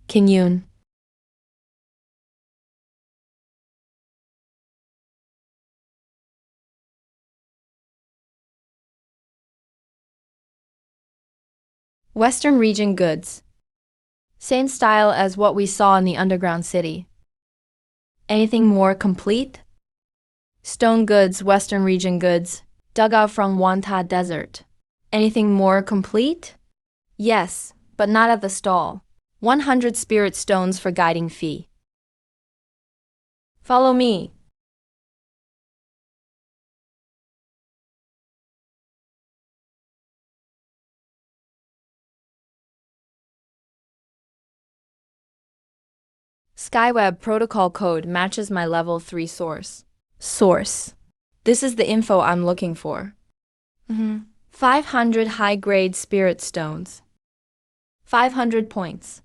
Kim Yoon. Western Region Goods. Same style as what we saw in the underground city. Anything more complete? Stone Goods, Western Region Goods, dug out from Wanta Desert. Anything more complete? Yes, but not at the stall. 100 spirit stones for guiding fee. Follow me. Skyweb protocol code matches my level 3 source. Source. This is the info I'm looking for. 500 high-grade spirit stones. 500 points.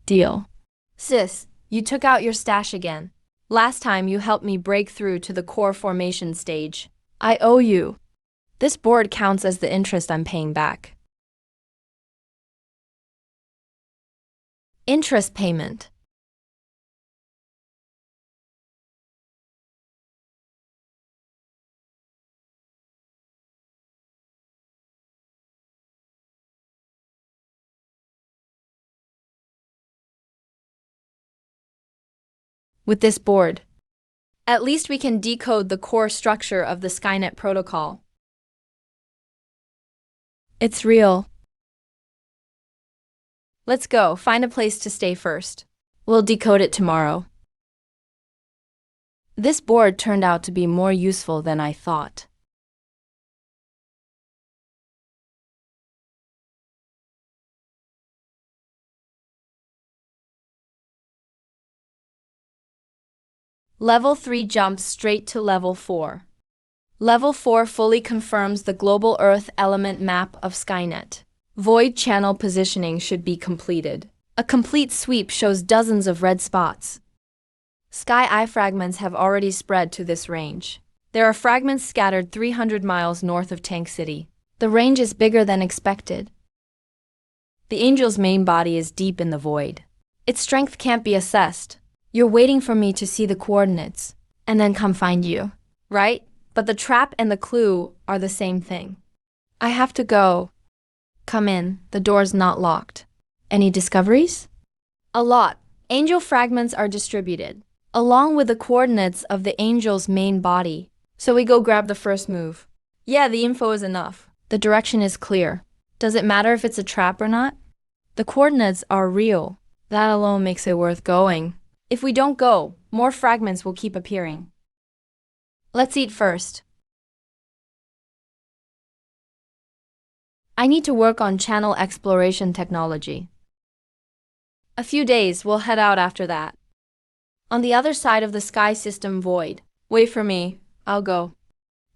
Deal. Sis, you took out your stash again. Last time you helped me break through to the core formation stage. I owe you. This board counts as the interest I'm paying back. Interest payment. With this board, at least we can decode the core structure of the Skynet protocol. It's real. Let's go, find a place to stay first. We'll decode it tomorrow. This board turned out to be more useful than I thought. Level 3 jumps straight to Level 4. Level 4 fully confirms the global Earth element map of Skynet. Void channel positioning should be completed. A complete sweep shows dozens of red spots. Sky eye fragments have already spread to this range. There are fragments scattered 300 miles north of Tank City. The range is bigger than expected. The Angel's main body is deep in the void. Its strength can't be assessed. You're waiting for me to see the coordinates, and then come find you, right? But the trap and the clue are the same thing. I have to go. Come in, the door's not locked. Any discoveries? A lot. Angel fragments are distributed, along with the coordinates of the Angel's main body. So we go grab the first move. Yeah, the info is enough. The direction is clear. Does it matter if it's a trap or not? The coordinates are real. That alone makes it worth going. If we don't go, more fragments will keep appearing. Let's eat first. I need to work on channel exploration technology. A few days, we'll head out after that. On the other side of the sky system void. Wait for me, I'll go.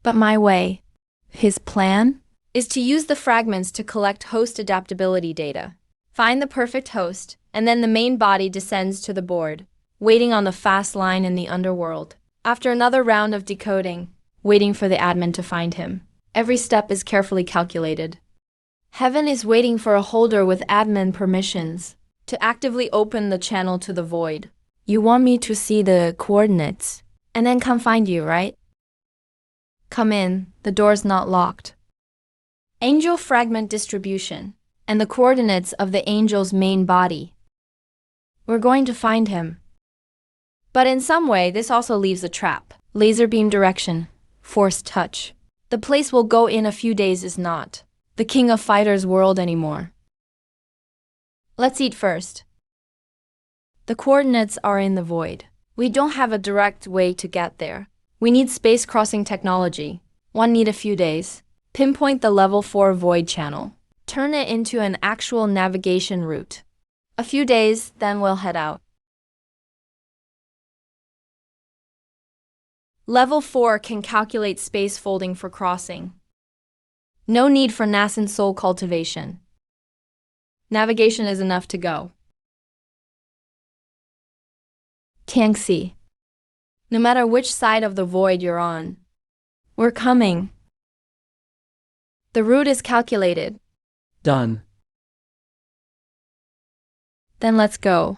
But my way. His plan is to use the fragments to collect host adaptability data. Find the perfect host, and then the main body descends to the board, waiting on the fast line in the underworld. After another round of decoding, waiting for the admin to find him. Every step is carefully calculated. Heaven is waiting for a holder with admin permissions to actively open the channel to the void. You want me to see the coordinates, and then come find you, right? Come in, the door's not locked. Angel fragment distribution, and the coordinates of the angel's main body. We're going to find him. But in some way, this also leaves a trap. Laser beam direction, force touch. The place we'll go in a few days is not the King of Fighters world anymore. Let's eat first. The coordinates are in the void. We don't have a direct way to get there. We need space crossing technology. One need a few days. Pinpoint the level 4 void channel. Turn it into an actual navigation route. A few days, then we'll head out. Level 4 can calculate space folding for crossing. No need for nascent soul cultivation. Navigation is enough to go. Tiangxi. No matter which side of the void you're on, we're coming. The route is calculated. Done. Then let's go.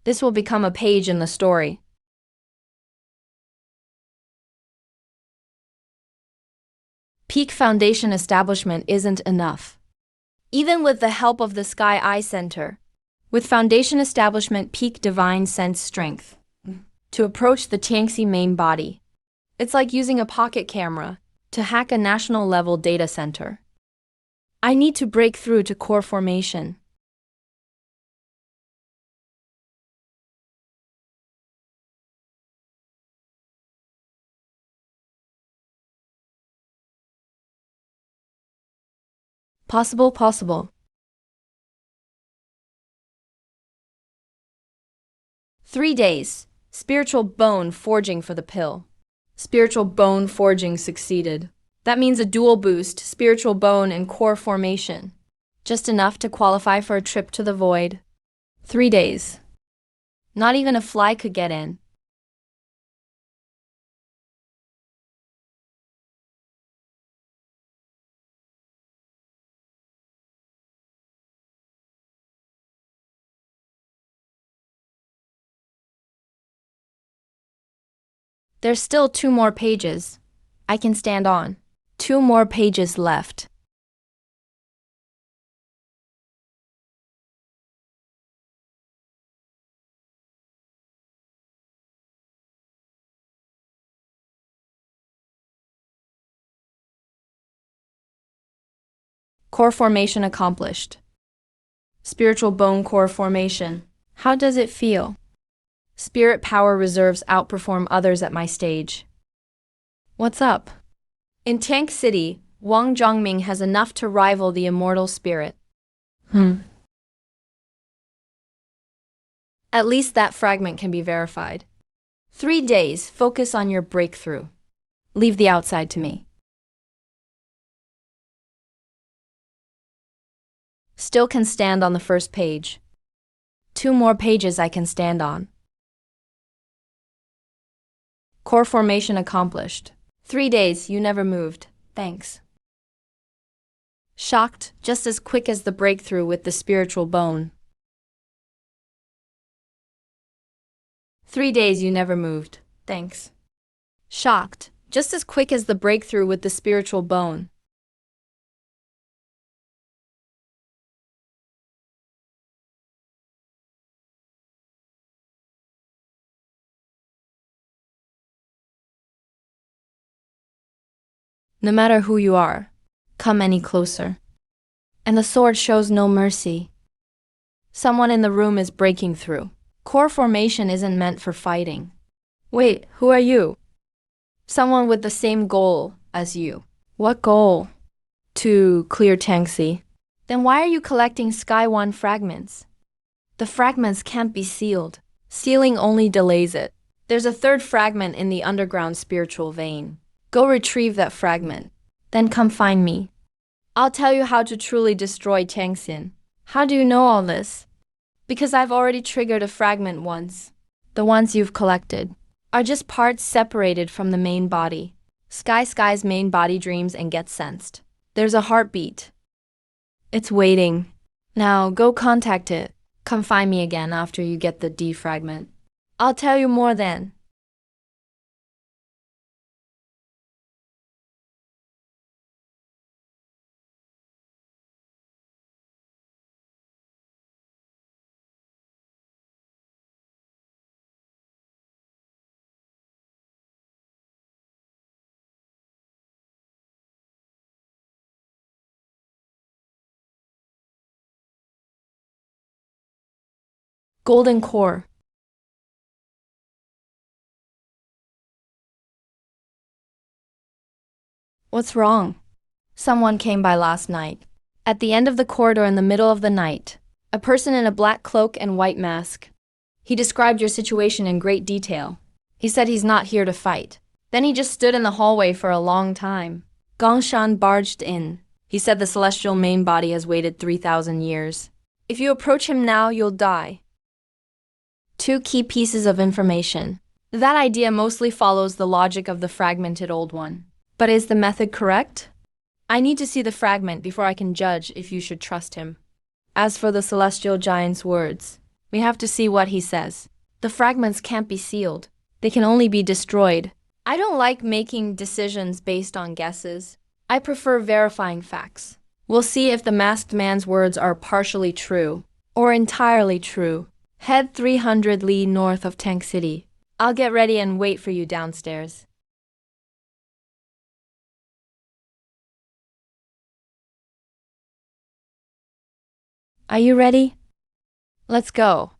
This will become a page in the story. Peak foundation establishment isn't enough. Even with the help of the Sky Eye Center, with foundation establishment peak divine sense strength to approach the Tiangxi main body. It's like using a pocket camera to hack a national level data center. I need to break through to core formation. Possible. 3 days. Spiritual bone forging for the pill. Spiritual bone forging succeeded. That means a dual boost, spiritual bone and core formation. Just enough to qualify for a trip to the void. 3 days. Not even a fly could get in. There's still 2 more pages. I can stand on. 2 more pages left. Core formation accomplished. Spiritual bone core formation. How does it feel? Spirit power reserves outperform others at my stage. What's up? In Tank City, Wang Zhongming has enough to rival the immortal spirit. At least that fragment can be verified. 3 days, focus on your breakthrough. Leave the outside to me. Still can stand on the first page. 2 more pages I can stand on. Core formation accomplished. 3 days, you never moved. Thanks. Shocked, just as quick as the breakthrough with the spiritual bone. 3 days, you never moved. Thanks. Shocked, just as quick as the breakthrough with the spiritual bone. No matter who you are, come any closer. And the sword shows no mercy. Someone in the room is breaking through. Core formation isn't meant for fighting. Wait, who are you? Someone with the same goal as you. What goal? To clear Tiangxi. Then why are you collecting Sky 1 fragments? The fragments can't be sealed. Sealing only delays it. There's a 3rd fragment in the underground spiritual vein. Go retrieve that fragment. Then come find me. I'll tell you how to truly destroy Tiangxin. How do you know all this? Because I've already triggered a fragment once. The ones you've collected are just parts separated from the main body. Sky's main body dreams and gets sensed. There's a heartbeat. It's waiting. Now go contact it. Come find me again after you get the D fragment. I'll tell you more then. Golden core. What's wrong? Someone came by last night. At the end of the corridor in the middle of the night, a person in a black cloak and white mask. He described your situation in great detail. He said he's not here to fight. Then he just stood in the hallway for a long time. Gongshan barged in. He said the celestial main body has waited 3,000 years. If you approach him now, you'll die. Two key pieces of information. That idea mostly follows the logic of the fragmented old one. But is the method correct? I need to see the fragment before I can judge if you should trust him. As for the celestial giant's words, we have to see what he says. The fragments can't be sealed. They can only be destroyed. I don't like making decisions based on guesses. I prefer verifying facts. We'll see if the masked man's words are partially true or entirely true. Head 300 li north of Tank City. I'll get ready and wait for you downstairs. Are you ready? Let's go.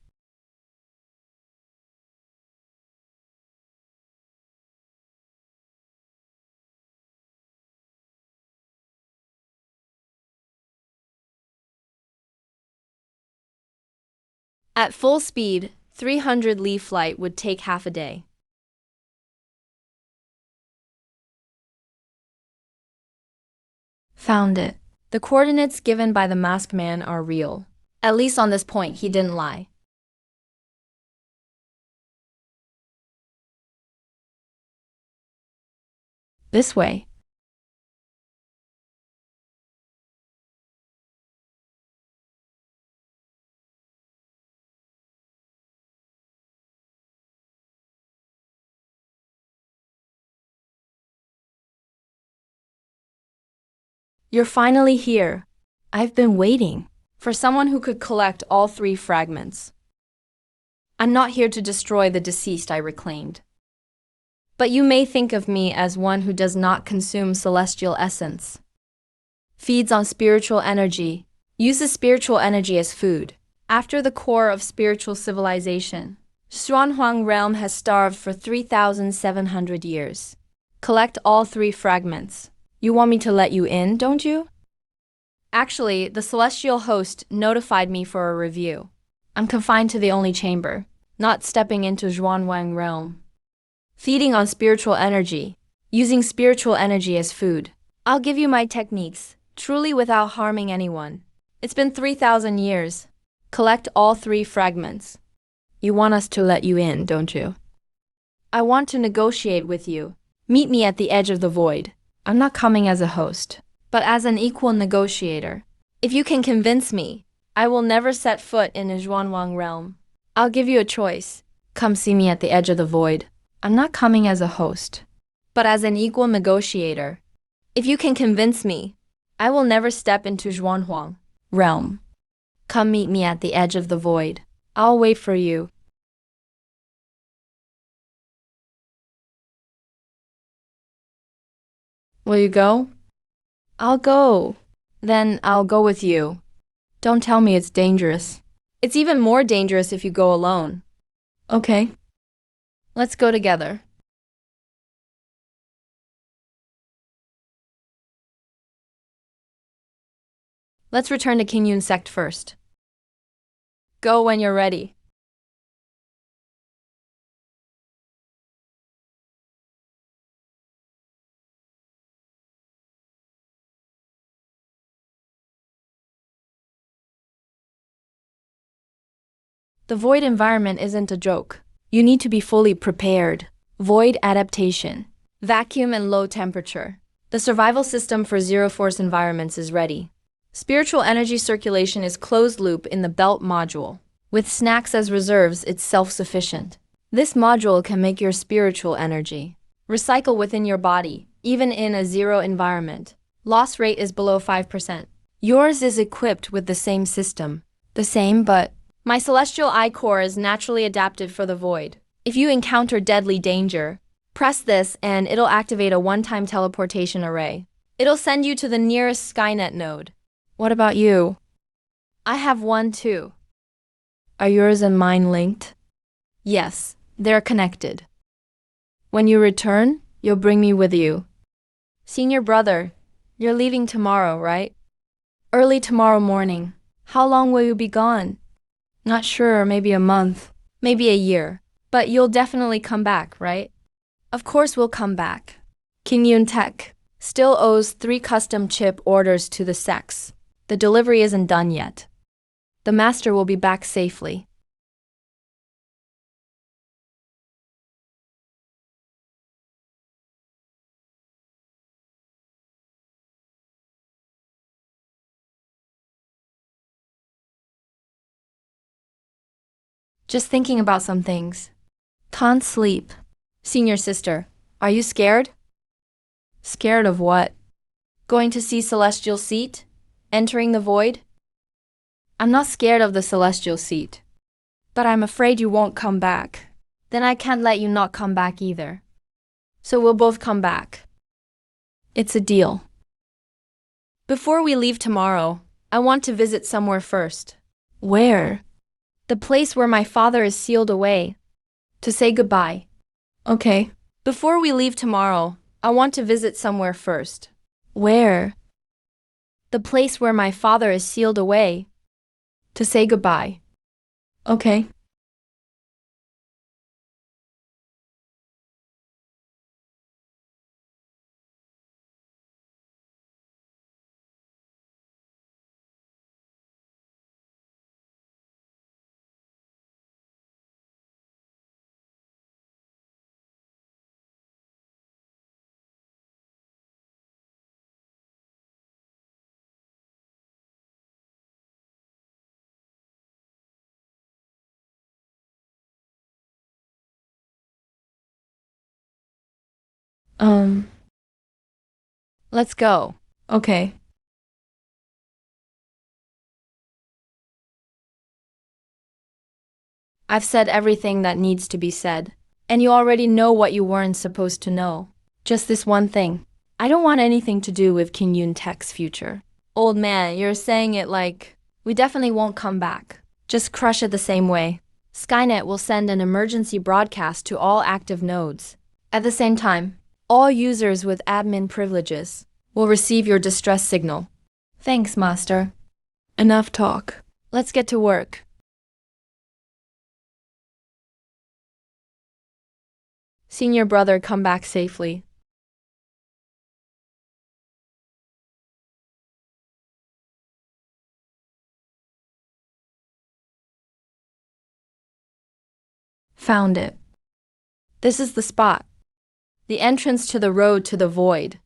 At full speed, 300 li flight would take half a day. Found it. The coordinates given by the masked man are real. At least on this point, he didn't lie. This way. You're finally here. I've been waiting for someone who could collect all three fragments. I'm not here to destroy the deceased I reclaimed. But you may think of me as one who does not consume celestial essence, feeds on spiritual energy, uses spiritual energy as food. After the core of spiritual civilization, Xuanhuang realm has starved for 3,700 years. Collect all three fragments. You want me to let you in, don't you? Actually, the celestial host notified me for a review. I'm confined to the only chamber, not stepping into Xuanhuang realm. Feeding on spiritual energy, using spiritual energy as food. I'll give you my techniques, truly without harming anyone. It's been 3,000 years. Collect all three fragments. You want us to let you in, don't you? I want to negotiate with you. Meet me at the edge of the void. I'm not coming as a host, but as an equal negotiator. If you can convince me, I will never set foot in a Xuanhuang realm. I'll give you a choice. Come see me at the edge of the void. I'm not coming as a host, but as an equal negotiator. If you can convince me, I will never step into Xuanhuang realm. Come meet me at the edge of the void. I'll wait for you. Will you go? I'll go. Then I'll go with you. Don't tell me it's dangerous. It's even more dangerous if you go alone. Okay. Let's go together. Let's return to King Yun sect first. Go when you're ready. The void environment isn't a joke. You need to be fully prepared. Void adaptation, vacuum and low temperature. The survival system for zero-force environments is ready. Spiritual energy circulation is closed loop in the belt module. With snacks as reserves, it's self-sufficient. This module can make your spiritual energy recycle within your body, even in a zero environment. Loss rate is below 5%. Yours is equipped with the same system. The same, but my celestial eye core is naturally adapted for the void. If you encounter deadly danger, press this and it'll activate a one-time teleportation array. It'll send you to the nearest Skynet node. What about you? I have one too. Are yours and mine linked? Yes, they're connected. When you return, you'll bring me with you. Senior brother, you're leaving tomorrow, right? Early tomorrow morning. How long will you be gone? Not sure, maybe a month, maybe a year. But you'll definitely come back, right? Of course we'll come back. King Yun Tech still owes 3 custom chip orders to the sex. The delivery isn't done yet. The master will be back safely. Just thinking about some things. Can't sleep. Senior sister, are you scared? Scared of what? Going to see Celestial Seat? Entering the void? I'm not scared of the Celestial Seat. But I'm afraid you won't come back. Then I can't let you not come back either. So we'll both come back. It's a deal. Before we leave tomorrow, I want to visit somewhere first. Where? The place where my father is sealed away. To say goodbye. Okay. Before we leave tomorrow, I want to visit somewhere first. Where? The place where my father is sealed away. To say goodbye. Okay. Let's go. Okay. I've said everything that needs to be said. And you already know what you weren't supposed to know. Just this one thing. I don't want anything to do with King Yun Tech's future. Old man, you're saying it like, we definitely won't come back. Just crush it the same way. Skynet will send an emergency broadcast to all active nodes. At the same time, all users with admin privileges will receive your distress signal. Thanks, Master. Enough talk. Let's get to work. Senior brother, come back safely. Found it. This is the spot. The entrance to the road to the void.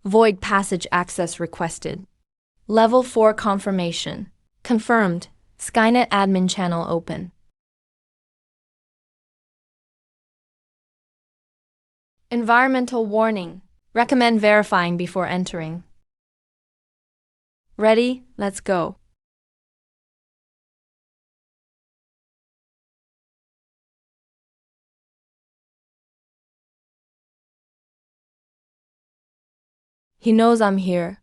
Void passage access requested. Level 4 confirmation. Confirmed. Skynet admin channel open. Environmental warning. Recommend verifying before entering. Ready? Let's go. He knows I'm here.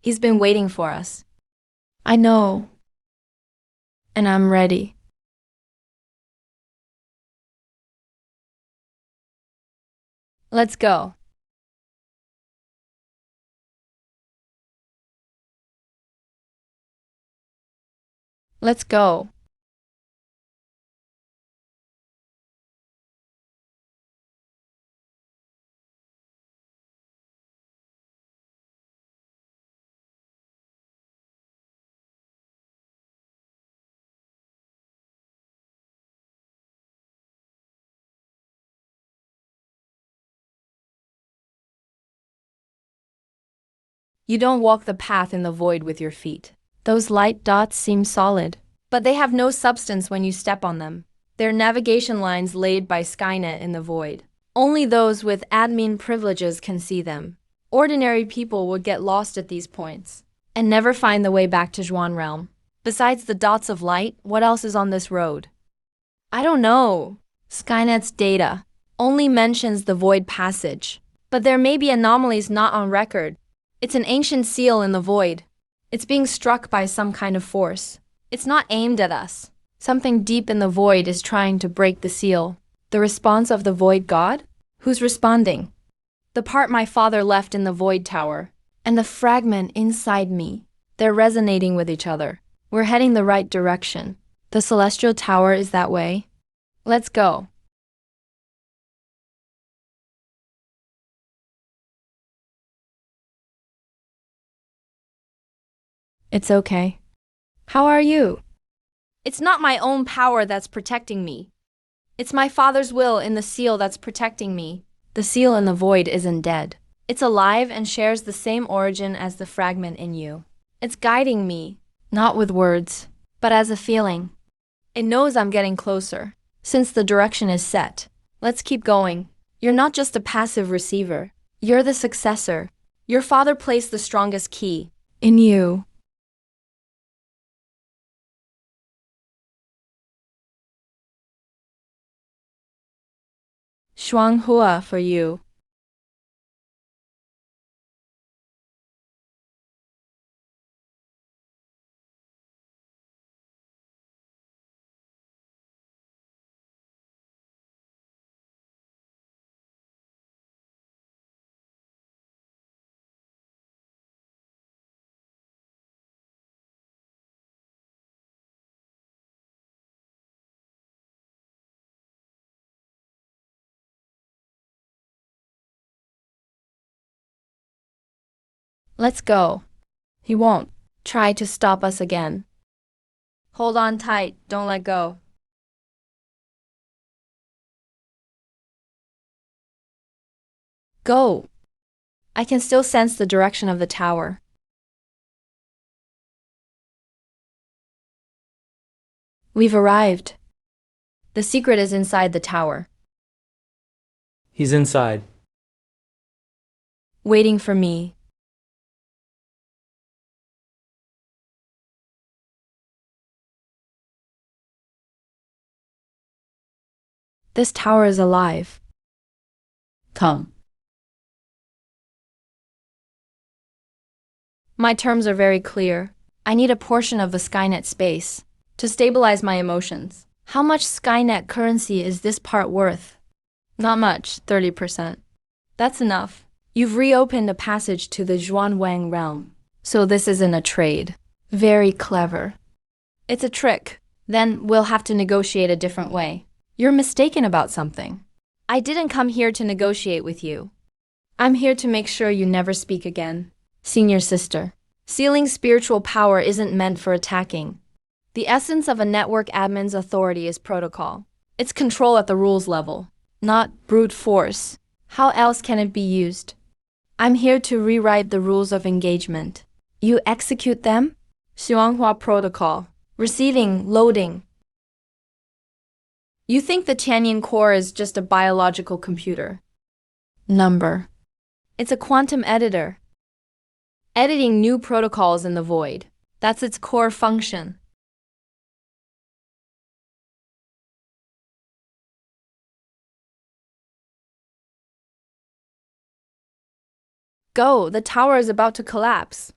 He's been waiting for us. I know. And I'm ready. Let's go. Let's go. You don't walk the path in the void with your feet. Those light dots seem solid, but they have no substance when you step on them. They're navigation lines laid by Skynet in the void. Only those with admin privileges can see them. Ordinary people would get lost at these points and never find the way back to Zhuan Realm. Besides the dots of light, what else is on this road? I don't know. Skynet's data only mentions the void passage, but there may be anomalies not on record. It's an ancient seal in the void. It's being struck by some kind of force. It's not aimed at us. Something deep in the void is trying to break the seal. The response of the void god? Who's responding? The part my father left in the void tower, and the fragment inside me. They're resonating with each other. We're heading the right direction. The celestial tower is that way. Let's go. It's okay. How are you? It's not my own power that's protecting me. It's my father's will in the seal that's protecting me. The seal in the void isn't dead. It's alive and shares the same origin as the fragment in you. It's guiding me, not with words, but as a feeling. It knows I'm getting closer. Since the direction is set, let's keep going. You're not just a passive receiver. You're the successor. Your father placed the strongest key in you. Shuanghua for you. Let's go. He won't try to stop us again. Hold on tight, don't let go. Go. I can still sense the direction of the tower. We've arrived. The secret is inside the tower, He's inside. waiting for me. This tower is alive. Come. My terms are very clear. I need a portion of the Skynet space to stabilize my emotions. How much Skynet currency is this part worth? Not much, 30%. That's enough. You've reopened a passage to the Zhuanwang realm. So this isn't a trade. Very clever. It's a trick. Then we'll have to negotiate a different way. You're mistaken about something. I didn't come here to negotiate with you. I'm here to make sure you never speak again. Senior sister, sealing spiritual power isn't meant for attacking. The essence of a network admin's authority is protocol. It's control at the rules level, not brute force. How else can it be used? I'm here to rewrite the rules of engagement. You execute them? Xuanhua protocol. Receiving, loading. You think the Tianyin core is just a biological computer. Number. It's a quantum editor. Editing new protocols in the void. That's its core function. Go, the tower is about to collapse.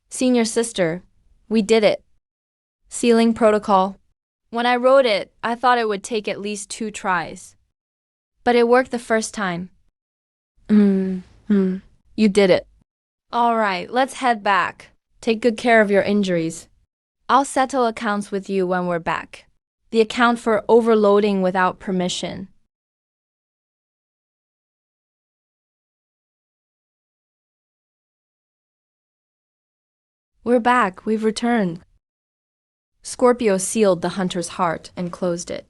Senior sister, we did it. Sealing protocol. When I wrote it, I thought it would take at least 2 tries. But it worked the first time. You did it. All right, let's head back. Take good care of your injuries. I'll settle accounts with you when we're back. The account for overloading without permission. We're back, we've returned. Scorpio sealed the hunter's heart and closed it.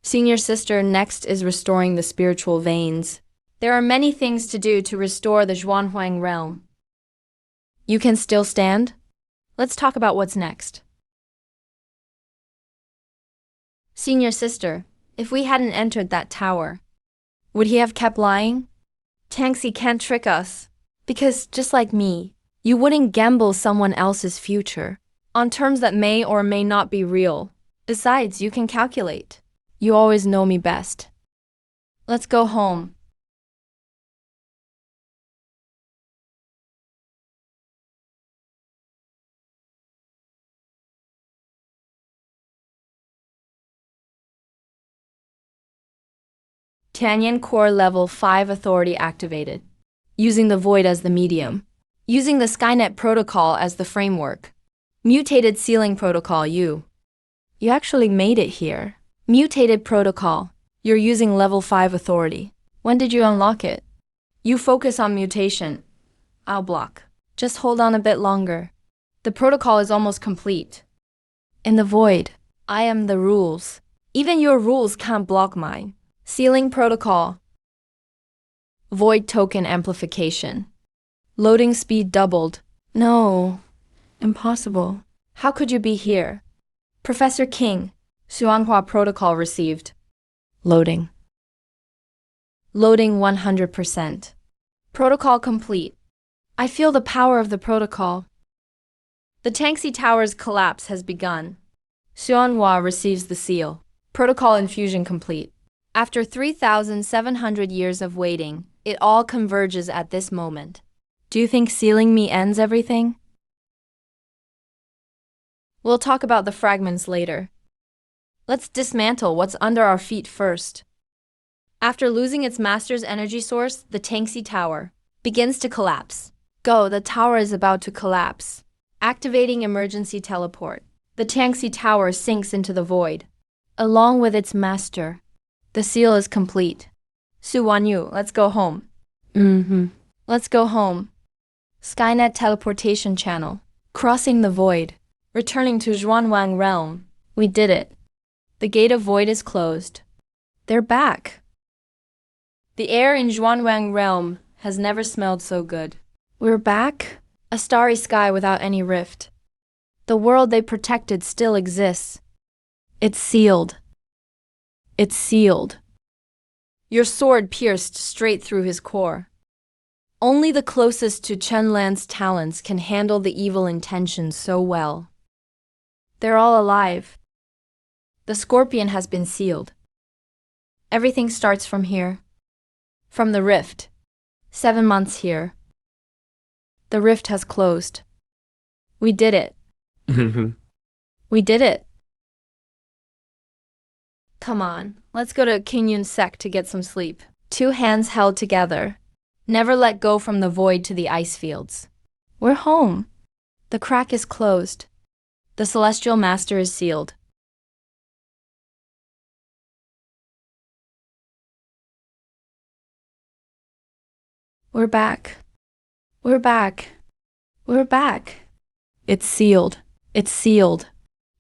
Senior sister, next is restoring the spiritual veins. There are many things to do to restore the Zhuanhuang realm. You can still stand? Let's talk about what's next. Senior sister, if we hadn't entered that tower, would he have kept lying? Tangxi can't trick us. Because, just like me, you wouldn't gamble someone else's future on terms that may or may not be real. Besides, you can calculate. You always know me best. Let's go home. Tianyan Core Level 5 Authority activated. Using the Void as the medium. Using the Skynet Protocol as the framework. Mutated Sealing Protocol You actually made it here. Mutated Protocol. You're using Level 5 Authority. When did you unlock it? You focus on mutation. I'll block. Just hold on a bit longer. The protocol is almost complete. In the Void, I am the rules. Even your rules can't block mine. Sealing Protocol. Void Token Amplification. Loading speed doubled. No. Impossible. How could you be here? Professor King. Xuanhua Protocol received. Loading. Loading 100%. Protocol complete. I feel the power of the protocol. The Tangxi Tower's collapse has begun. Xuanhua receives the seal. Protocol infusion complete. After 3,700 years of waiting, it all converges at this moment. Do you think sealing me ends everything? We'll talk about the fragments later. Let's dismantle what's under our feet first. After losing its master's energy source, the Tangxi Tower begins to collapse. Go, the tower is about to collapse. Activating emergency teleport. The Tangxi Tower sinks into the void. Along with its master. The seal is complete. Su Wanyu, let's go home. Let's go home. Skynet teleportation channel. Crossing the void. Returning to Zhuanwang realm. We did it. The gate of void is closed. They're back. The air in Zhuanwang realm has never smelled so good. We're back. A starry sky without any rift. The world they protected still exists. It's sealed. It's sealed. Your sword pierced straight through his core. Only the closest to Chen Lan's talents can handle the evil intentions so well. They're all alive. The scorpion has been sealed. Everything starts from here. From the rift. 7 months here. The rift has closed. We did it. We did it. Come on, let's go to Qingyun Sect to get some sleep. 2 hands held together. Never let go from the void to the ice fields. We're home. The crack is closed. The celestial master is sealed. We're back. We're back. We're back. It's sealed. It's sealed.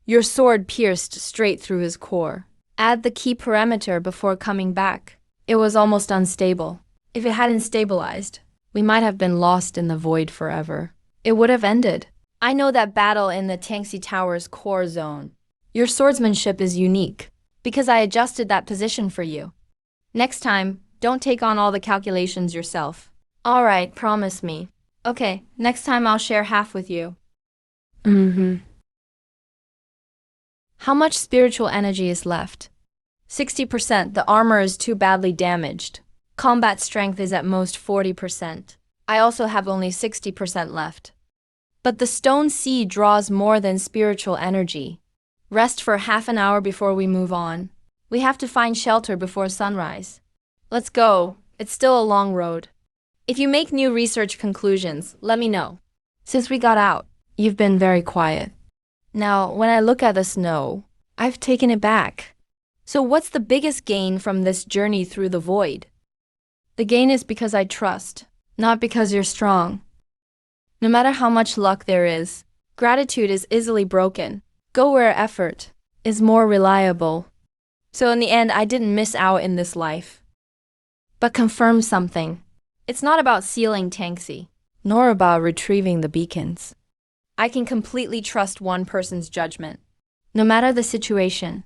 Your sword pierced straight through his core. Add the key parameter before coming back. It was almost unstable. If it hadn't stabilized, we might have been lost in the void forever. It would have ended. I know that battle in the Tangxi Tower's core zone. Your swordsmanship is unique, because I adjusted that position for you. Next time, don't take on all the calculations yourself. All right, promise me. Okay, next time I'll share half with you. How much spiritual energy is left? 60%. The armor is too badly damaged. Combat strength is at most 40%. I also have only 60% left. But the stone sea draws more than spiritual energy. Rest for half an hour before we move on. We have to find shelter before sunrise. Let's go. It's still a long road. If you make new research conclusions, let me know. Since we got out, you've been very quiet. Now, when I look at the snow, I've taken it back. So what's the biggest gain from this journey through the void? The gain is because I trust, not because you're strong. No matter how much luck there is, gratitude is easily broken. Go where effort is more reliable. So in the end, I didn't miss out in this life. But confirm something. It's not about sealing Tanxi, nor about retrieving the beacons. I can completely trust one person's judgment. No matter the situation,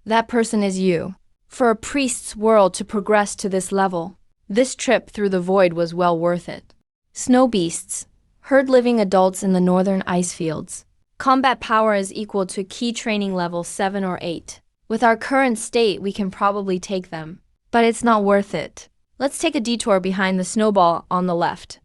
that person is you. For a priest's world to progress to this level, this trip through the void was well worth it. Snow beasts, herd living adults in the northern ice fields. Combat power is equal to key training level 7 or 8. With our current state, we can probably take them. But it's not worth it. Let's take a detour behind the snowball on the left.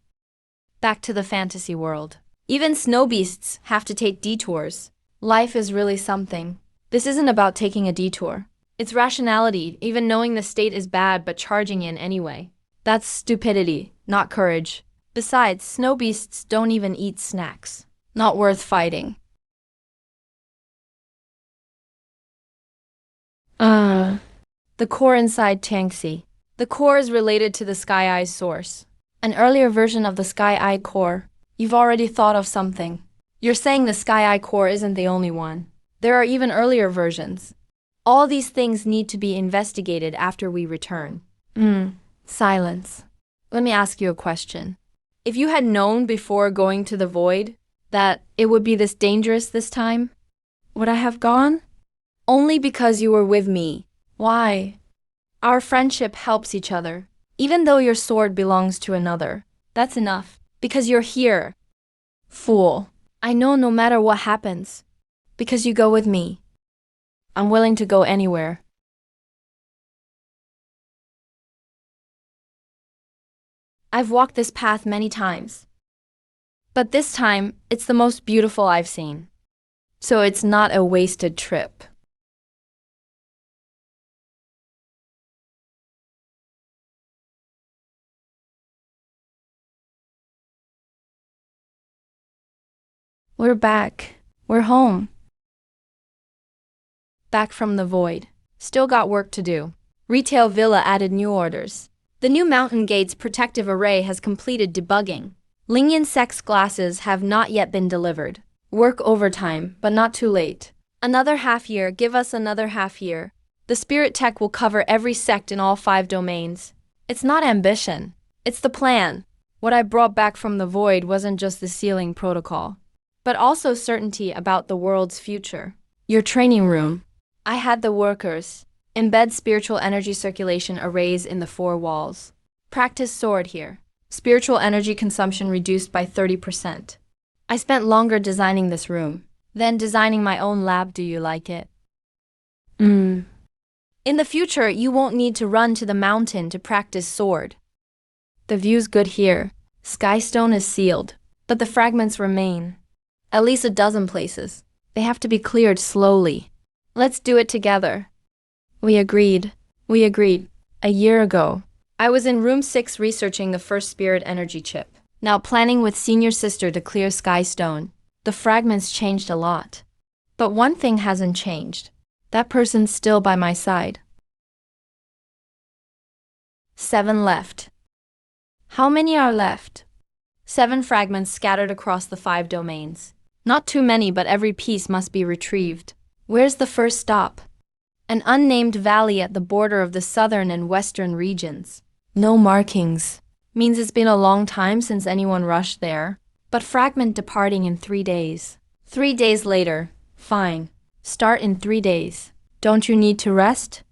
Back to the fantasy world. Even snow beasts have to take detours. Life is really something. This isn't about taking a detour. It's rationality, even knowing the state is bad but charging in anyway. That's stupidity, not courage. Besides, snow beasts don't even eat snacks. Not worth fighting. The core inside Tanxi. The core is related to the Sky Eye source. An earlier version of the Sky Eye core. You've already thought of something. You're saying the Sky Eye core isn't the only one. There are even earlier versions. All these things need to be investigated after we return. Silence. Let me ask you a question. If you had known before going to the void that it would be this dangerous this time, would I have gone? Only because you were with me. Why? Our friendship helps each other. Even though your sword belongs to another. That's enough. Because you're here. Fool. I know no matter what happens. Because you go with me. I'm willing to go anywhere. I've walked this path many times. But this time, it's the most beautiful I've seen. So it's not a wasted trip. We're back. We're home. Back from the void. Still got work to do. Retail Villa added new orders. The new Mountain Gates protective array has completed debugging. Lingyan Sex glasses have not yet been delivered. Work overtime, but not too late. Another half year, give us another half year. The spirit tech will cover every sect in all 5 domains. It's not ambition. It's the plan. What I brought back from the void wasn't just the sealing protocol, but also certainty about the world's future. Your training room. I had the workers embed spiritual energy circulation arrays in the 4 walls. Practice sword here. Spiritual energy consumption reduced by 30%. I spent longer designing this room than designing my own lab. Do you like it? In the future, you won't need to run to the mountain to practice sword. The view's good here. Skystone is sealed, but the fragments remain. At least a dozen places. They have to be cleared slowly. Let's do it together. We agreed. A year ago. I was in room 6 researching the first spirit energy chip. Now planning with senior sister to clear Skystone. The fragments changed a lot. But one thing hasn't changed. That person's still by my side. 7 left. How many are left? 7 fragments scattered across the 5 domains. Not too many, but every piece must be retrieved. Where's the first stop? An unnamed valley at the border of the southern and western regions. No markings. Means it's been a long time since anyone rushed there. But fragment departing in 3 days. 3 days later. Fine. Start in 3 days. Don't you need to rest?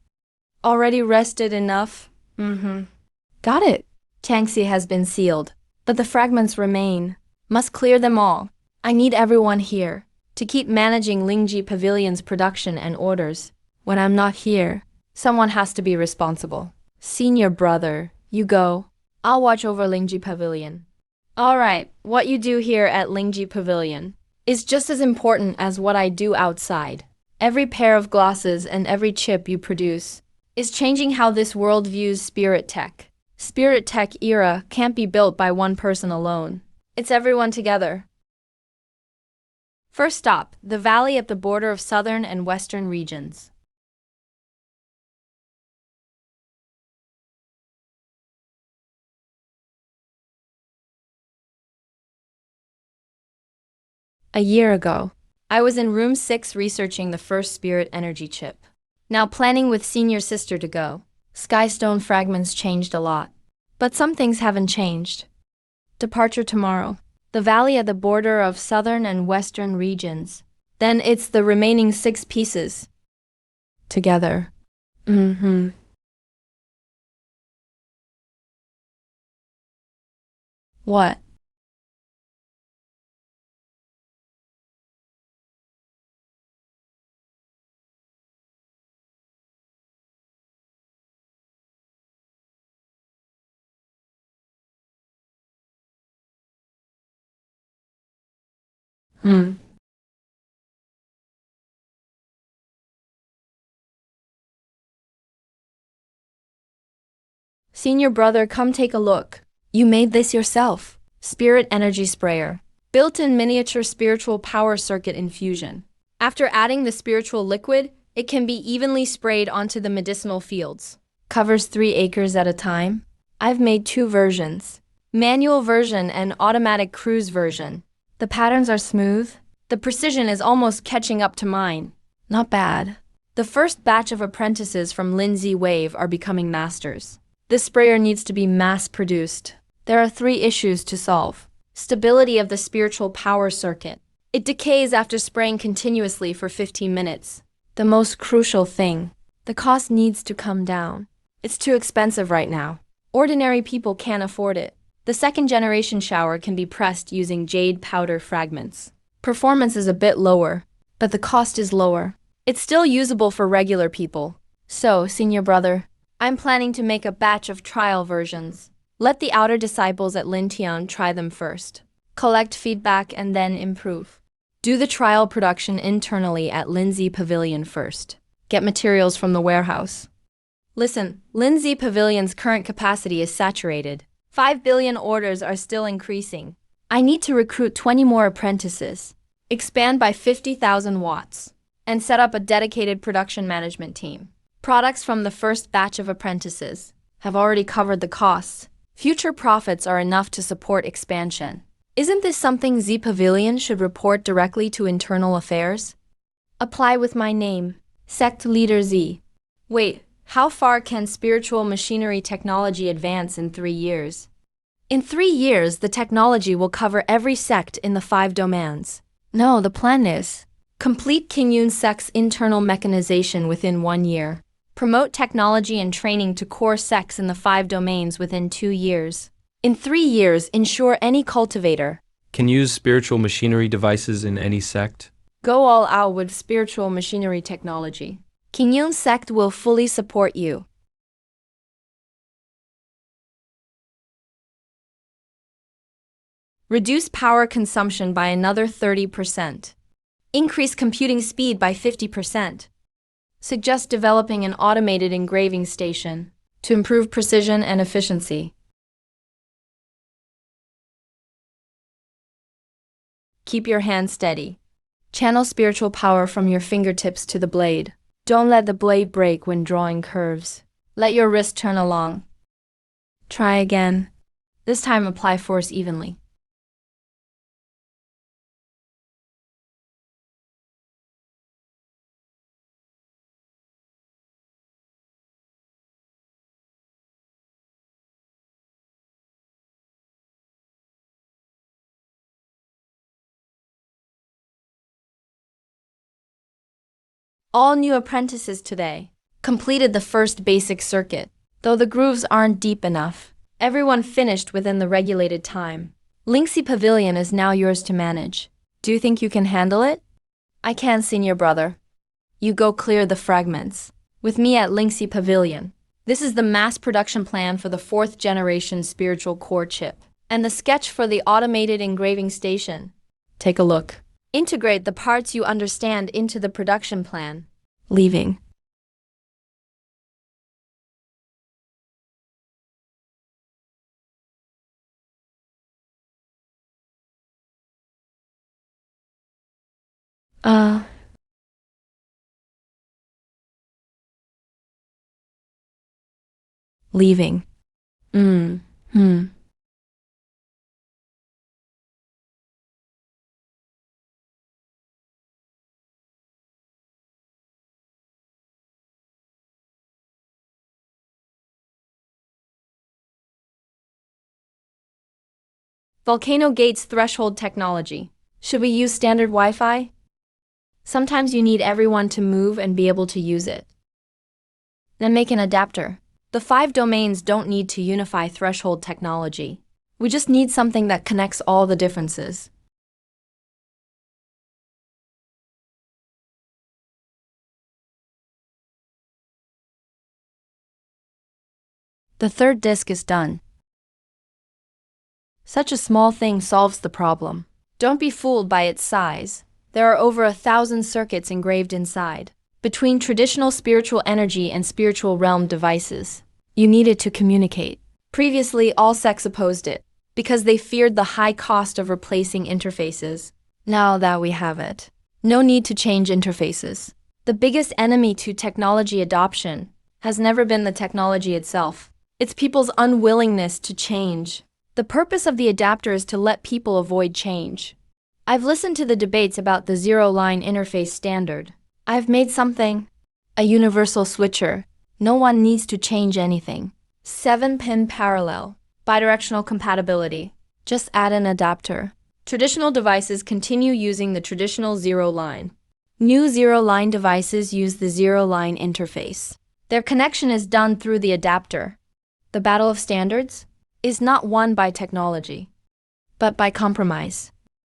Already rested enough? Got it. Tanxi has been sealed, but the fragments remain. Must clear them all. I need everyone here to keep managing Lingji Pavilion's production and orders. When I'm not here, someone has to be responsible. Senior brother, you go. I'll watch over Lingji Pavilion. Alright, what you do here at Lingji Pavilion is just as important as what I do outside. Every pair of glasses and every chip you produce is changing how this world views spirit tech. Spirit tech era can't be built by one person alone. It's everyone together. First stop, the valley at the border of southern and western regions. A year ago, I was in room 6 researching the first spirit energy chip. Now planning with senior sister to go. Skystone fragments changed a lot. But some things haven't changed. Departure tomorrow. The valley at the border of southern and western regions. Then it's the remaining 6 pieces. Together. What? Senior brother, come take a look. You made this yourself. Spirit energy sprayer. Built-in miniature spiritual power circuit infusion. After adding the spiritual liquid, it can be evenly sprayed onto the medicinal fields. Covers 3 acres at a time. I've made 2 versions. Manual version and automatic cruise version. The patterns are smooth. The precision is almost catching up to mine. Not bad. The first batch of apprentices from Lindsay Wave are becoming masters. This sprayer needs to be mass-produced. There are 3 issues to solve. Stability of the spiritual power circuit. It decays after spraying continuously for 15 minutes. The most crucial thing. The cost needs to come down. It's too expensive right now. Ordinary people can't afford it. The second generation shower can be pressed using jade powder fragments. Performance is a bit lower, but the cost is lower. It's still usable for regular people. So, senior brother, I'm planning to make a batch of trial versions. Let the outer disciples at Lintian try them first. Collect feedback and then improve. Do the trial production internally at Lindsay Pavilion first. Get materials from the warehouse. Listen, Lindsay Pavilion's current capacity is saturated. 5 billion orders are still increasing. I need to recruit 20 more apprentices, expand by 50,000 watts, and set up a dedicated production management team. Products from the first batch of apprentices have already covered the costs. Future profits are enough to support expansion. Isn't this something Z Pavilion should report directly to internal affairs? Apply with my name, Sect Leader Z. Wait, how far can spiritual machinery technology advance in 3 years? In 3 years, the technology will cover every sect in the 5 domains. No, the plan is complete Kingyun sect's internal mechanization within 1 year. Promote technology and training to core sects in the 5 domains within 2 years. In 3 years, ensure any cultivator Can use spiritual machinery devices in any sect. go all out with spiritual machinery technology. Kingyun sect will fully support you. Reduce power consumption by another 30%. Increase computing speed by 50%. Suggest developing an automated engraving station to improve precision and efficiency. Keep your hand steady. Channel spiritual power from your fingertips to the blade. Don't let the blade break when drawing curves. Let your wrist turn along. Try again. This time apply force evenly. All new apprentices today completed the first basic circuit. Though the grooves aren't deep enough, everyone finished within the regulated time. Linksy Pavilion is now yours to manage. Do you think you can handle it? I can, senior brother. You go clear the fragments. With me at Linksy Pavilion. This is the mass production plan for the 4th generation spiritual core chip, and the sketch for the automated engraving station. Take a look. Integrate the parts you understand into the production plan. Leaving. Leaving. Volcano Gates threshold technology. Should we use standard Wi-Fi? Sometimes you need everyone to move and be able to use it. Then make an adapter. The 5 domains don't need to unify threshold technology. We just need something that connects all the differences. The third disk is done. Such a small thing solves the problem. Don't be fooled by its size. There are over 1,000 circuits engraved inside. Between traditional spiritual energy and spiritual realm devices, you needed to communicate. Previously, all sects opposed it, because they feared the high cost of replacing interfaces. Now that we have it, no need to change interfaces. The biggest enemy to technology adoption has never been the technology itself. It's people's unwillingness to change. The purpose of the adapter is to let people avoid change. I've listened to the debates about the zero-line interface standard. I've made something, a universal switcher. No one needs to change anything. 7-pin parallel, bidirectional compatibility. Just add an adapter. Traditional devices continue using the traditional zero-line. New zero-line devices use the zero-line interface. Their connection is done through the adapter. The battle of standards is not won by technology, but by compromise.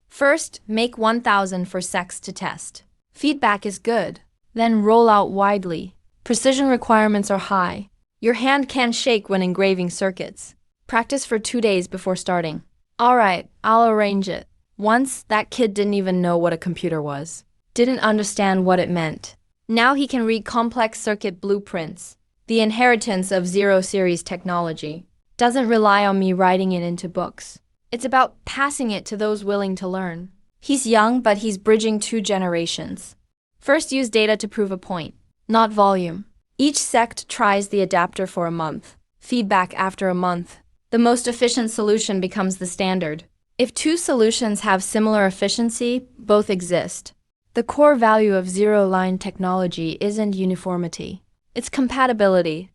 First, make 1,000 for sects to test. Feedback is good. Then roll out widely. Precision requirements are high. Your hand can shake when engraving circuits. Practice for 2 days before starting. Alright, I'll arrange it. Once, that kid didn't even know what a computer was. Didn't understand what it meant. Now he can read complex circuit blueprints. The inheritance of Zero Series technology doesn't rely on me writing it into books. It's about passing it to those willing to learn. He's young, but he's bridging 2 generations. First, use data to prove a point, not volume. Each sect tries the adapter for a month. Feedback after a month. The most efficient solution becomes the standard. If 2 solutions have similar efficiency, both exist. The core value of zero-line technology isn't uniformity. It's compatibility.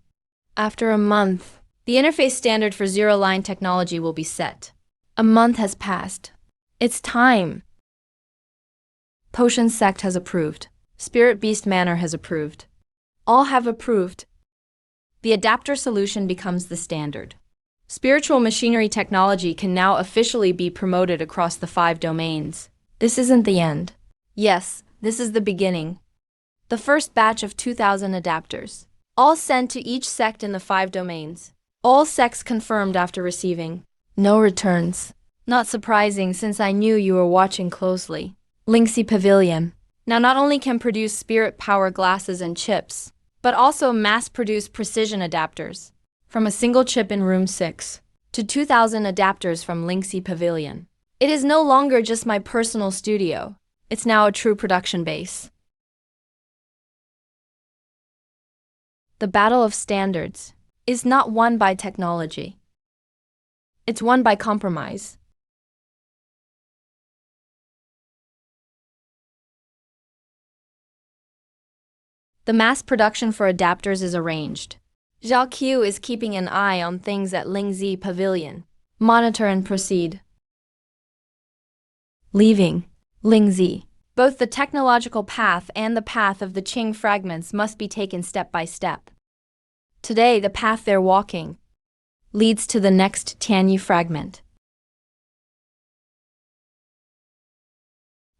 After a month, the interface standard for zero-line technology will be set. A month has passed. It's time. Potion Sect has approved. Spirit Beast Manor has approved. All have approved. The adapter solution becomes the standard. Spiritual machinery technology can now officially be promoted across the 5 domains. This isn't the end. Yes, this is the beginning. The first batch of 2,000 adapters, all sent to each sect in the 5 domains. All sects confirmed after receiving. No returns. Not surprising since I knew you were watching closely. Linksy Pavilion now not only can produce spirit power glasses and chips, but also mass-produce precision adapters. From a single chip in room 6 to 2,000 adapters from Linksy Pavilion. It is no longer just my personal studio. It's now a true production base. The battle of standards is not won by technology. It's won by compromise. The mass production for adapters is arranged. Zhao Qiu is keeping an eye on things at Lingzi Pavilion. Monitor and proceed. Leaving Lingzi. Both the technological path and the path of the Qing fragments must be taken step by step. Today, the path they're walking leads to the next Tianyi fragment.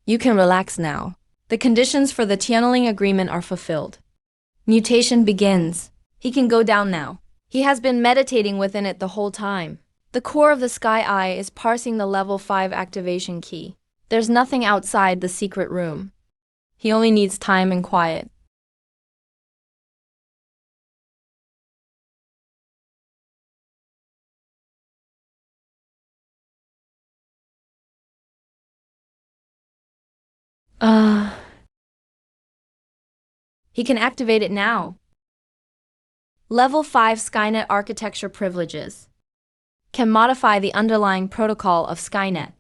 You can relax now. The conditions for the Tianling agreement are fulfilled. Mutation begins. He can go down now. He has been meditating within it the whole time. The core of the Sky Eye is parsing the level 5 activation key. There's nothing outside the secret room. He only needs time and quiet. He can activate it now. Level 5 Skynet architecture privileges can modify the underlying protocol of Skynet.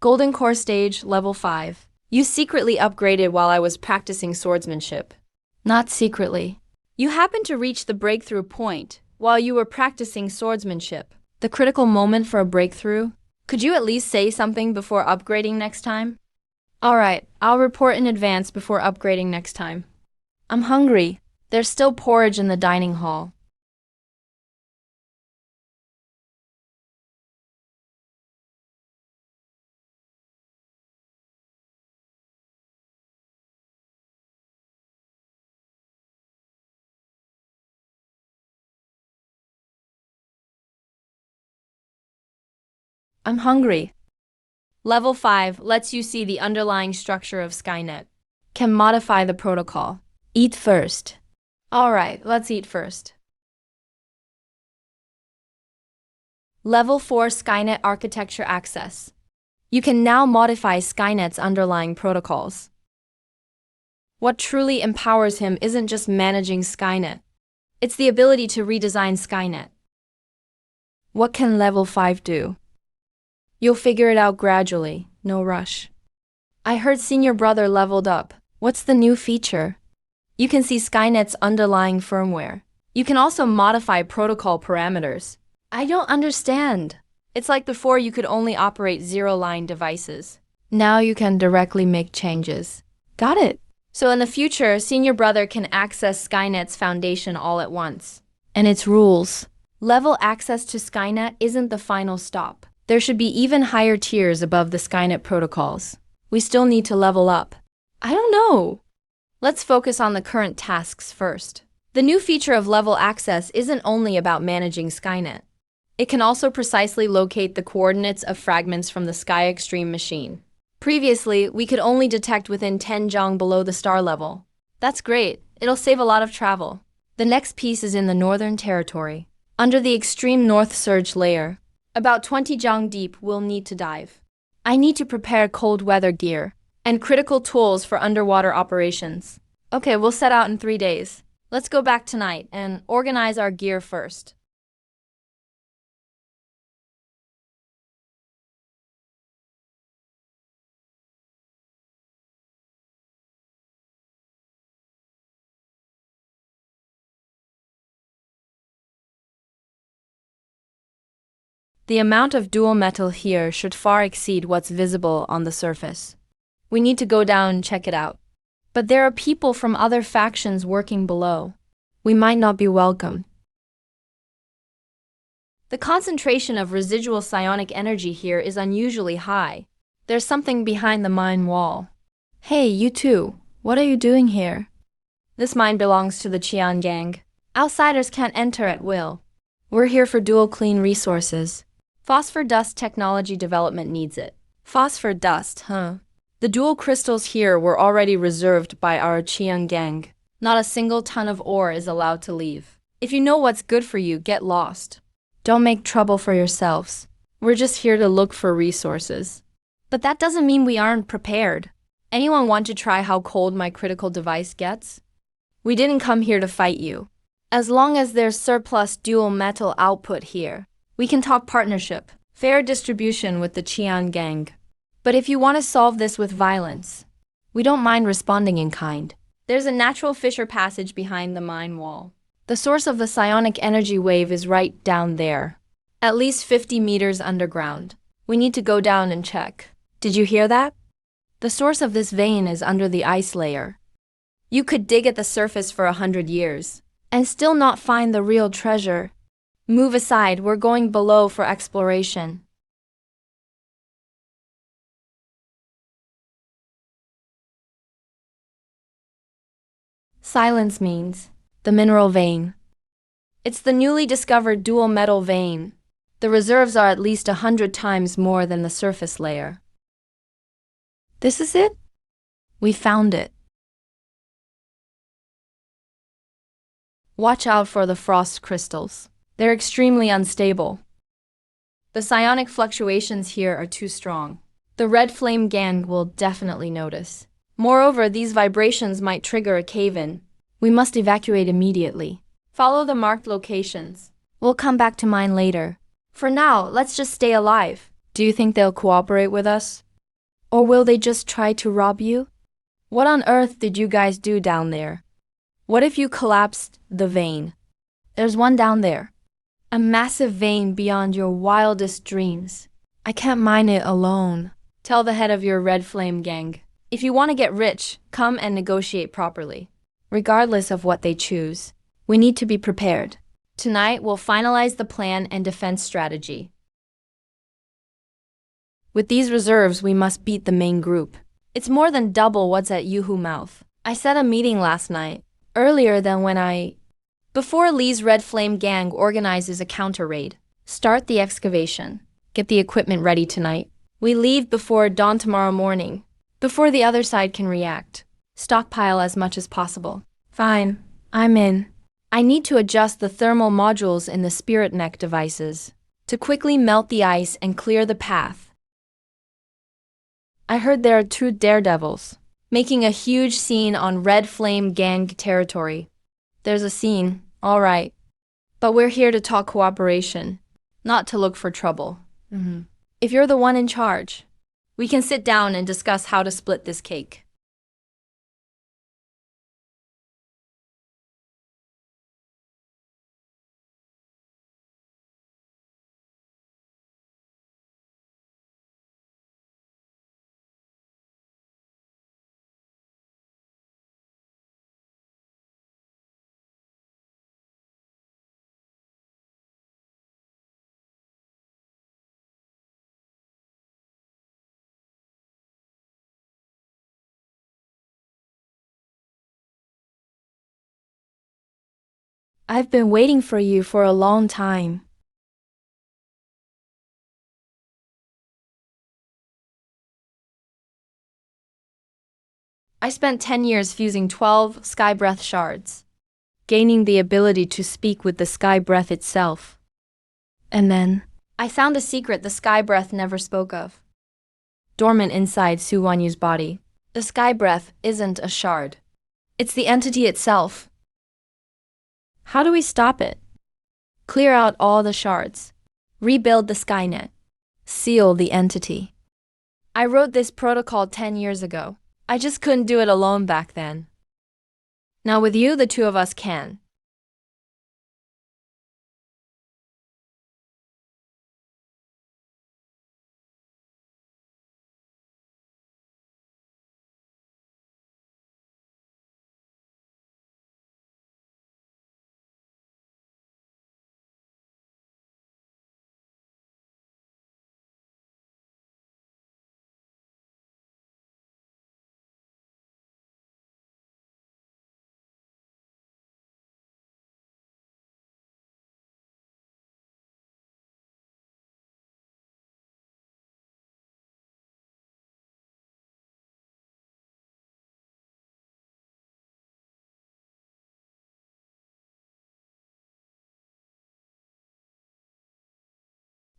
Golden Core Stage Level 5. You secretly upgraded while I was practicing swordsmanship. Not secretly. You happened to reach the breakthrough point while you were practicing swordsmanship. The critical moment for a breakthrough? Could you at least say something before upgrading next time? Alright, I'll report in advance before upgrading next time. I'm hungry. There's still porridge in the dining hall. I'm hungry. Level 5 lets you see the underlying structure of Skynet. Can modify the protocol. Eat first. Alright, let's eat first. Level 4 Skynet Architecture Access. You can now modify Skynet's underlying protocols. What truly empowers him isn't just managing Skynet. It's the ability to redesign Skynet. What can Level 5 do? You'll figure it out gradually, no rush. I heard Senior Brother leveled up. What's the new feature? You can see Skynet's underlying firmware. You can also modify protocol parameters. I don't understand. It's like before you could only operate zero-line devices. Now you can directly make changes. Got it. So in the future, Senior Brother can access Skynet's foundation all at once. And its rules. Level access to Skynet isn't the final stop. There should be even higher tiers above the Skynet protocols. We still need to level up. I don't know. Let's focus on the current tasks first. The new feature of level access isn't only about managing Skynet. It can also precisely locate the coordinates of fragments from the Sky Extreme machine. Previously, we could only detect within 10 Zhang below the star level. That's great. It'll save a lot of travel. The next piece is in the Northern Territory. Under the extreme north surge layer, about 20 Zhang deep, we'll need to dive. I need to prepare cold weather gear and critical tools for underwater operations. Okay, we'll set out in 3 days. Let's go back tonight and organize our gear first. The amount of dual metal here should far exceed what's visible on the surface. We need to go down and check it out. But there are people from other factions working below. We might not be welcome. The concentration of residual psionic energy here is unusually high. There's something behind the mine wall. Hey, you two, what are you doing here? This mine belongs to the Qian gang. Outsiders can't enter at will. We're here for dual clean resources. Phosphor dust technology development needs it. Phosphor dust, huh? The dual crystals here were already reserved by our Qian gang. Not a single ton of ore is allowed to leave. If you know what's good for you, get lost. Don't make trouble for yourselves. We're just here to look for resources. But that doesn't mean we aren't prepared. Anyone want to try how cold my critical device gets? We didn't come here to fight you. As long as there's surplus dual metal output here, we can talk partnership, fair distribution with the Qian gang. But if you want to solve this with violence, we don't mind responding in kind. There's a natural fissure passage behind the mine wall. The source of the psionic energy wave is right down there, at least 50 meters underground. We need to go down and check. Did you hear that? The source of this vein is under the ice layer. You could dig at the surface for 100 years and still not find the real treasure. Move aside, we're going below for exploration. Silence means the mineral vein. It's the newly discovered dual metal vein. The reserves are at least 100 times more than the surface layer. This is it? We found it. Watch out for the frost crystals. They're extremely unstable. The psionic fluctuations here are too strong. The Red Flame gang will definitely notice. Moreover, these vibrations might trigger a cave-in. We must evacuate immediately. Follow the marked locations. We'll come back to mine later. For now, let's just stay alive. Do you think they'll cooperate with us? Or will they just try to rob you? What on earth did you guys do down there? What if you collapsed the vein? There's one down there. A massive vein beyond your wildest dreams. I can't mine it alone. Tell the head of your Red Flame gang. If you want to get rich, come and negotiate properly. Regardless of what they choose, we need to be prepared. Tonight, we'll finalize the plan and defense strategy. With these reserves, we must beat the main group. It's more than double what's at Yuhu mouth. I set a meeting last night, earlier than before Lee's Red Flame gang organizes a counter raid. Start the excavation. Get the equipment ready tonight. We leave before dawn tomorrow morning, before the other side can react. Stockpile as much as possible. Fine, I'm in. I need to adjust the thermal modules in the spirit neck devices to quickly melt the ice and clear the path. I heard there are two daredevils making a huge scene on Red Flame gang territory. There's a scene, all right. But we're here to talk cooperation, not to look for trouble. If you're the one in charge, we can sit down and discuss how to split this cake. I've been waiting for you for a long time. I spent 10 years fusing 12 sky breath shards, gaining the ability to speak with the sky breath itself. And then, I found a secret the sky breath never spoke of. Dormant inside Su Wanyu's body, the sky breath isn't a shard. It's the entity itself. How do we stop it? Clear out all the shards. Rebuild the Skynet. Seal the entity. I wrote this protocol 10 years ago. I just couldn't do it alone back then. Now with you, the two of us can.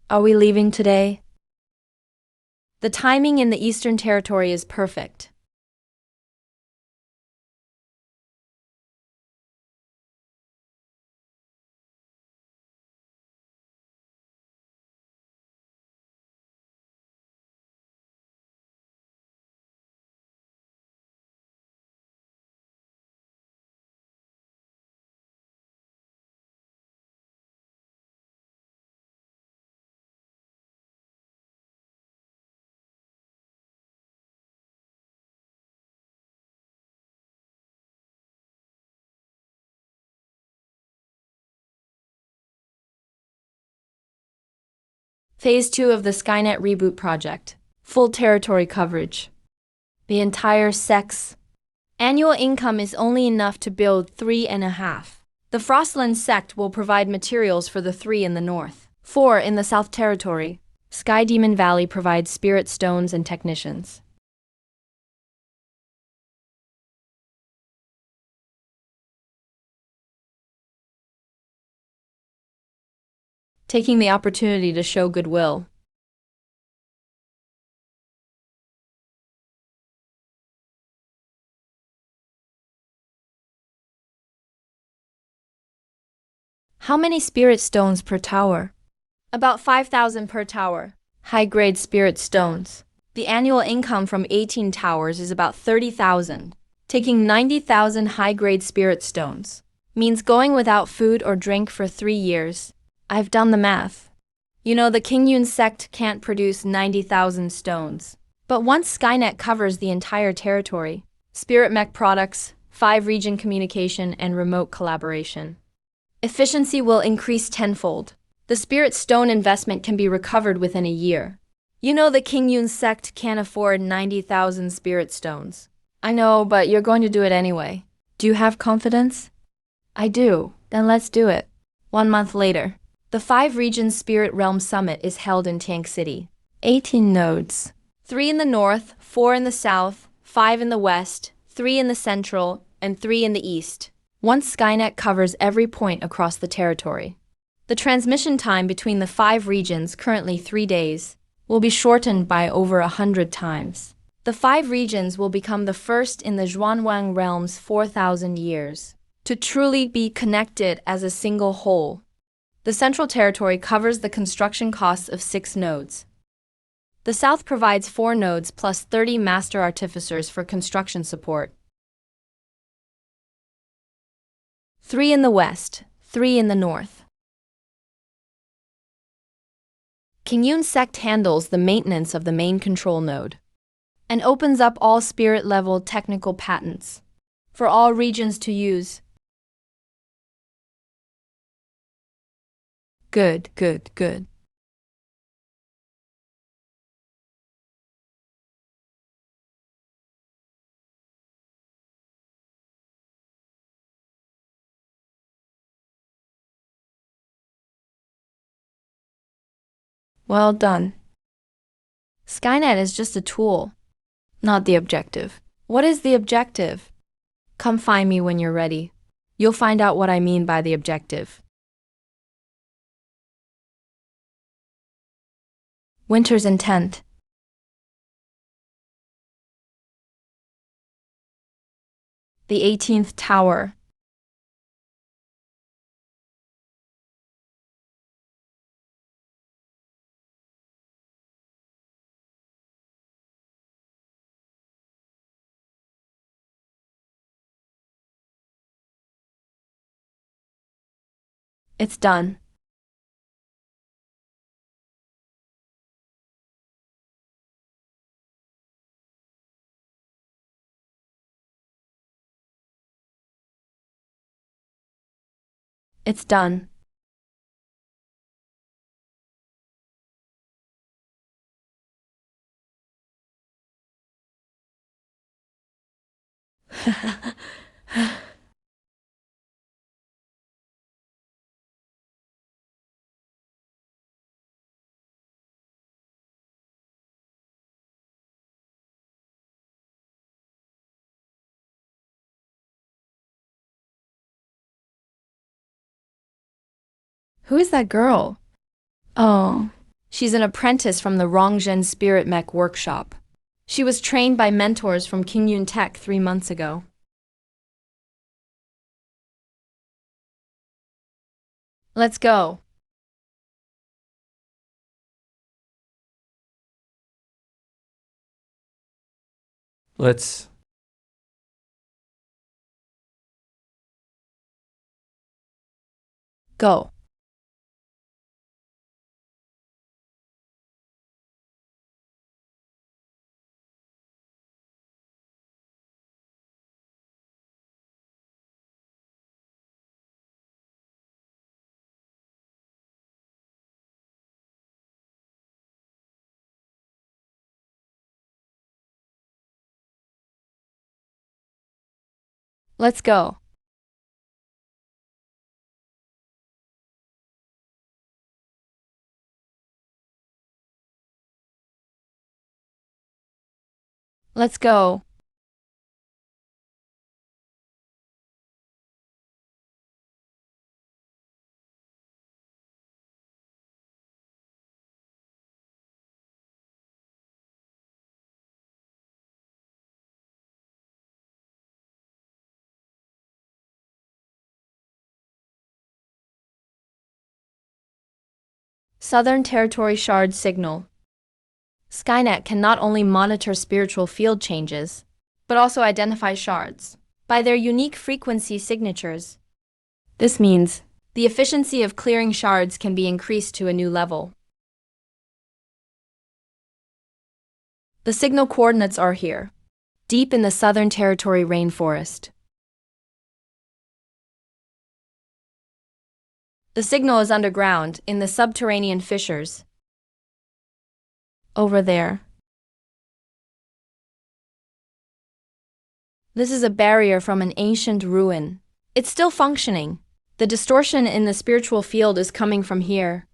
Are we leaving today? The timing in the Eastern Territory is perfect. Phase 2 of the Skynet Reboot Project. Full territory coverage. The entire sex. Annual income is only enough to build 3.5. The Frostland sect will provide materials for the 3 in the north. 4 in the South Territory. Sky Demon Valley provides spirit stones and technicians. Taking the opportunity to show goodwill. How many spirit stones per tower? About 5,000 per tower. High-grade spirit stones. The annual income from 18 towers is about 30,000. Taking 90,000 high-grade spirit stones means going without food or drink for 3 years. I've done the math. You know, the King Yun sect can't produce 90,000 stones. But once Skynet covers the entire territory, Spirit Mech products, 5-region communication, and remote collaboration, efficiency will increase tenfold. The Spirit Stone investment can be recovered within a year. You know the King Yun sect can't afford 90,000 Spirit Stones. I know, but you're going to do it anyway. Do you have confidence? I do. Then let's do it. 1 month later, the 5-region Spirit Realm Summit is held in Tank City. 18 nodes. 3 in the north, 4 in the south, 5 in the west, 3 in the central, and 3 in the east. Once Skynet covers every point across the territory, the transmission time between the 5 regions, currently 3 days, will be shortened by over 100 times. The 5 regions will become the first in the Zhuanwang realm's 4,000 years to truly be connected as a single whole. The Central Territory covers the construction costs of 6 nodes. The South provides 4 nodes plus 30 master artificers for construction support. 3 in the West, 3 in the North. King Yun sect handles the maintenance of the main control node and opens up all spirit-level technical patents for all regions to use. Good, good, good. Well done. Skynet is just a tool, not the objective. What is the objective? Come find me when you're ready. You'll find out what I mean by the objective. Winter's intent. The 18th tower. It's done. It's done. Who is that girl? Oh, she's an apprentice from the Rongzhen Spirit Mech workshop. She was trained by mentors from King Yun Tech 3 months ago. Let's go. Let's. Go. Let's go. Let's go. Southern Territory Shard Signal. Skynet can not only monitor spiritual field changes, but also identify shards by their unique frequency signatures. This means the efficiency of clearing shards can be increased to a new level. The signal coordinates are here, deep in the Southern Territory rainforest. The signal is underground, in the subterranean fissures. Over there. This is a barrier from an ancient ruin. It's still functioning. The distortion in the spiritual field is coming from here.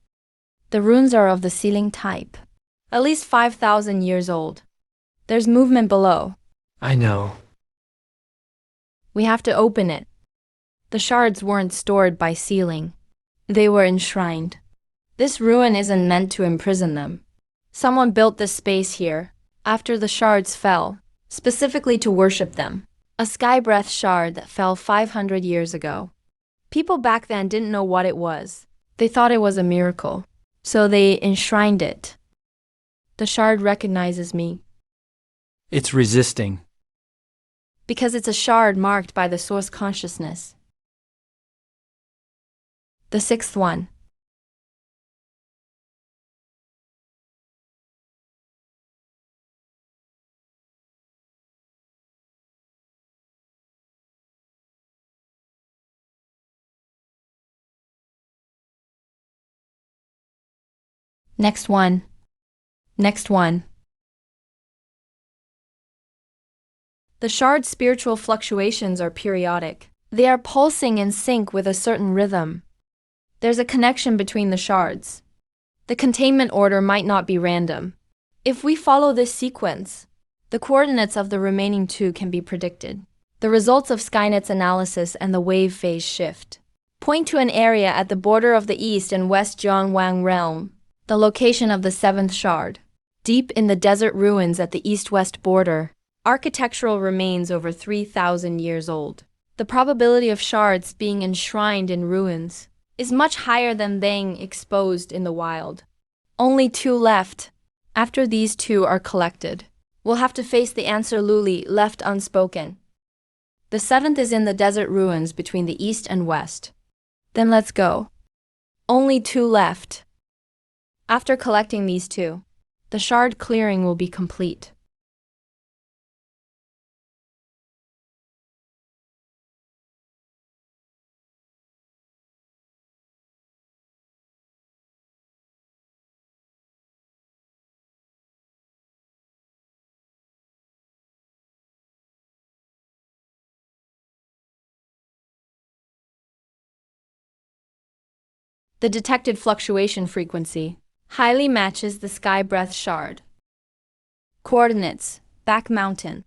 The runes are of the ceiling type, at least 5,000 years old. There's movement below. I know. We have to open it. The shards weren't stored by sealing. They were enshrined. This ruin isn't meant to imprison them. Someone built this space here, after the shards fell, specifically to worship them. A sky breath shard that fell 500 years ago. People back then didn't know what it was. They thought it was a miracle, so they enshrined it. The shard recognizes me. It's resisting. Because it's a shard marked by the source consciousness. The sixth one. Next one. Next one. The shard's spiritual fluctuations are periodic. They are pulsing in sync with a certain rhythm. There's a connection between the shards. The containment order might not be random. If we follow this sequence, the coordinates of the remaining two can be predicted. The results of Skynet's analysis and the wave phase shift point to an area at the border of the East and West Jiangwang realm, the location of the seventh shard. Deep in the desert ruins at the east-west border, architectural remains over 3,000 years old. The probability of shards being enshrined in ruins is much higher than being exposed in the wild. Only two left. After these two are collected, we'll have to face the answer Luli left unspoken. The seventh is in the desert ruins between the east and west. Then let's go. Only two left. After collecting these two, the shard clearing will be complete. The detected fluctuation frequency highly matches the sky breath shard. Coordinates: Back Mountain.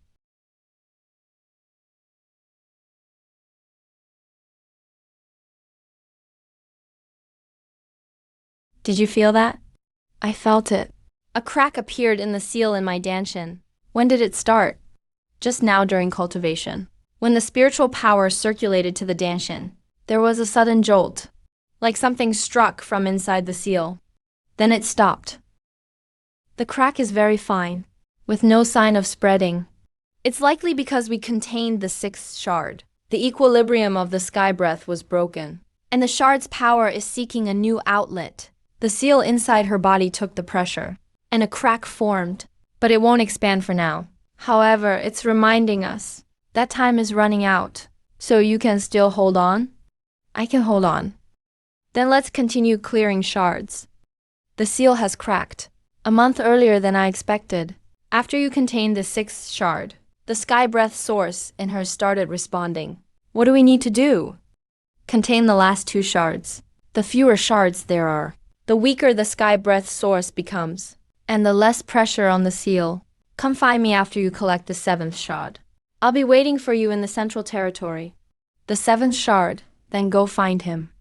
Did you feel that? I felt it. A crack appeared in the seal in my danshin. When did it start? Just now during cultivation. When the spiritual power circulated to the danshin, there was a sudden jolt, like something struck from inside the seal. Then it stopped. The crack is very fine, with no sign of spreading. It's likely because we contained the sixth shard. The equilibrium of the sky breath was broken, and the shard's power is seeking a new outlet. The seal inside her body took the pressure, and a crack formed, but it won't expand for now. However, it's reminding us that time is running out, so you can still hold on? I can hold on. Then let's continue clearing shards. The seal has cracked, a month earlier than I expected. After you contain the sixth shard, the sky breath source in her started responding. What do we need to do? Contain the last two shards. The fewer shards there are, the weaker the sky breath source becomes, and the less pressure on the seal. Come find me after you collect the seventh shard. I'll be waiting for you in the Central Territory. The seventh shard, then go find him.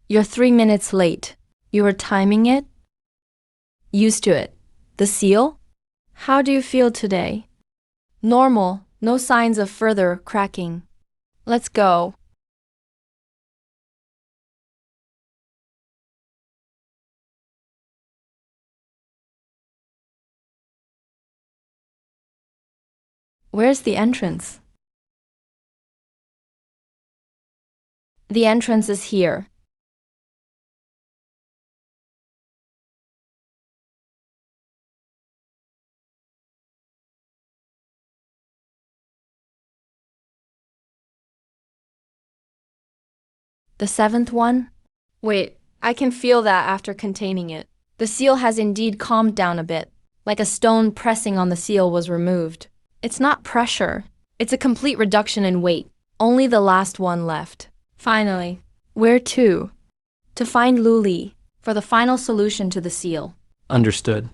You're 3 minutes late. You were timing it? Used to it. The seal? How do you feel today? Normal, no signs of further cracking. Let's go. Where's the entrance? The entrance is here. The seventh one? Wait, I can feel that after containing it. The seal has indeed calmed down a bit, like a stone pressing on the seal was removed. It's not pressure. It's a complete reduction in weight. Only the last one left. Finally. Where to? To find Luli, for the final solution to the seal. Understood.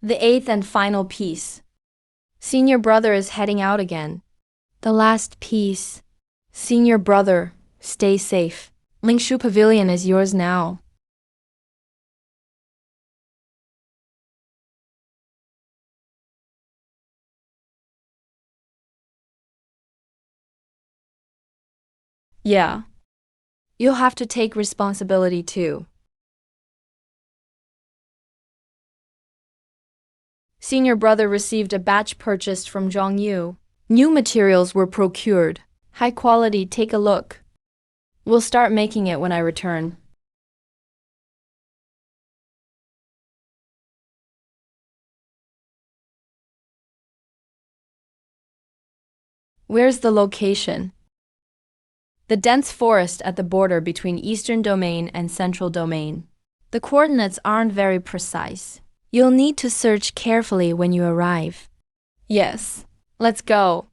The eighth and final piece. Senior brother is heading out again. The last piece. Senior brother, stay safe. Lingshu Pavilion is yours now. Yeah. You'll have to take responsibility too. Senior brother received a batch purchased from Zhongyu. New materials were procured. High quality, take a look. We'll start making it when I return. Where's the location? The dense forest at the border between Eastern Domain and Central Domain. The coordinates aren't very precise. You'll need to search carefully when you arrive. Yes, let's go.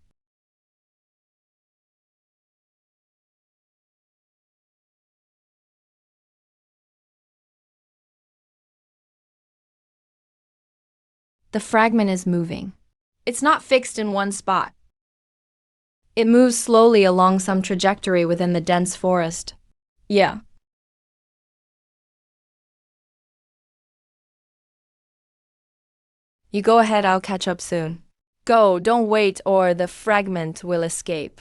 The fragment is moving. It's not fixed in one spot. It moves slowly along some trajectory within the dense forest. Yeah. You go ahead, I'll catch up soon. Go, don't wait or the fragment will escape.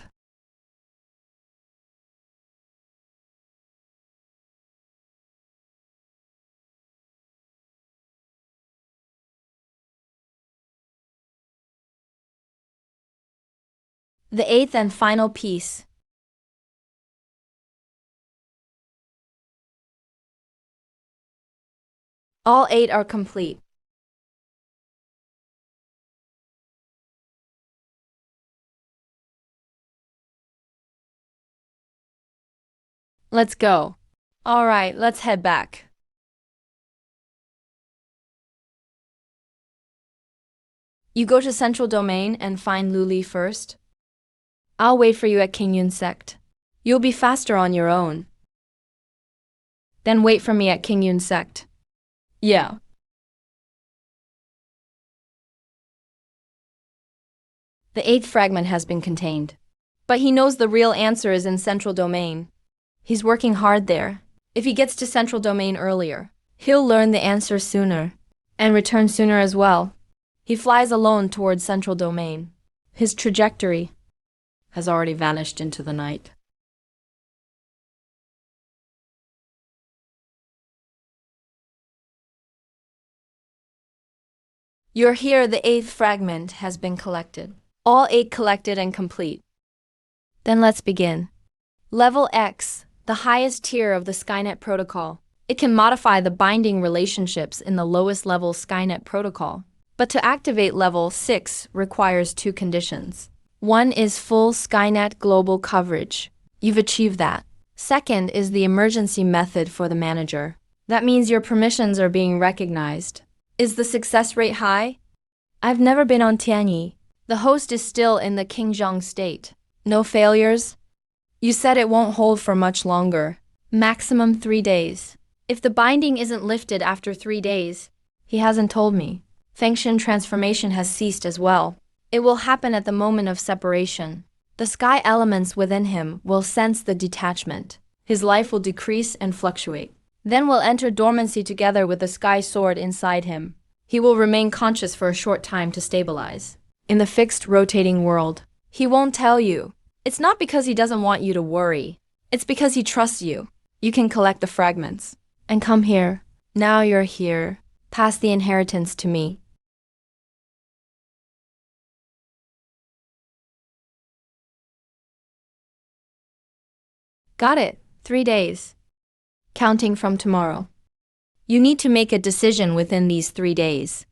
The eighth and final piece. All 8 are complete. Let's go. All right, let's head back. You go to Central Domain and find Luli first. I'll wait for you at Kingyun Sect. You'll be faster on your own. Then wait for me at Kingyun Sect. Yeah. The 8th fragment has been contained. But he knows the real answer is in Central Domain. He's working hard there. If he gets to Central Domain earlier, he'll learn the answer sooner. And return sooner as well. He flies alone towards Central Domain. His trajectory has already vanished into the night. You're here, the 8th fragment has been collected. All 8 collected and complete. Then let's begin. Level X, the highest tier of the Skynet protocol. It can modify the binding relationships in the lowest level Skynet protocol. But to activate level 6 requires 2 conditions. One is full Skynet global coverage. You've achieved that. Second is the emergency method for the manager. That means your permissions are being recognized. Is the success rate high? I've never been on Tianyi. The host is still in the Qingzhong state. No failures? You said it won't hold for much longer. Maximum 3 days. If the binding isn't lifted after 3 days, he hasn't told me. Fengxian transformation has ceased as well. It will happen at the moment of separation. The sky elements within him will sense the detachment. His life will decrease and fluctuate. Then we'll enter dormancy together with the sky sword inside him. He will remain conscious for a short time to stabilize. In the fixed rotating world, he won't tell you. It's not because he doesn't want you to worry. It's because he trusts you. You can collect the fragments. And come here. Now you're here. Pass the inheritance to me. Got it. 3 days. Counting from tomorrow. You need to make a decision within these 3 days.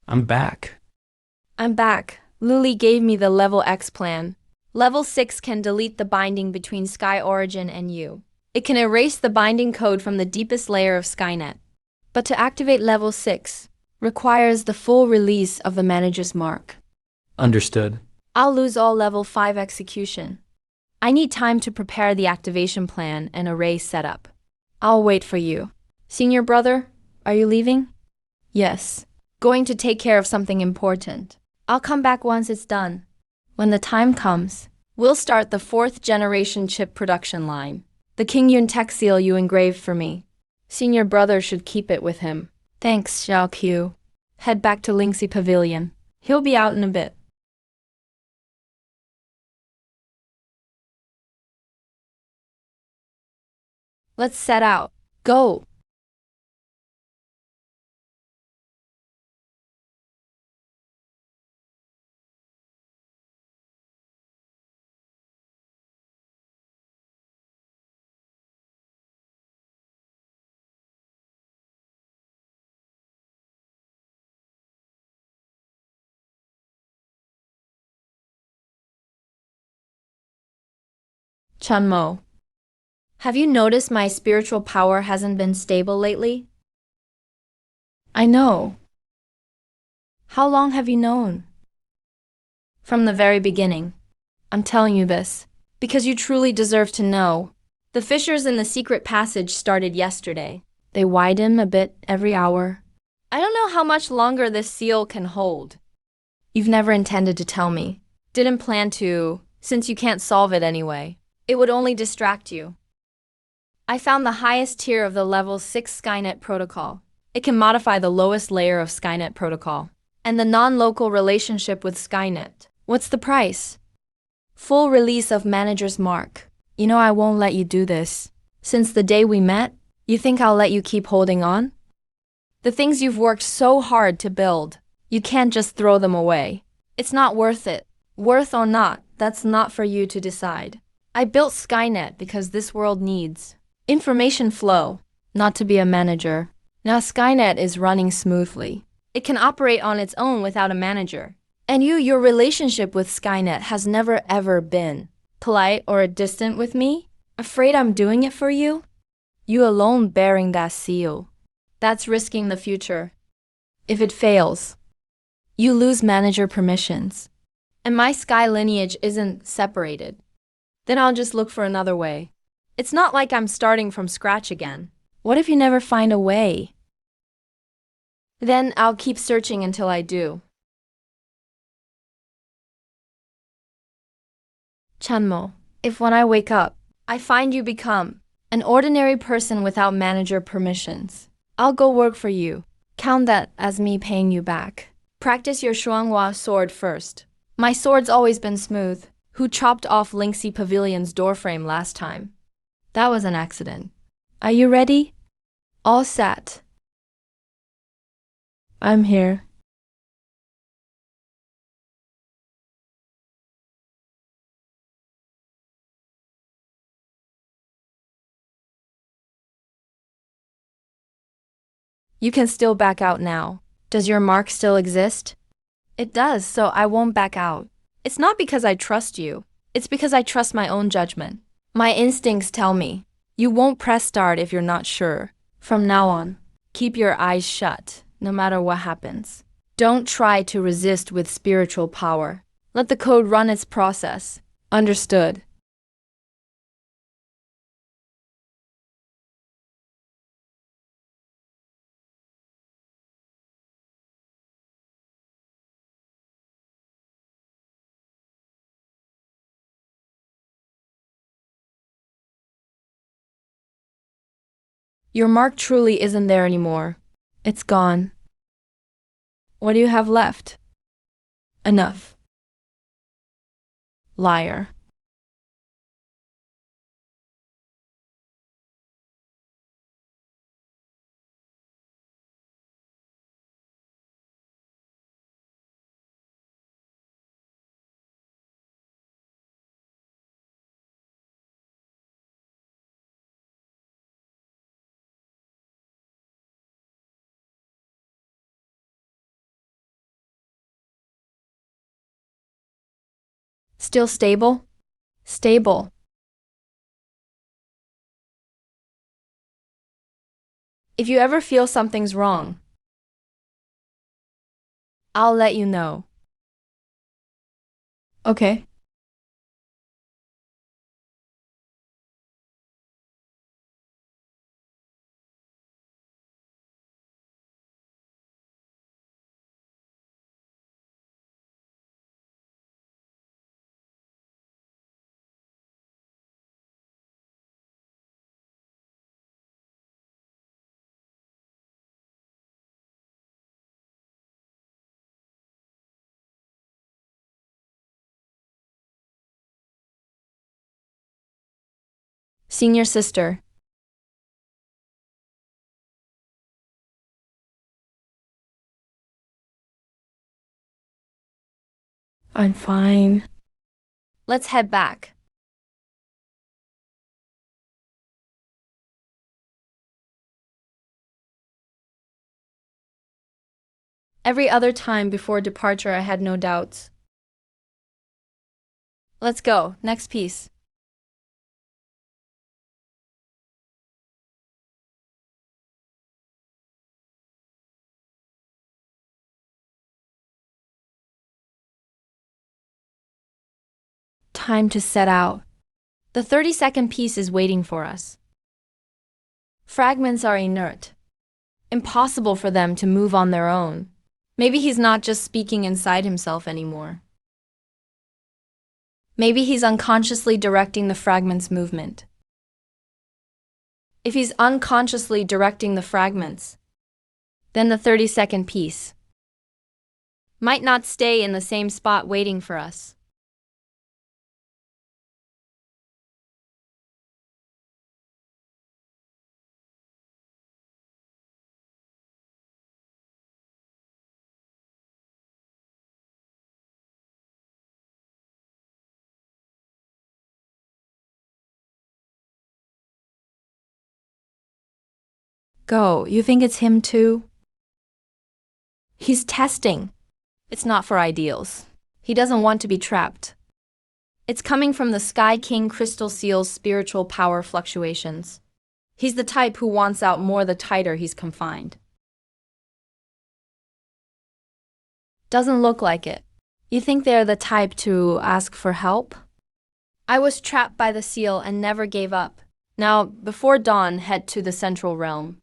I'm back. I'm back. Luli gave me the level X plan. Level 6 can delete the binding between Sky Origin and you. It can erase the binding code from the deepest layer of Skynet. But to activate level 6 requires the full release of the manager's mark. Understood. I'll lose all level 5 execution. I need time to prepare the activation plan and array setup. I'll wait for you. Senior brother, are you leaving? Yes. Going to take care of something important. I'll come back once it's done. When the time comes, we'll start the 4th generation chip production line. The King Yun tech seal you engraved for me. Senior brother should keep it with him. Thanks, Xiao Q. Head back to Lingxi Pavilion. He'll be out in a bit. Let's set out. Go! Chunmo. Have you noticed my spiritual power hasn't been stable lately? I know. How long have you known? From the very beginning. I'm telling you this because you truly deserve to know. The fissures in the secret passage started yesterday. They widen a bit every hour. I don't know how much longer this seal can hold. You've never intended to tell me. Didn't plan to, since you can't solve it anyway. It would only distract you. I found the highest tier of the level 6 Skynet protocol. It can modify the lowest layer of Skynet protocol. And the non-local relationship with Skynet. What's the price? Full release of manager's mark. You know I won't let you do this. Since the day we met, you think I'll let you keep holding on? The things you've worked so hard to build, you can't just throw them away. It's not worth it. Worth or not, that's not for you to decide. I built Skynet because this world needs information flow, not to be a manager. Now Skynet is running smoothly. It can operate on its own without a manager. And your relationship with Skynet has never ever been polite or distant with me? Afraid I'm doing it for you? You alone bearing that seal. That's risking the future. If it fails, you lose manager permissions. And my Sky lineage isn't separated. Then I'll just look for another way. It's not like I'm starting from scratch again. What if you never find a way? Then I'll keep searching until I do. Chunmo, if when I wake up, I find you become an ordinary person without manager permissions, I'll go work for you. Count that as me paying you back. Practice your Shuanghua sword first. My sword's always been smooth. Who chopped off Lingxi Pavilion's doorframe last time? That was an accident. Are you ready? All set. I'm here. You can still back out now. Does your mark still exist? It does, so I won't back out. It's not because I trust you. It's because I trust my own judgment. My instincts tell me, you won't press start if you're not sure. From now on, keep your eyes shut, no matter what happens. Don't try to resist with spiritual power. Let the code run its process. Understood. Your mark truly isn't there anymore. It's gone. What do you have left? Enough. Liar. Still stable? Stable. If you ever feel something's wrong, I'll let you know. Okay. Senior sister. I'm fine. Let's head back. Every other time before departure, I had no doubts. Let's go. Next piece. Time to set out. The 30-second piece is waiting for us. Fragments are inert. Impossible for them to move on their own. Maybe he's not just speaking inside himself anymore. Maybe he's unconsciously directing the fragment's movement. If he's unconsciously directing the fragments, then the 30-second piece might not stay in the same spot waiting for us. Go, you think it's him too? He's testing. It's not for ideals. He doesn't want to be trapped. It's coming from the Sky King Crystal Seal's spiritual power fluctuations. He's the type who wants out more the tighter he's confined. Doesn't look like it. You think they're the type to ask for help? I was trapped by the seal and never gave up. Now, before dawn, head to the central realm.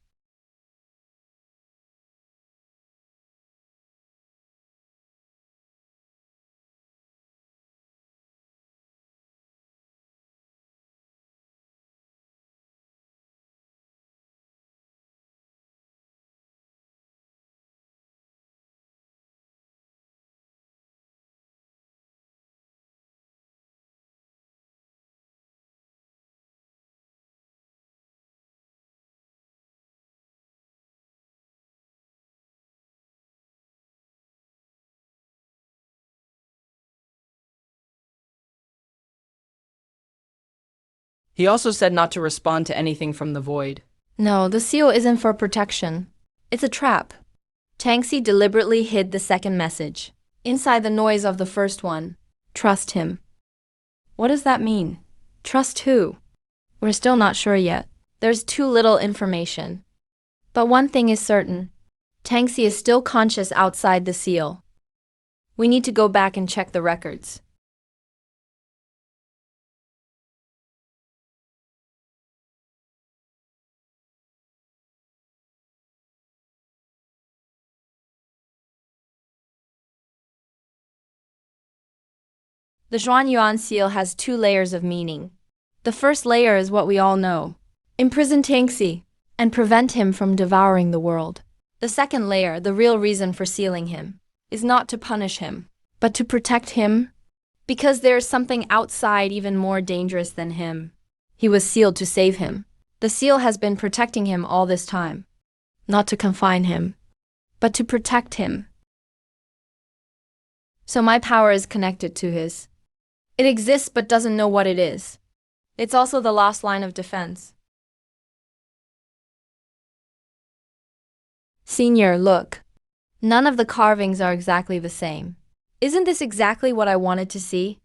He also said not to respond to anything from the void. No, the seal isn't for protection. It's a trap. Tangxi deliberately hid the second message. Inside the noise of the first one. Trust him. What does that mean? Trust who? We're still not sure yet. There's too little information. But one thing is certain. Tangxi is still conscious outside the seal. We need to go back and check the records. The Zhuanyuan seal has 2 layers of meaning. The first layer is what we all know. Imprison Tangxi and prevent him from devouring the world. The second layer, the real reason for sealing him, is not to punish him, but to protect him, because there is something outside even more dangerous than him. He was sealed to save him. The seal has been protecting him all this time. Not to confine him, but to protect him. So my power is connected to his. It exists but doesn't know what it is. It's also the last line of defense. Senior, look. None of the carvings are exactly the same. Isn't this exactly what I wanted to see?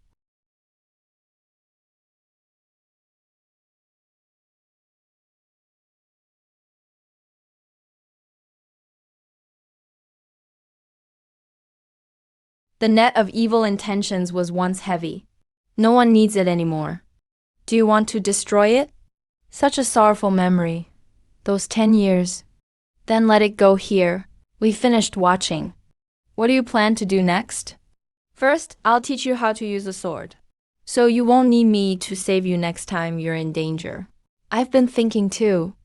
The net of evil intentions was once heavy. No one needs it anymore. Do you want to destroy it? Such a sorrowful memory. Those 10 years. Then let it go here. We finished watching. What do you plan to do next? First, I'll teach you how to use a sword. So you won't need me to save you next time you're in danger. I've been thinking too.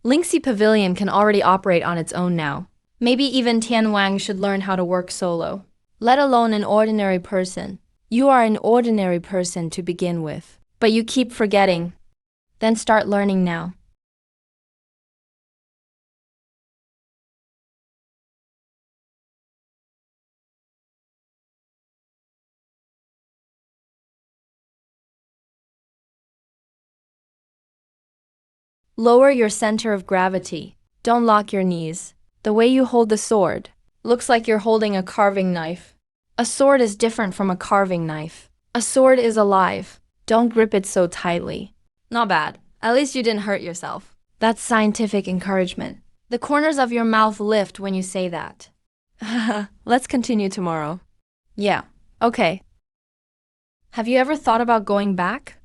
Lingxi Pavilion can already operate on its own now. Maybe even Tian Wang should learn how to work solo. Let alone an ordinary person. You are an ordinary person to begin with. But you keep forgetting. Then start learning now. Lower your center of gravity. Don't lock your knees. The way you hold the sword looks like you're holding a carving knife. A sword is different from a carving knife. A sword is alive. Don't grip it so tightly. Not bad. At least you didn't hurt yourself. That's scientific encouragement. The corners of your mouth lift when you say that. Let's continue tomorrow. Yeah, okay. Have you ever thought about going back?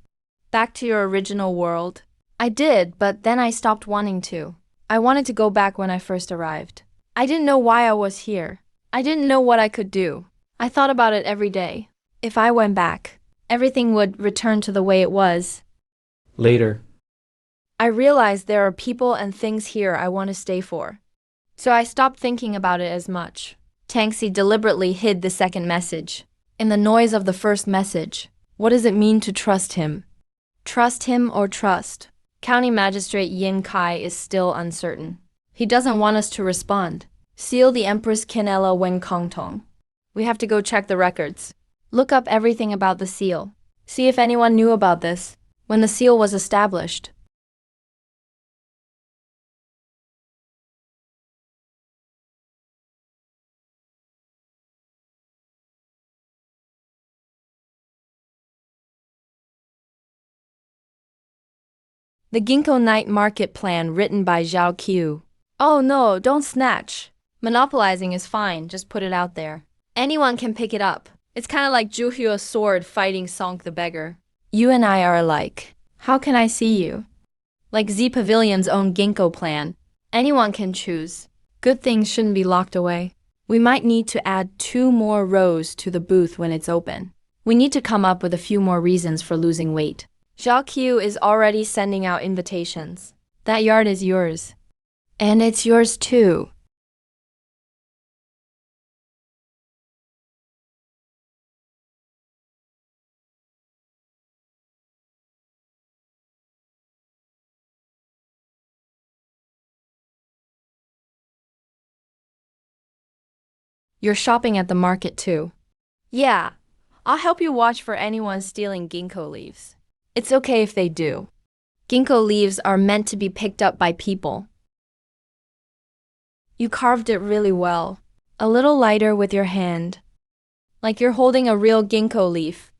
Back to your original world? I did, but then I stopped wanting to. I wanted to go back when I first arrived. I didn't know why I was here. I didn't know what I could do. I thought about it every day. If I went back, everything would return to the way it was. Later. I realized there are people and things here I want to stay for. So I stopped thinking about it as much. Tangxi deliberately hid the second message. In the noise of the first message, what does it mean to trust him? Trust him or trust? County Magistrate Yin Kai is still uncertain. He doesn't want us to respond. Seal the Empress Qinella Wen Kongtong. We have to go check the records. Look up everything about the seal. See if anyone knew about this when the seal was established. The Ginkgo Night Market Plan written by Zhao Qiu. Oh no, don't snatch. Monopolizing is fine, just put it out there. Anyone can pick it up. It's kind of like Zhu Hua's sword fighting Sonk the beggar. You and I are alike. How can I see you? Like Z Pavilion's own Ginkgo plan. Anyone can choose. Good things shouldn't be locked away. We might need to add 2 more rows to the booth when it's open. We need to come up with a few more reasons for losing weight. Zhao Qiu is already sending out invitations. That yard is yours. And it's yours too. You're shopping at the market too. Yeah, I'll help you watch for anyone stealing ginkgo leaves. It's okay if they do. Ginkgo leaves are meant to be picked up by people. You carved it really well. A little lighter with your hand, like you're holding a real ginkgo leaf.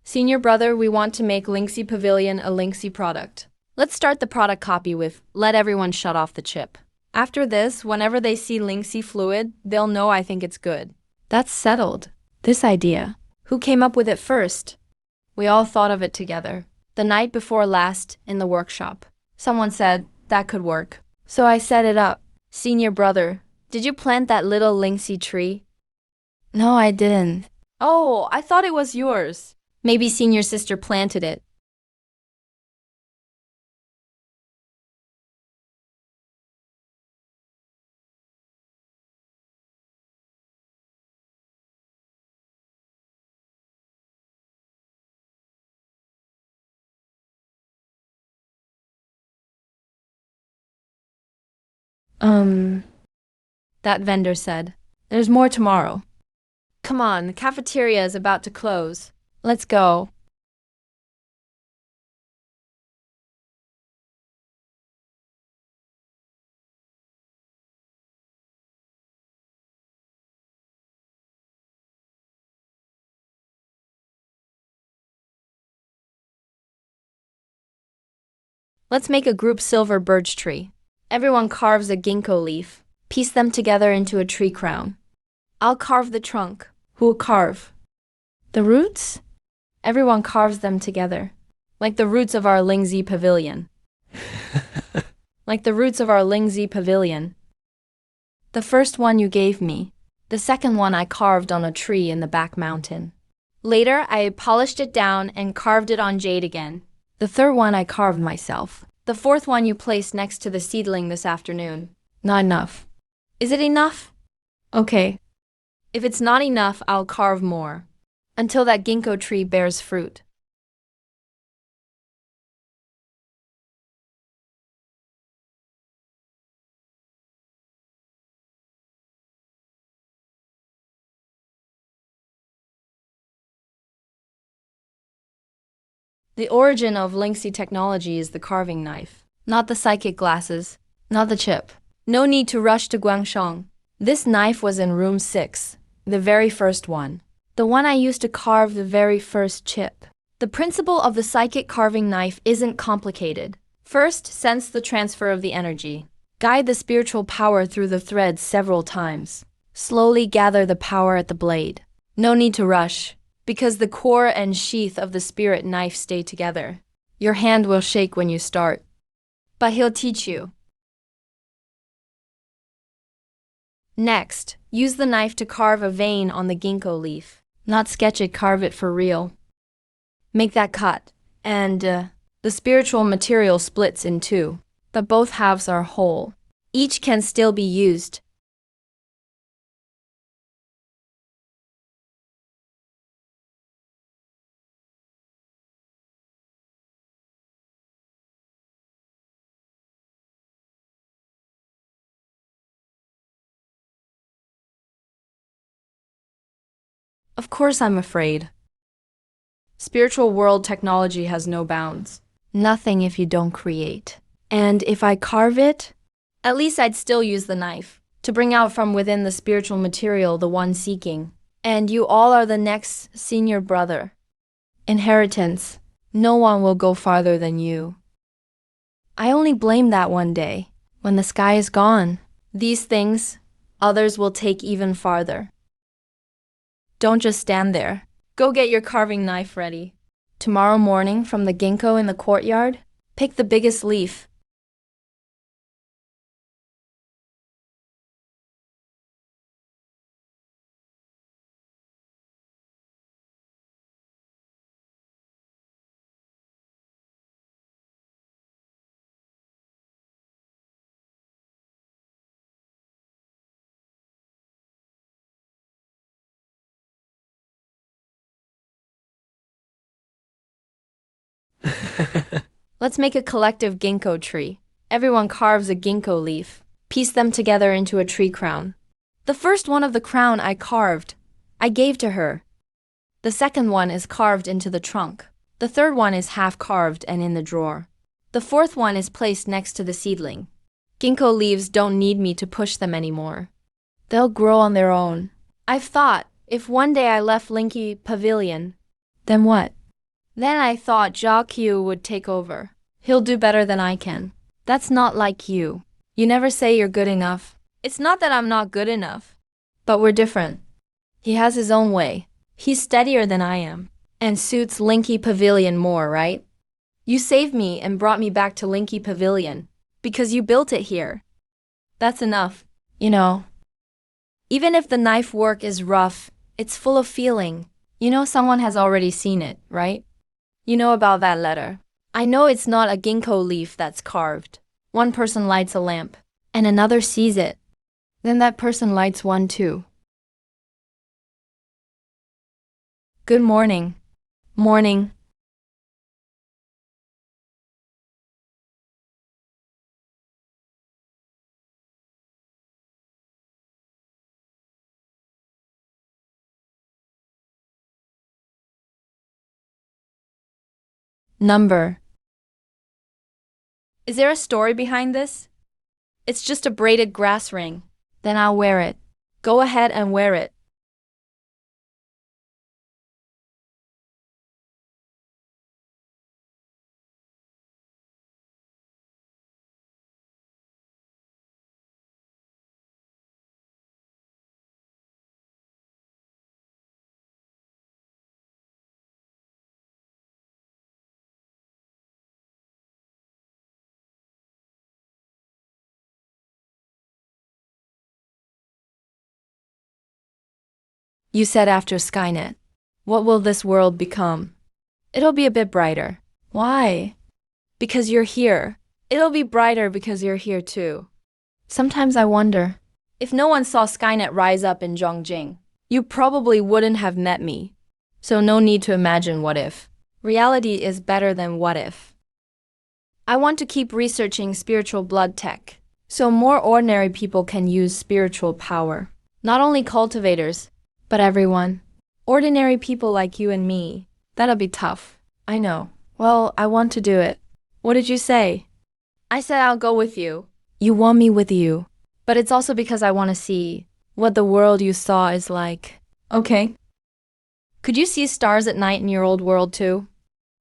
Senior brother, we want to make Linksy Pavilion a Linksy product. Let's start the product copy with let everyone shut off the chip. After this, whenever they see Linksy fluid, they'll know I think it's good. That's settled. This idea. Who came up with it first? We all thought of it together. The night before last, in the workshop. Someone said that could work. So I set it up. Senior brother, did you plant that little Linksy tree? No, I didn't. Oh, I thought it was yours. Maybe senior sister planted it. That vendor said. There's more tomorrow. Come on, the cafeteria is about to close. Let's go. Let's make a group silver birch tree. Everyone carves a ginkgo leaf. Piece them together into a tree crown. I'll carve the trunk. Who'll carve? The roots? Everyone carves them together. Like the roots of our Lingzi pavilion. Like the roots of our Lingzi pavilion. The first one you gave me. The second one I carved on a tree in the back mountain. Later, I polished it down and carved it on jade again. The third one I carved myself. The fourth one you placed next to the seedling this afternoon. Not enough. Is it enough? Okay. If it's not enough, I'll carve more. Until that ginkgo tree bears fruit. The origin of Linksy technology is the carving knife, not the psychic glasses, not the chip. No need to rush to Guangsheng. This knife was in room 6, the very first one. The one I used to carve the very first chip. The principle of the psychic carving knife isn't complicated. First, sense the transfer of the energy. Guide the spiritual power through the threads several times. Slowly gather the power at the blade. No need to rush, because the core and sheath of the spirit knife stay together. Your hand will shake when you start. But he'll teach you. Next, use the knife to carve a vein on the ginkgo leaf. Not sketch it, carve it for real. Make that cut, and the spiritual material splits in two, but both halves are whole. Each can still be used. Of course I'm afraid. Spiritual world technology has no bounds. Nothing if you don't create. And if I carve it, at least I'd still use the knife to bring out from within the spiritual material the one seeking. And you all are the next senior brother. Inheritance. No one will go farther than you. I only blame that one day, when the sky is gone. These things, others will take even farther. Don't just stand there. Go get your carving knife ready. Tomorrow morning, from the ginkgo in the courtyard, pick the biggest leaf. Let's make a collective ginkgo tree. Everyone carves a ginkgo leaf. Piece them together into a tree crown. The first one of the crown I carved. I gave to her. The second one is carved into the trunk. The third one is half carved and in the drawer. The fourth one is placed next to the seedling. Ginkgo leaves don't need me to push them anymore. They'll grow on their own. I've thought, if one day I left Linky Pavilion, then what? Then I thought Q would take over. He'll do better than I can. That's not like you. You never say you're good enough. It's not that I'm not good enough. But we're different. He has his own way. He's steadier than I am. And suits Linky Pavilion more, right? You saved me and brought me back to Linky Pavilion. Because you built it here. That's enough. You know. Even if the knife work is rough, it's full of feeling. You know someone has already seen it, right? You know about that letter. I know it's not a ginkgo leaf that's carved. One person lights a lamp, and another sees it. Then that person lights one too. Good morning. Morning. Number. Is there a story behind this? It's just a braided grass ring. Then I'll wear it. Go ahead and wear it. You said after Skynet. What will this world become? It'll be a bit brighter. Why? Because you're here. It'll be brighter because you're here too. Sometimes I wonder, if no one saw Skynet rise up in Zhongjing, you probably wouldn't have met me. So no need to imagine what if. Reality is better than what if. I want to keep researching spiritual blood tech, so more ordinary people can use spiritual power. Not only cultivators, but everyone. Ordinary people like you and me. That'll be tough. I know. Well, I want to do it. What did you say? I said I'll go with you. You want me with you. But it's also because I want to see what the world you saw is like. Okay. Could you see stars at night in your old world too?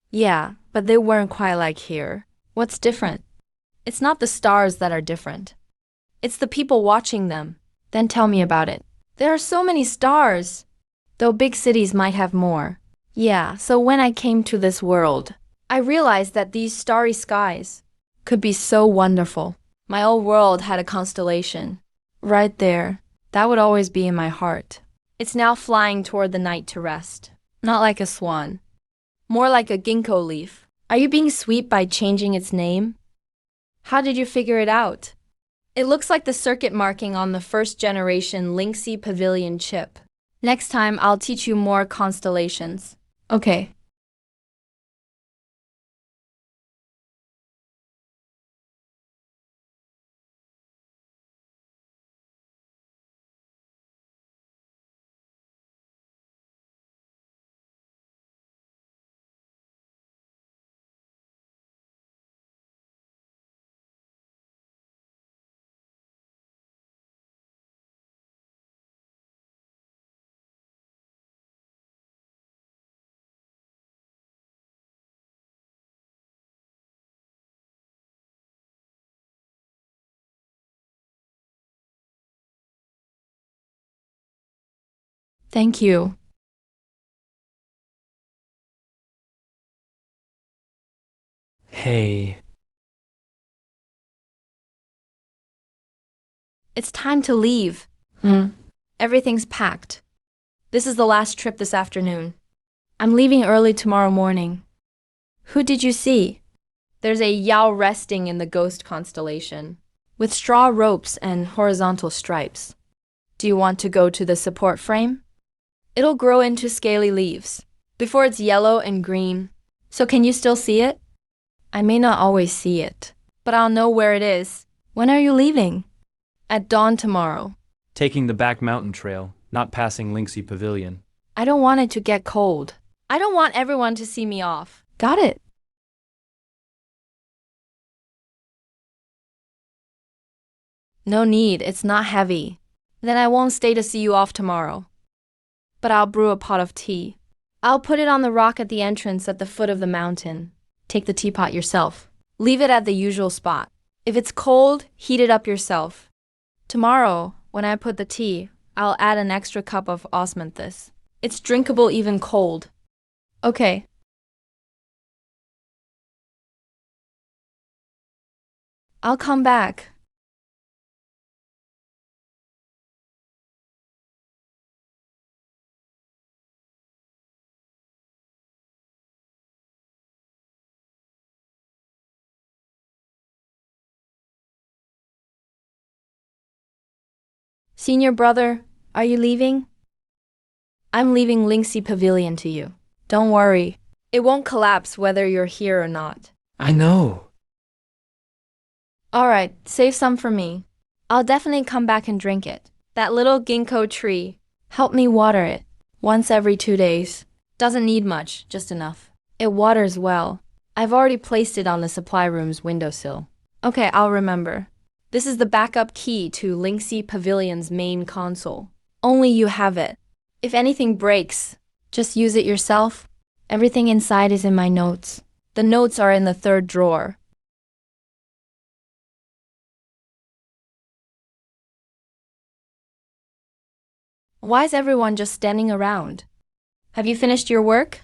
Yeah, but they weren't quite like here. What's different? It's not the stars that are different. It's the people watching them. Then tell me about it. There are so many stars. Though big cities might have more. Yeah, so when I came to this world, I realized that these starry skies could be so wonderful. My old world had a constellation. Right there. That would always be in my heart. It's now flying toward the night to rest. Not like a swan. More like a ginkgo leaf. Are you being sweet by changing its name? How did you figure it out? It looks like the circuit marking on the first generation Linksy Pavilion chip. Next time, I'll teach you more constellations. Okay. Thank you. Hey. It's time to leave. Everything's packed. This is the last trip this afternoon. I'm leaving early tomorrow morning. Who did you see? There's a Yao resting in the ghost constellation, with straw ropes and horizontal stripes. Do you want to go to the support frame? It'll grow into scaly leaves. Before it's yellow and green. So can you still see it? I may not always see it, but I'll know where it is. When are you leaving? At dawn tomorrow. Taking the back mountain trail, not passing Linksy Pavilion. I don't want it to get cold. I don't want everyone to see me off. Got it. No need, it's not heavy. Then I won't stay to see you off tomorrow. But I'll brew a pot of tea. I'll put it on the rock at the entrance at the foot of the mountain. Take the teapot yourself. Leave it at the usual spot. If it's cold, heat it up yourself. Tomorrow, when I put the tea, I'll add an extra cup of osmanthus. It's drinkable even cold. Okay. I'll come back. Senior brother, are you leaving? I'm leaving Linksy Pavilion to you. Don't worry. It won't collapse whether you're here or not. I know. Alright, save some for me. I'll definitely come back and drink it. That little ginkgo tree. Help me water it. Once every 2 days. Doesn't need much, just enough. It waters well. I've already placed it on the supply room's windowsill. Okay, I'll remember. This is the backup key to Linksy Pavilion's main console. Only you have it. If anything breaks, just use it yourself. Everything inside is in my notes. The notes are in the 3rd drawer. Why is everyone just standing around? Have you finished your work?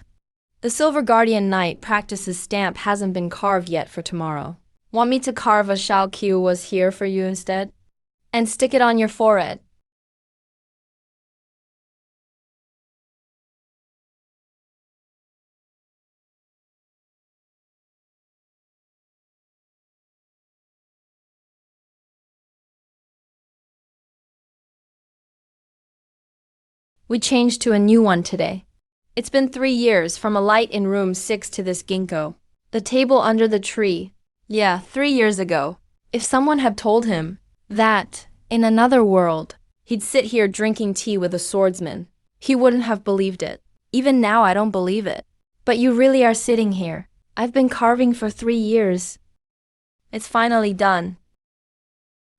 The Silver Guardian Knight practice's stamp hasn't been carved yet for tomorrow. Want me to carve a Shao Qiu was here for you instead? And stick it on your forehead. We changed to a new one today. It's been 3 years from a light in room 6 to this ginkgo. The table under the tree. Yeah, 3 years ago. If someone had told him that, in another world, he'd sit here drinking tea with a swordsman, he wouldn't have believed it. Even now I don't believe it. But you really are sitting here. I've been carving for 3 years. It's finally done.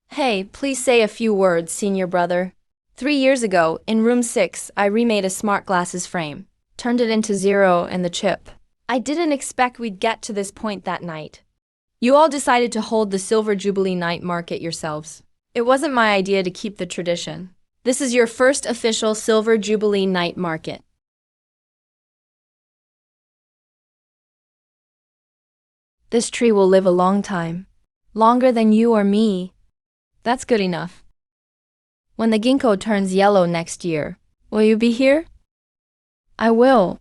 Hey, please say a few words, senior brother. 3 years ago, in room 6, I remade a smart glasses frame. Turned it into 0 and the chip. I didn't expect we'd get to this point that night. You all decided to hold the Silver Jubilee Night Market yourselves. It wasn't my idea to keep the tradition. This is your first official Silver Jubilee Night Market. This tree will live a long time. Longer than you or me. That's good enough. When the ginkgo turns yellow next year, will you be here? I will.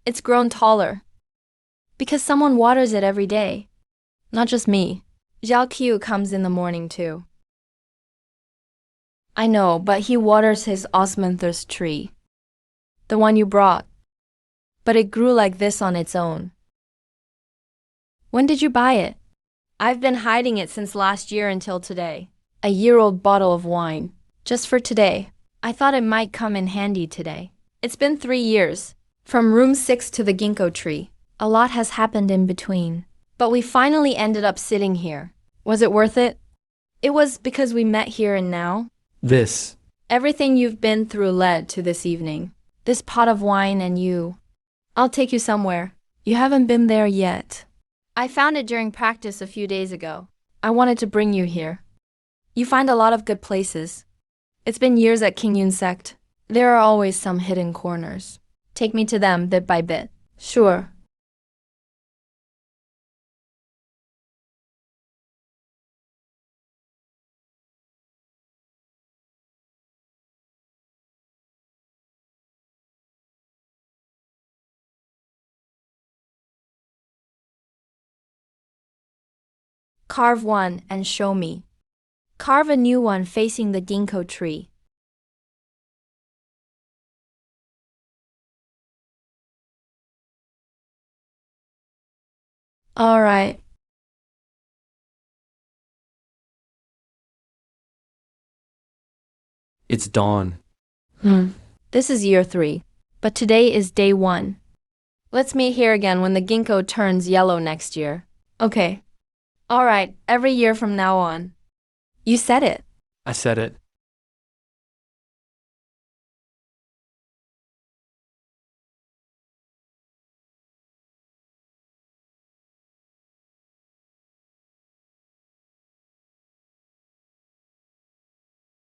It's grown taller. Because someone waters it every day. Not just me. Zhao Qiu comes in the morning too. I know, but he waters his osmanthus tree. The one you brought. But it grew like this on its own. When did you buy it? I've been hiding it since last year until today. A year-old bottle of wine. Just for today. I thought it might come in handy today. It's been 3 years. From room 6 to the ginkgo tree. A lot has happened in between. But we finally ended up sitting here. Was it worth it? It was because we met here and now. This. Everything you've been through led to this evening. This pot of wine and you. I'll take you somewhere. You haven't been there yet. I found it during practice a few days ago. I wanted to bring you here. You find a lot of good places. It's been years at King Yun Sect. There are always some hidden corners. Take me to them bit by bit. Sure. Carve one and show me. Carve a new one facing the ginkgo tree. All right. It's dawn. This is year 3, but today is day 1. Let's meet here again when the ginkgo turns yellow next year. Okay. Alright, every year from now on. You said it. I said it.